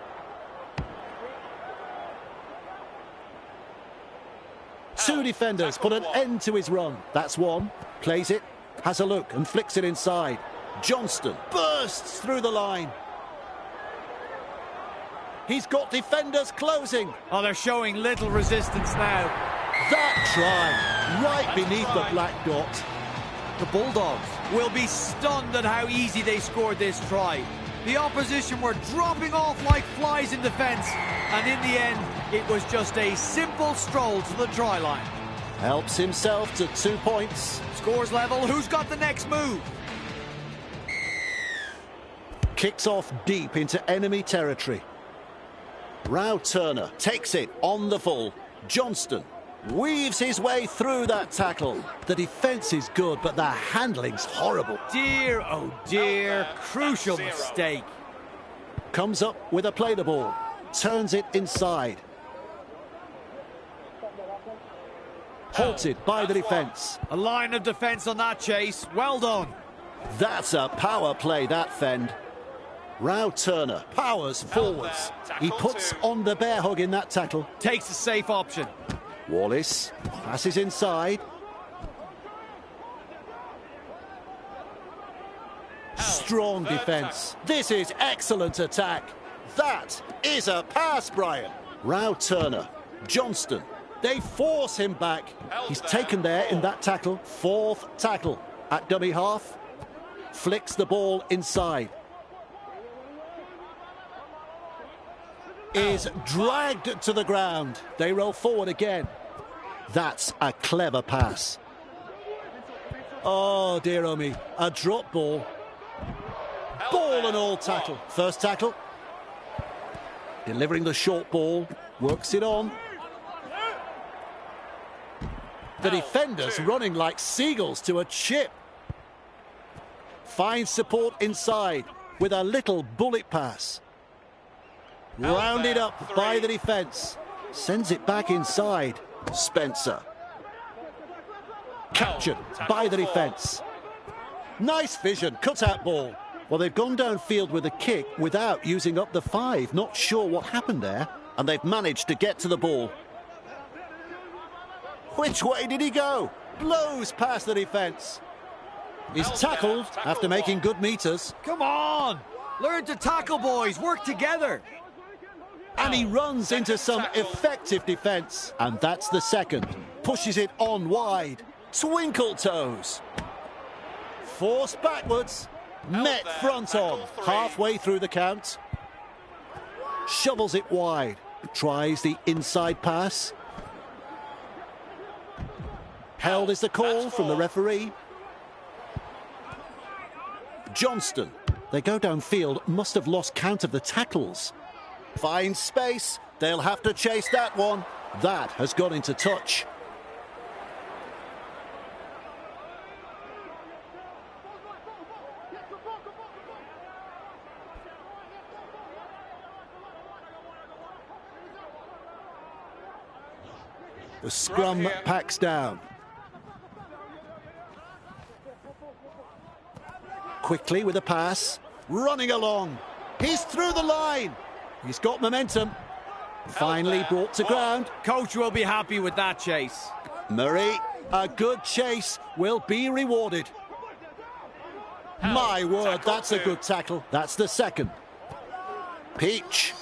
2 defenders put an end to his run. That's 1. Plays it. Has a look and flicks it inside. Johnston Bursts through the line. He's got defenders closing. Oh, they're showing little resistance now. That try, right beneath the black dot. The Bulldogs will be stunned at how easy they scored this try. The opposition were dropping off like flies in defence, and in the end, it was just a simple stroll to the try line. Helps himself to 2 points. Scores level, who's got the next move? Kicks off deep into enemy territory. Rao Turner takes it on the full. Johnston weaves his way through that tackle. The defence is good, but the handling's horrible. Dear, oh dear, crucial mistake. Comes up with a play the ball. Turns it inside. Halted by the defence. A line of defence on that chase. Well done. That's a power play, that fend. Rao Turner powers forwards. He puts on the bear hug in that tackle. Takes a safe option. Wallace passes inside. Strong defence. This is excellent attack. That is a pass, Brian. Rao Turner, Johnston. They force him back. He's taken there in that tackle. Fourth tackle at dummy half. Flicks the ball inside. Is dragged to the ground. They roll forward again. That's a clever pass. Oh, dear oh me. A drop ball. Ball and all tackle. First tackle. Delivering the short ball. Works it on. The defenders running like seagulls to a chip. Finds support inside with a little bullet pass. Rounded up by the defence. Sends it back inside. Spencer. Captured by the defence. Nice vision, cut-out ball. Well, they've gone downfield with a kick without using up the 5. Not sure what happened there. And they've managed to get to the ball. Which way did he go? Blows past the defence. He's tackled after making good meters. Come on! Learn to tackle, boys. Work together. And he runs into some effective defence. And that's the second. Pushes it on wide. Twinkle toes. Forced backwards. Met front on. Halfway through the count. Shovels it wide. Tries the inside pass. Held is the call from the referee. Johnston. They go downfield. Must have lost count of the tackles. Finds space. They'll have to chase that one. That has gone into touch. The scrum packs down. Quickly with a pass. Running along. He's through the line. He's got momentum. Finally brought to ground. Coach will be happy with that chase. Murray, a good chase will be rewarded. My word, that's a good tackle. That's the second. Peach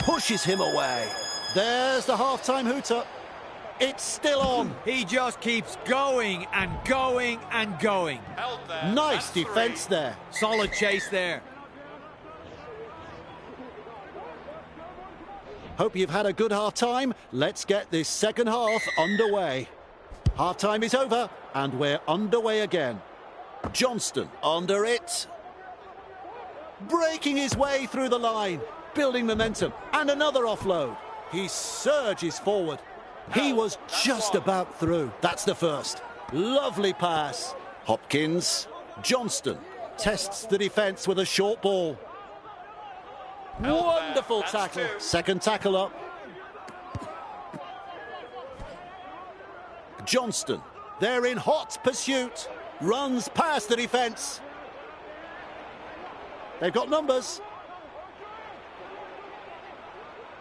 pushes him away. There's the half-time hooter. It's still on. He just keeps going and going and going. Nice defence there. Solid chase there. Hope you've had a good half-time. Let's get this second half underway. Half-time is over, and we're underway again. Johnston under it. Breaking his way through the line. Building momentum. And another offload. He surges forward. He was just about through. That's the first. Lovely pass. Hopkins. Johnston tests the defence with a short ball. Wonderful tackle. Second tackle up. Johnston. They're in hot pursuit. Runs past the defence. They've got numbers.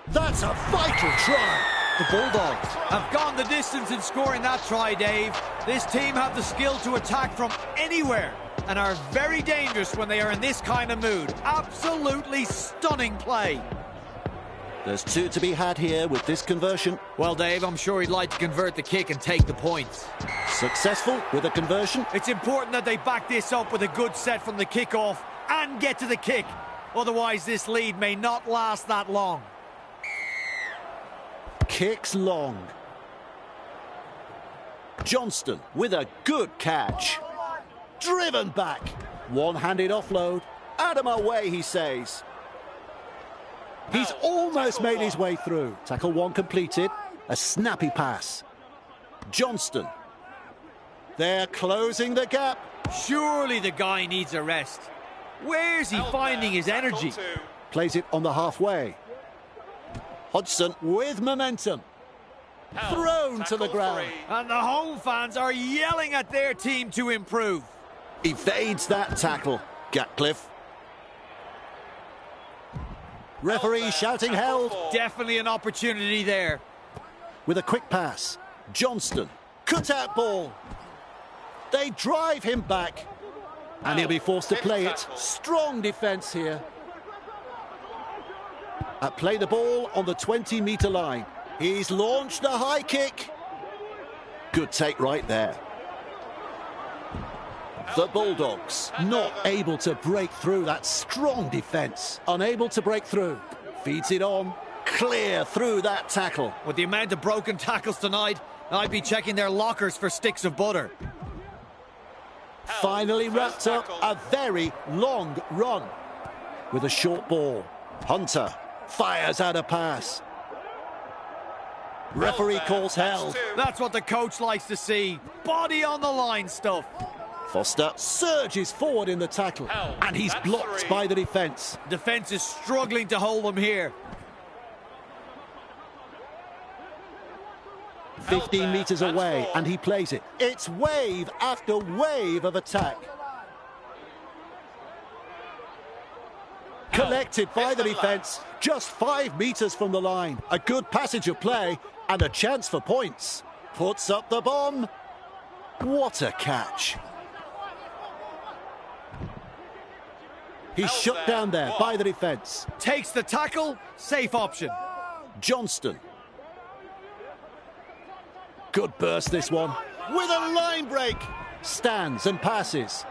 That's a vital try. The Bulldogs have gone the distance in scoring that try, Dave. This team have the skill to attack from anywhere and are very dangerous when they are in this kind of mood. Absolutely stunning play. There's two to be had here with this conversion. Well, Dave, I'm sure he'd like to convert the kick and take the points. Successful with a conversion. It's important that they back this up with a good set from the kickoff and get to the kick. Otherwise, this lead may not last that long. Kicks long. Johnston with a good catch. Driven back. One-handed offload. Out of my way, he says. He's almost made his way through. Tackle one completed. A snappy pass. Johnston. They're closing the gap. Surely the guy needs a rest. Where's he finding his energy? Plays it on the halfway. Hodgson with momentum. Thrown to the ground. And the home fans are yelling at their team to improve. Evades that tackle. Gatcliffe. Referee shouting held. Definitely an opportunity there. With a quick pass. Johnston. Cut out ball. They drive him back. And he'll be forced to play it. Strong defence here. Play the ball on the 20-metre line. He's launched a high kick. Good take right there. The Bulldogs not able to break through that strong defence. Unable to break through. Feeds it on. Clear through that tackle. With the amount of broken tackles tonight, I'd be checking their lockers for sticks of butter. Finally wrapped up a very long run. With a short ball. Hunter fires out a pass. Referee calls held. That's what the coach likes to see. Body on the line stuff. Foster surges forward in the tackle. And he's blocked by the defence. Defence is struggling to hold him here. 15 metres away, and he plays it. It's wave after wave of attack. Collected by the defence, just 5 metres from the line. A good passage of play and a chance for points. Puts up the bomb. What a catch. He's shut down there by the defence. Takes the tackle, safe option. Johnston. Good burst this one. With a line break. Stands and passes.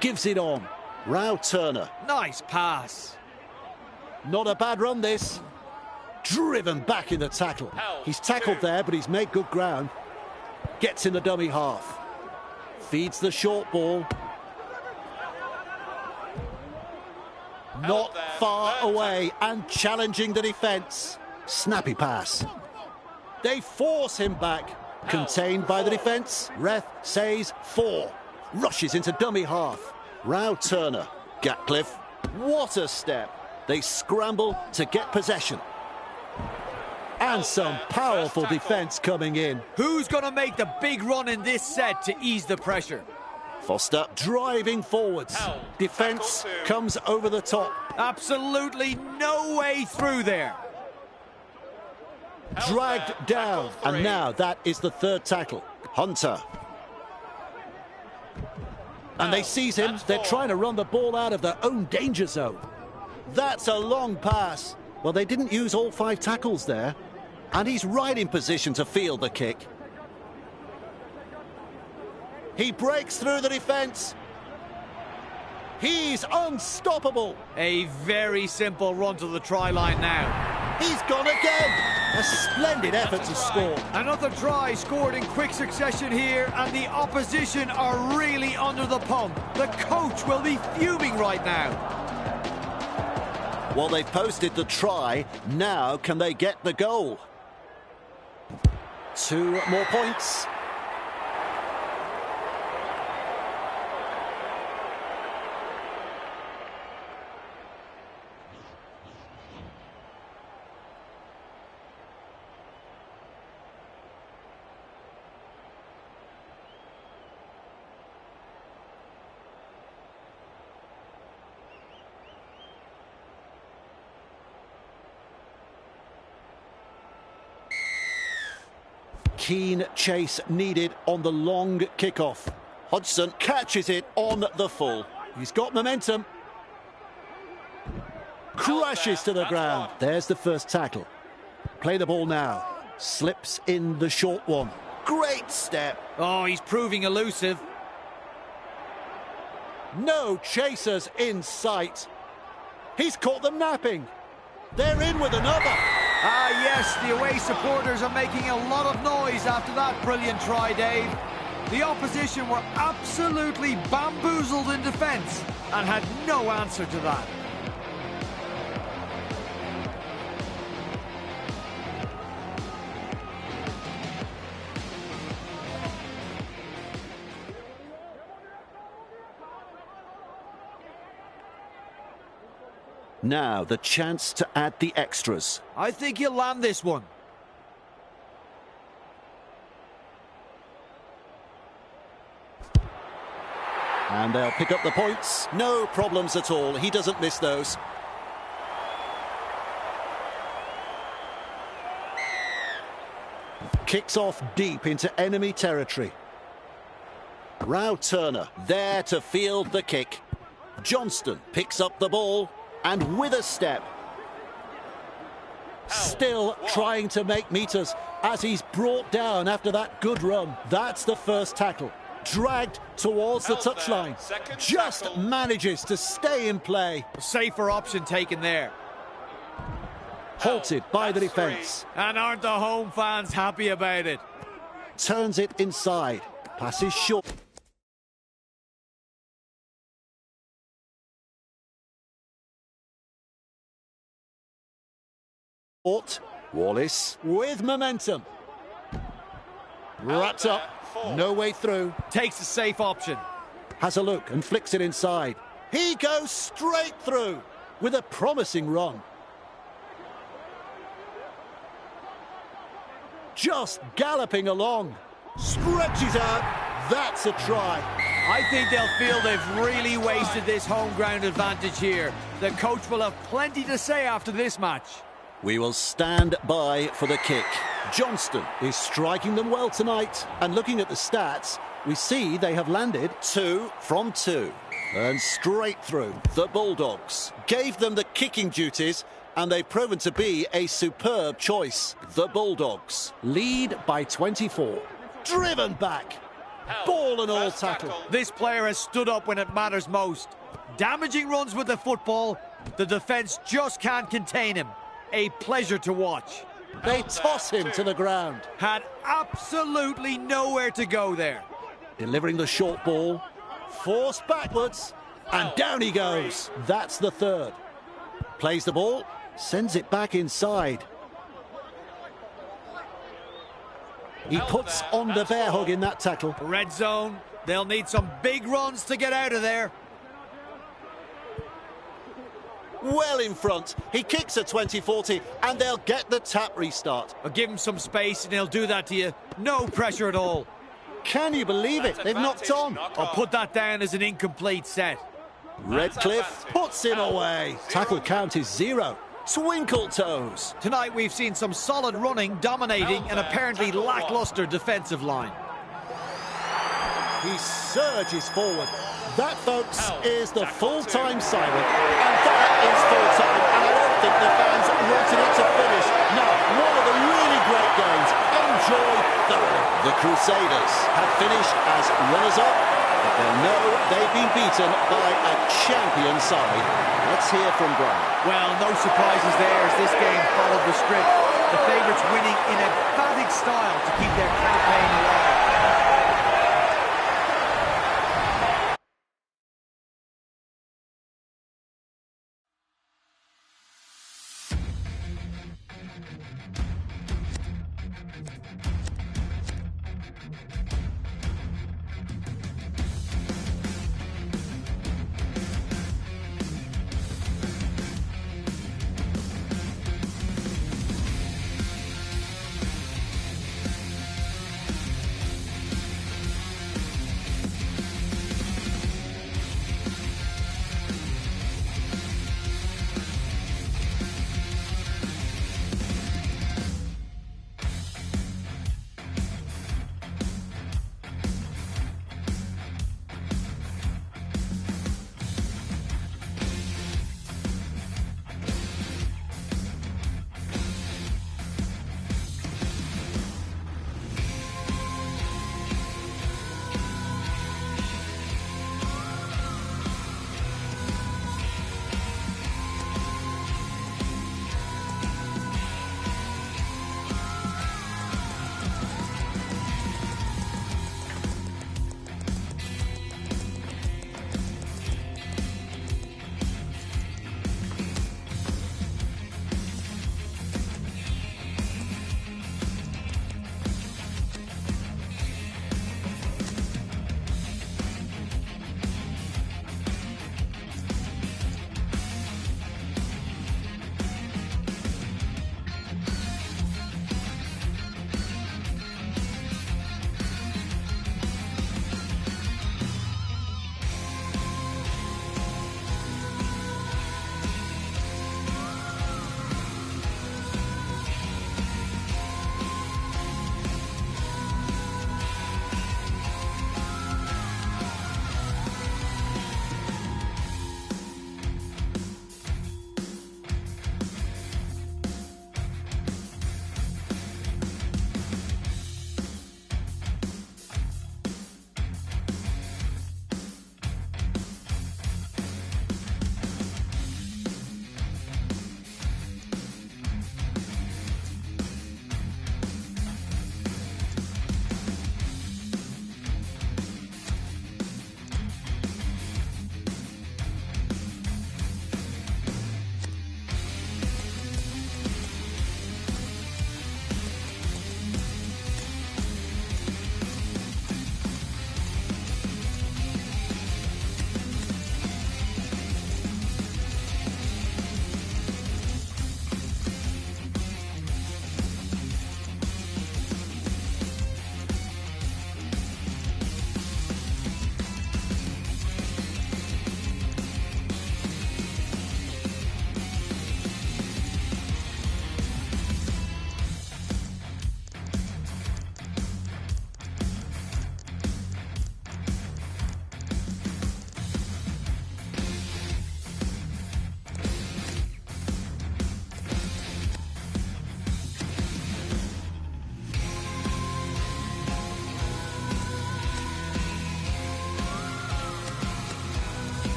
Gives it on. Rao Turner. Nice pass. Not a bad run this. Driven back in the tackle. He's tackled there, but he's made good ground. Gets in the dummy half. Feeds the short ball. Not far away and challenging the defence. Snappy pass. They force him back. Contained by the defence. Ref says 4. Rushes into dummy half. Rao Turner. Gatcliffe. What a step. They scramble to get possession. And some powerful defence coming in. Who's going to make the big run in this set to ease the pressure? Foster driving forwards. Defence comes over the top. Absolutely no way through there. Dragged down, and now that is the third tackle. Hunter. And they seize him. They're trying to run the ball out of their own danger zone. That's a long pass. Well, they didn't use all 5 tackles there. And he's right in position to field the kick. He breaks through the defence. He's unstoppable. A very simple run to the try line now. He's gone again. A splendid effort to score. Another try scored in quick succession here, and the opposition are really under the pump. The coach will be fuming right now. Well, they've posted the try. Now can they get the goal? 2 more points. Keen chase needed on the long kickoff. Hodgson catches it on the full. He's got momentum. crashes to the ground. There's the first tackle. Play the ball now. Slips in the short one. Great step. Oh, he's proving elusive. No chasers in sight. He's caught them napping. They're in with another. Ah, yes, the away supporters are making a lot of noise after that brilliant try, Dave. The opposition were absolutely bamboozled in defence and had no answer to that. Now the chance to add the extras. I think he'll land this one. And they'll pick up the points. No problems at all. He doesn't miss those. Kicks off deep into enemy territory. Rao Turner there to field the kick. Johnston picks up the ball and with a step. Still trying to make meters as he's brought down after that good run. That's the first tackle. Dragged towards the touchline. Just manages to stay in play. Safer option taken there. Halted by the defence. And aren't the home fans happy about it? Turns it inside. Passes short. Wallace with momentum. Wrapped up. No way through. Takes a safe option. Has a look and flicks it inside. He goes straight through with a promising run. Just galloping along. Stretches out. That's a try. I think they'll feel they've really wasted this home ground advantage here. The coach will have plenty to say after this match. We will stand by for the kick. Johnston is striking them well tonight. And looking at the stats, we see they have landed 2 from 2. And straight through. The Bulldogs gave them the kicking duties, and they've proven to be a superb choice. The Bulldogs lead by 24. Driven back. Ball and all tackle. This player has stood up when it matters most. Damaging runs with the football. The defence just can't contain him. A pleasure to watch. They toss him to the ground. Had absolutely nowhere to go there. Delivering the short ball. Forced backwards. And down he goes. That's the third. Plays the ball. Sends it back inside. He puts on the bear hug in that tackle. Red zone. They'll need some big runs to get out of there. Well in front. He kicks a 20-40 and they'll get the tap restart. I'll give him some space and he'll do that to you. No pressure at all. Can you believe it? They've knocked on. I'll put that down as an incomplete set. Redcliffe puts him away. Tackle count is 0. Twinkle toes. Tonight we've seen some solid running, dominating an apparently lackluster defensive line. He surges forward. That, folks, is the full-time siren. And that is full-time. And I don't think the fans wanted it to finish. No, one of the really great games. Enjoy thoroughly. The Crusaders have finished as runners-up, but they'll know they've been beaten by a champion side. Let's hear from Brian. Well, no surprises there as this game followed the script. The favourites winning in emphatic style to keep their campaign alive.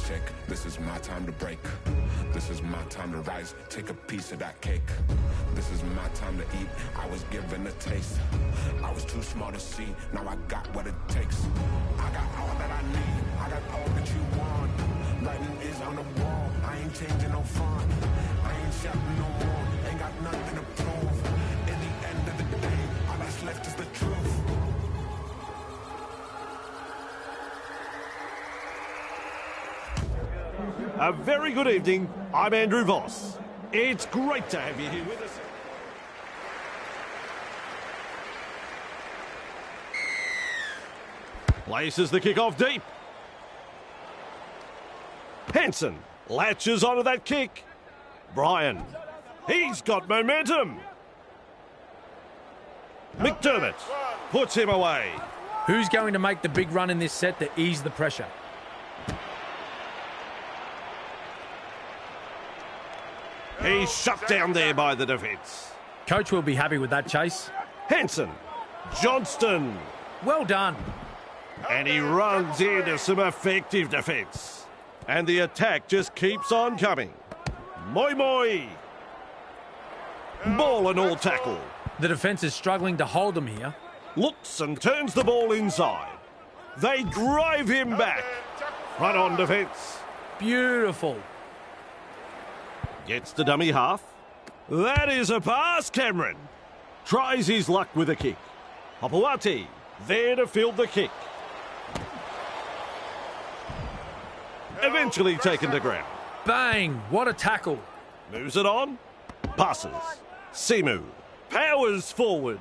shake. This is my time to break. This is my time to rise. Take a piece of that cake. This is my time to eat. I was given a taste. I was too small to see. Now I got what it takes. I got all that I need. I got all that you want. Writing is on the wall. I ain't changing no font. I ain't shouting no more. Ain't got nothing to prove. In the end of the day, all that's left is the truth. A very good evening. I'm Andrew Voss. It's great to have you here with us. Places the kick-off deep. Hansen latches onto that kick. Bryan, he's got momentum. McDermott puts him away. Who's going to make the big run in this set to ease the pressure? He's shut down there by the defence. Coach will be happy with that chase. Hansen, Johnston. Well done. And he runs into some effective defence. And the attack just keeps on coming. Moi moi. Ball and all tackle. The defence is struggling to hold them here. Looks and turns the ball inside. They drive him back. Front on defence. Beautiful. Gets the dummy half. That is a pass, Cameron. Tries his luck with a kick. Hopewati there to field the kick. Eventually taken to ground. Bang! What a tackle. Moves it on. Passes. Simu powers forward.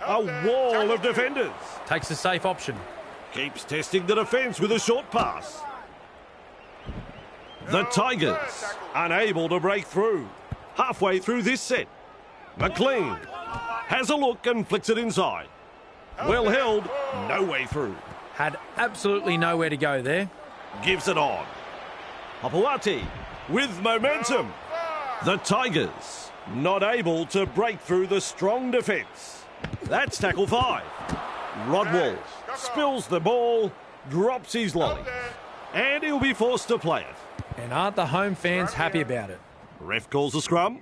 A wall of defenders. Takes a safe option. Keeps testing the defence with a short pass. The Tigers unable to break through. Halfway through this set. McLean has a look and flicks it inside. Well held, no way through. Had absolutely nowhere to go there. Gives it on. Hopewati with momentum. The Tigers not able to break through the strong defence. That's tackle 5. Rodwell spills the ball, drops his lollies, and he'll be forced to play it. And aren't the home fans happy about it? Ref calls a scrum.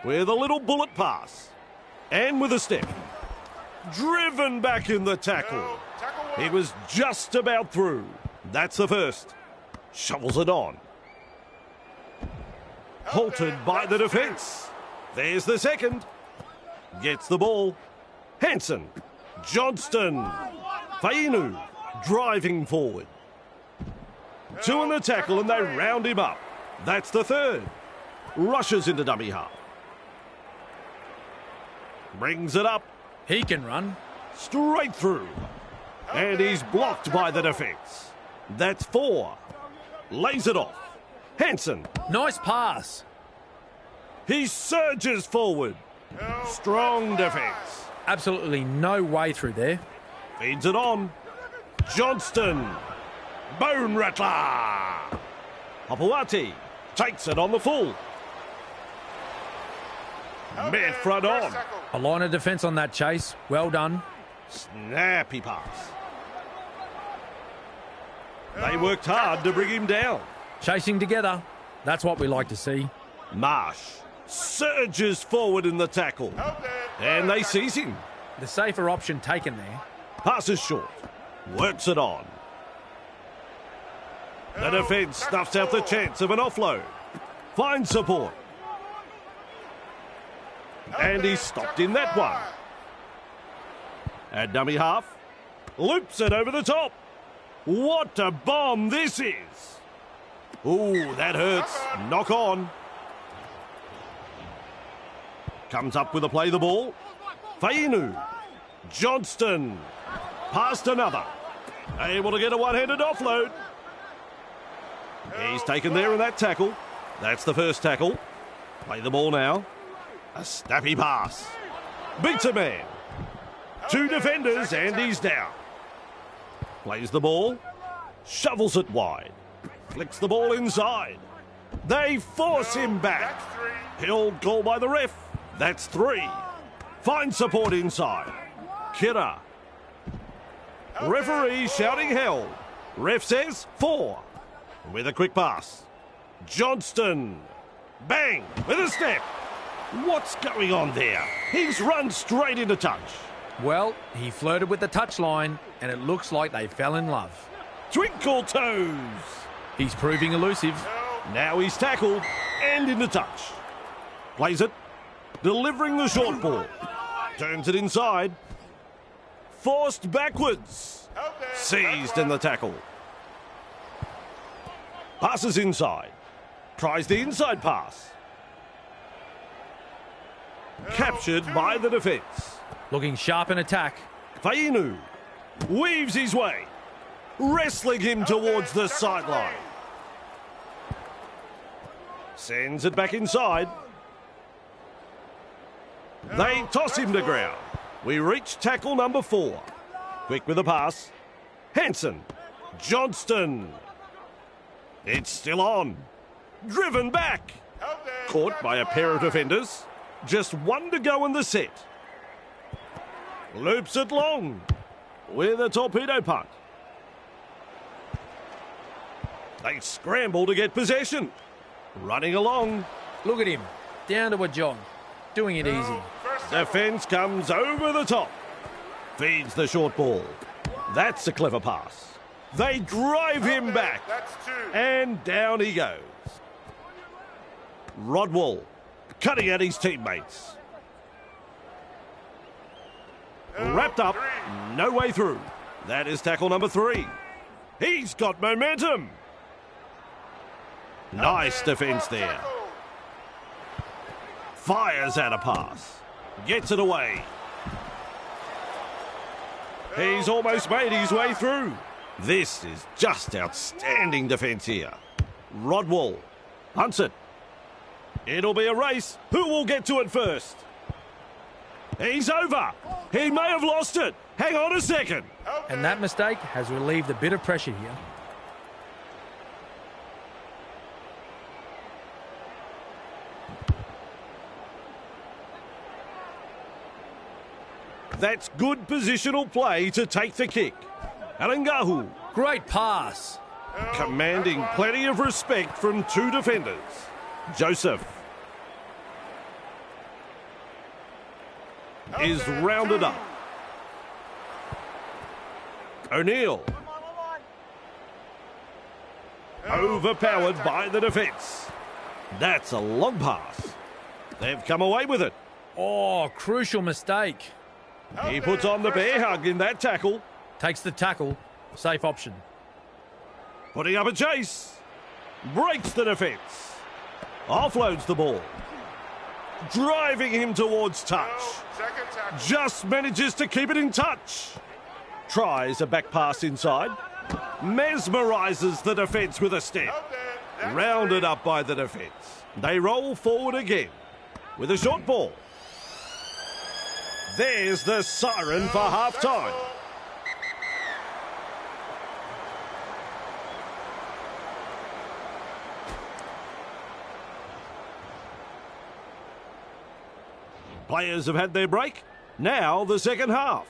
With a little bullet pass. And with a step. Driven back in the tackle. He was just about through. That's the first. Shovels it on. Halted by the defence. There's the second. Gets the ball. Hansen. Johnston. Fainu driving forward. 2 in the tackle and they round him up. That's the third. Rushes into dummy half. Brings it up. He can run. Straight through. And he's blocked by the defence. That's 4. Lays it off. Hansen. Nice pass. He surges forward. Strong defence. Absolutely no way through there. Feeds it on. Johnston. Bone rattler. Hopewati takes it on the full. Met front on. A line of defence on that chase. Well done. Snappy pass. They worked hard to bring him down. Chasing together. That's what we like to see. Marsh surges forward in the tackle. And they seize him. The safer option taken there. Passes short. Works it on. The defence snuffs out the chance of an offload. Finds support. And he's stopped in that one. At dummy half. Loops it over the top. What a bomb this is. Ooh, that hurts. Knock on. Comes up with a play the ball. Fainu. Johnston. Past another. Able to get a one-handed offload. He's taken there in that tackle. That's the first tackle. Play the ball now. A snappy pass. Beats a man. 2 defenders and he's down. Plays the ball. Shovels it wide. Flicks the ball inside. They force him back. Held goal by the ref. That's 3. Finds support inside. Kira. Referee shouting held. Ref says 4. With a quick pass. Johnston. Bang! With a step. What's going on there? He's run straight into touch. Well, he flirted with the touchline, and it looks like they fell in love. Twinkle toes. He's proving elusive. Now he's tackled and into touch. Plays it. Delivering the short ball. Turns it inside. Forced backwards. Seized in the tackle. Passes inside. Tries the inside pass. Captured by the defence. Looking sharp in attack. Fainu weaves his way. Wrestling him towards the sideline. Sends it back inside. They toss him to ground. We reach tackle number 4. Quick with a pass. Hanson. Johnston. It's still on. Driven back. Caught by a pair of defenders. Just 1 to go in the set. Loops it long. With a torpedo punt. They scramble to get possession. Running along. Look at him. Down to a jog. Doing it easy. Defence comes over the top. Feeds the short ball. That's a clever pass. They drive him back. And down he goes. Rodwell cutting at his teammates. Wrapped up. No way through. That is tackle number 3. He's got momentum. Nice defence there. Fires out a pass. Gets it away. He's almost made his way through. This is just outstanding defence here. Rodwell hunts it. It'll be a race. Who will get to it first? He's over. He may have lost it. Hang on a second. And that mistake has relieved a bit of pressure here. That's good positional play to take the kick. Alangahu. Great pass. Commanding plenty of respect from 2 defenders. Joseph is rounded up. O'Neill. Overpowered by the defence. That's a long pass. They've come away with it. Oh, crucial mistake. He puts on the bear hug in that tackle. Takes the tackle. Safe option. Putting up a chase. Breaks the defence. Offloads the ball. Driving him towards touch. Just manages to keep it in touch. Tries a back pass inside. Mesmerises the defence with a step. Rounded up by the defence. They roll forward again with a short ball. There's the siren for half-time. Players have had their break. Now the second half.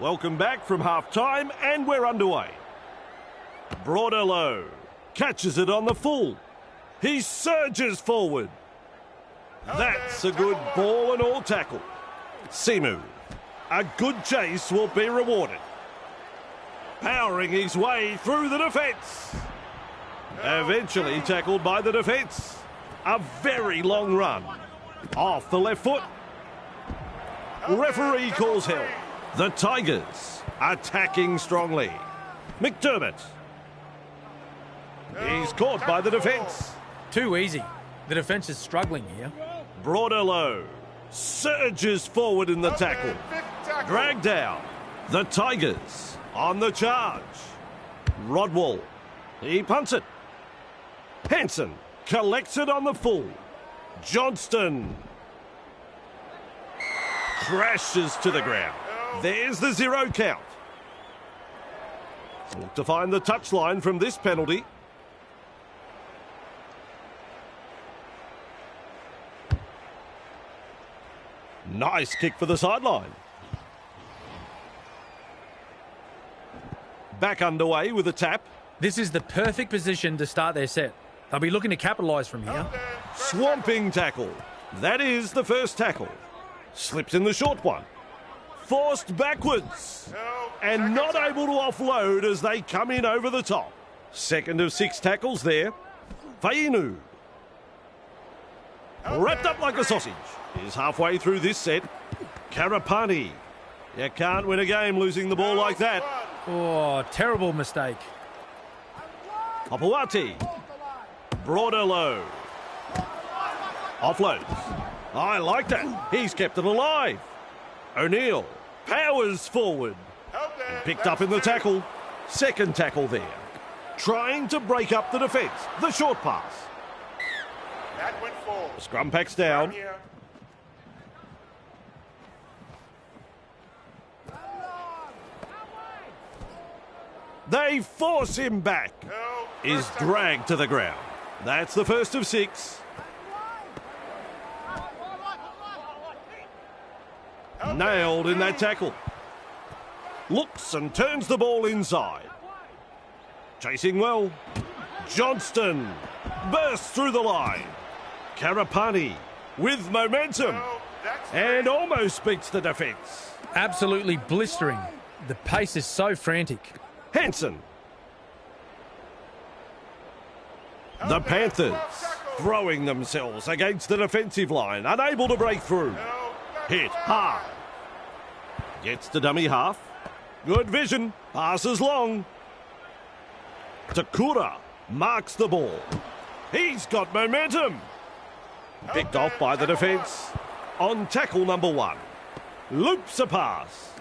Welcome back from half-time, and we're underway. Broaderlow catches it on the full. He surges forward. That's a good ball and all tackle. Simu. A good chase will be rewarded. Powering his way through the defence. Eventually tackled by the defence. A very long run. Off the left foot. Referee calls held. The Tigers attacking strongly. McDermott. He's caught by the defence. Too easy. The defence is struggling here. Broaderlow surges forward in the tackle. Dragged down. The Tigers on the charge. Rodwell. He punts it. Hanson collects it on the full. Johnston crashes to the ground. There's the 0 count. Look to find the touchline from this penalty. Nice kick for the sideline. Back underway with a tap. This is the perfect position to start their set. They'll be looking to capitalise from here. Swamping tackle. That is the first tackle. Slips in the short one. Forced backwards. And not able to offload as they come in over the top. Second of 6 tackles there. Fainu. Wrapped up like a sausage. Is halfway through this set. Karapani. You can't win a game losing the ball like that. Oh, terrible mistake. Opawati. Broader low. Offloads. I like that. He's kept it alive. O'Neill powers forward. And picked up in the tackle. Second tackle there. Trying to break up the defence. The short pass. That went full. Scrum packs down. They force him back. Is dragged to the ground. That's the first of 6. Nailed in that tackle. Looks and turns the ball inside. Chasing well. Johnston bursts through the line. Karapani with momentum and almost beats the defence. Absolutely blistering. The pace is so frantic. Hansen. The Panthers throwing themselves against the defensive line, unable to break through. Hit hard. Gets to dummy half. Good vision. Passes long. Takura marks the ball. He's got momentum. Picked off by the defence. On tackle number 1. Loops a pass.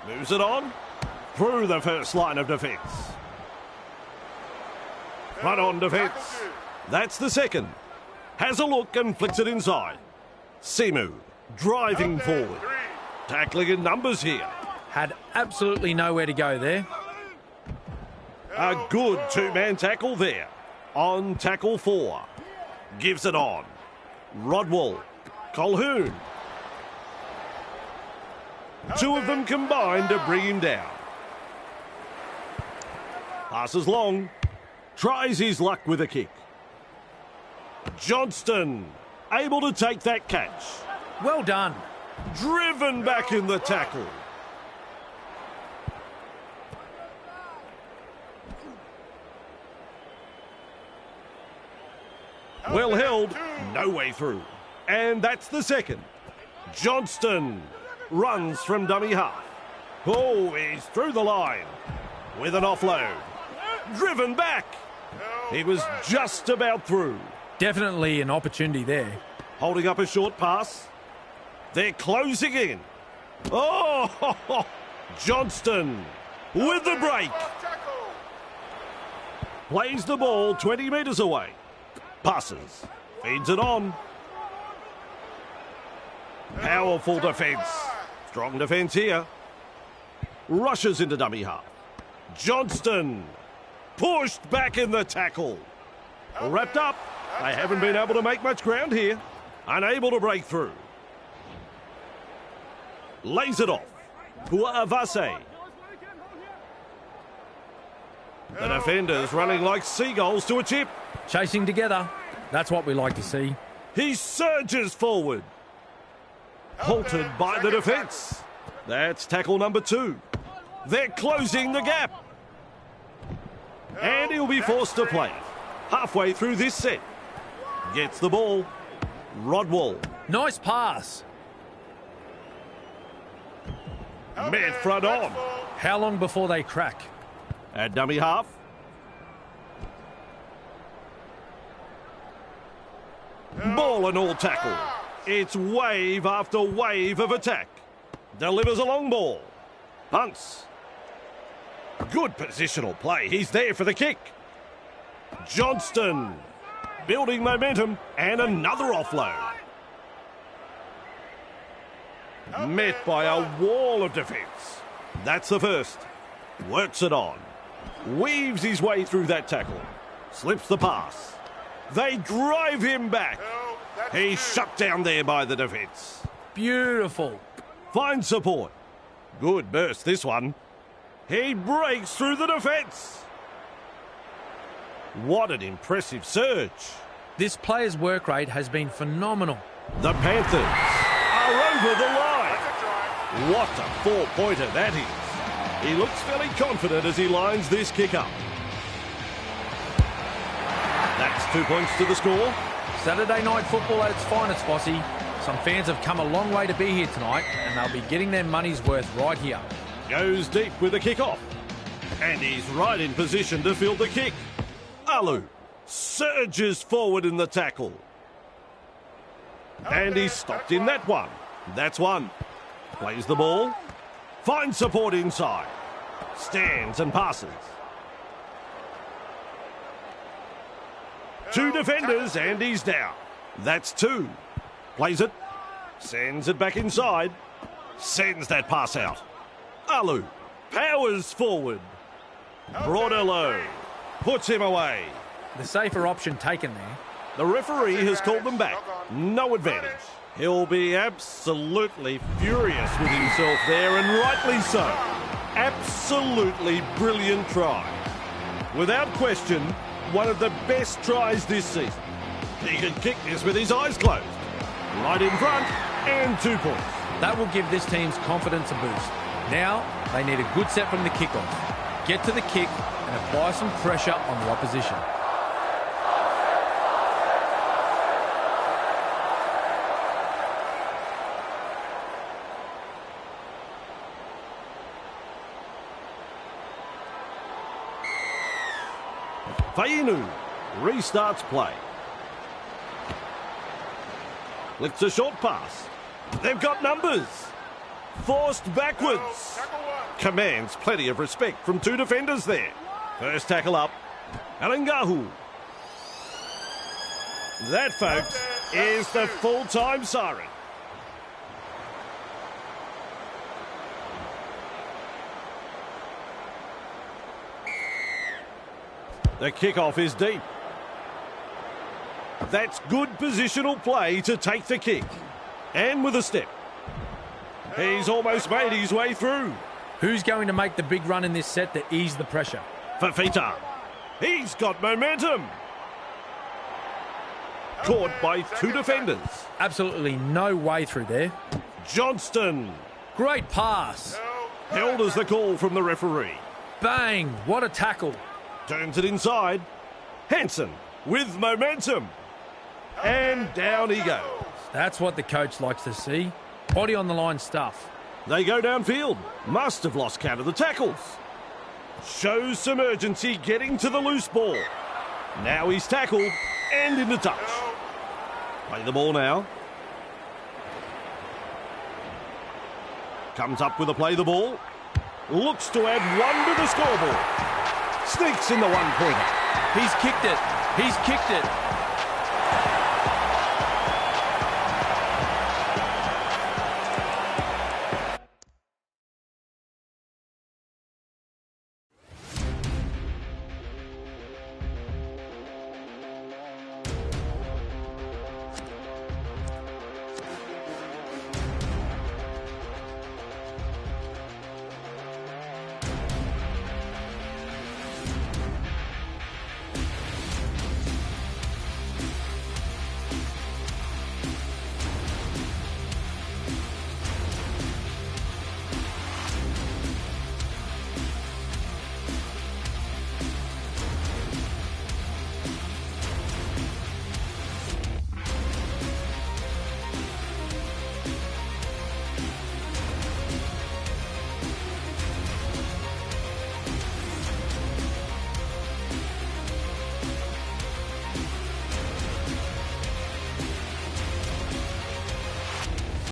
Moves it on. Through the first line of defence. Front on defence. That's the second. Has a look and flicks it inside. Simu driving forward. Tackling in numbers here. Had absolutely nowhere to go there. A good 2-man tackle there. On tackle 4. Gives it on. Rodwell. Colhoun. 2 of them combined to bring him down. Passes long. Tries his luck with a kick. Johnston able to take that catch. Well done. Driven back in the tackle. Well held. No way through. And that's the second. Johnston runs from dummy half. Oh, he's through the line with an offload. Driven back. He was just about through. Definitely an opportunity there. Holding up a short pass. They're closing in. Oh, Johnston with the break. Plays the ball 20 metres away. Passes. Feeds it on. Powerful defence. Strong defence here. Rushes into dummy half. Johnston pushed back in the tackle. Wrapped up. They haven't been able to make much ground here. Unable to break through. Lays it off. Puavase. The defenders running like seagulls to a chip. Chasing together. That's what we like to see. He surges forward. Halted by the defence. That's tackle number 2. They're closing the gap. And he'll be forced to play. Halfway through this set. Gets the ball. Rodwell. Nice pass. Met front on. How long before they crack? At dummy half. Ball and all tackle. It's wave after wave of attack. Delivers a long ball. Punts. Good positional play. He's there for the kick. Johnston. Building momentum and another offload. Met by a wall of defence. That's the first. Works it on. Weaves his way through that tackle. Slips the pass. They drive him back. He's shut down there by the defence. Beautiful. Finds support. Good burst, this one. He breaks through the defence. What an impressive surge. This player's work rate has been phenomenal. The Panthers are over the line. What a four-pointer that is. He looks fairly confident as he lines this kick up. That's 2 points to the score. Saturday night football at its finest, Fossey. Some fans have come a long way to be here tonight, and they'll be getting their money's worth right here. Goes deep with the kick-off. And he's right in position to field the kick. Alu surges forward in the tackle. And he's stopped in that one. That's one. Plays the ball. Finds support inside. Stands and passes. Two defenders and he's down. That's two. Plays it. Sends it back inside. Sends that pass out. Alu powers forward. Broader low. Puts him away. The safer option taken there. The referee has called them back. No advantage. He'll be absolutely furious with himself there, and rightly so. Absolutely brilliant try. Without question, one of the best tries this season. He can kick this with his eyes closed. Right in front, and 2 points. That will give this team's confidence a boost. Now, they need a good set from the kickoff. Get to the kick and apply some pressure on the opposition. Fainu restarts play. Flicks a short pass. They've got numbers. Forced backwards. Commands plenty of respect from two defenders there. First tackle up. Alangahu. That, folks, is the full-time siren. The kickoff is deep. That's good positional play to take the kick. And with a step. He's almost made his way through. Who's going to make the big run in this set to ease the pressure? Fafita. He's got momentum. Caught by two defenders. Absolutely no way through there. Johnston. Great pass. Held as the call from the referee. Bang! What a tackle. Turns it inside. Hansen with momentum. And down he goes. That's what the coach likes to see. Body on the line stuff. They go downfield. Must have lost count of the tackles. Shows some urgency getting to the loose ball. Now he's tackled and into touch. Play the ball now. Comes up with a play the ball. Looks to add one to the scoreboard. Sneaks in the one-pointer. He's kicked it. He's kicked it.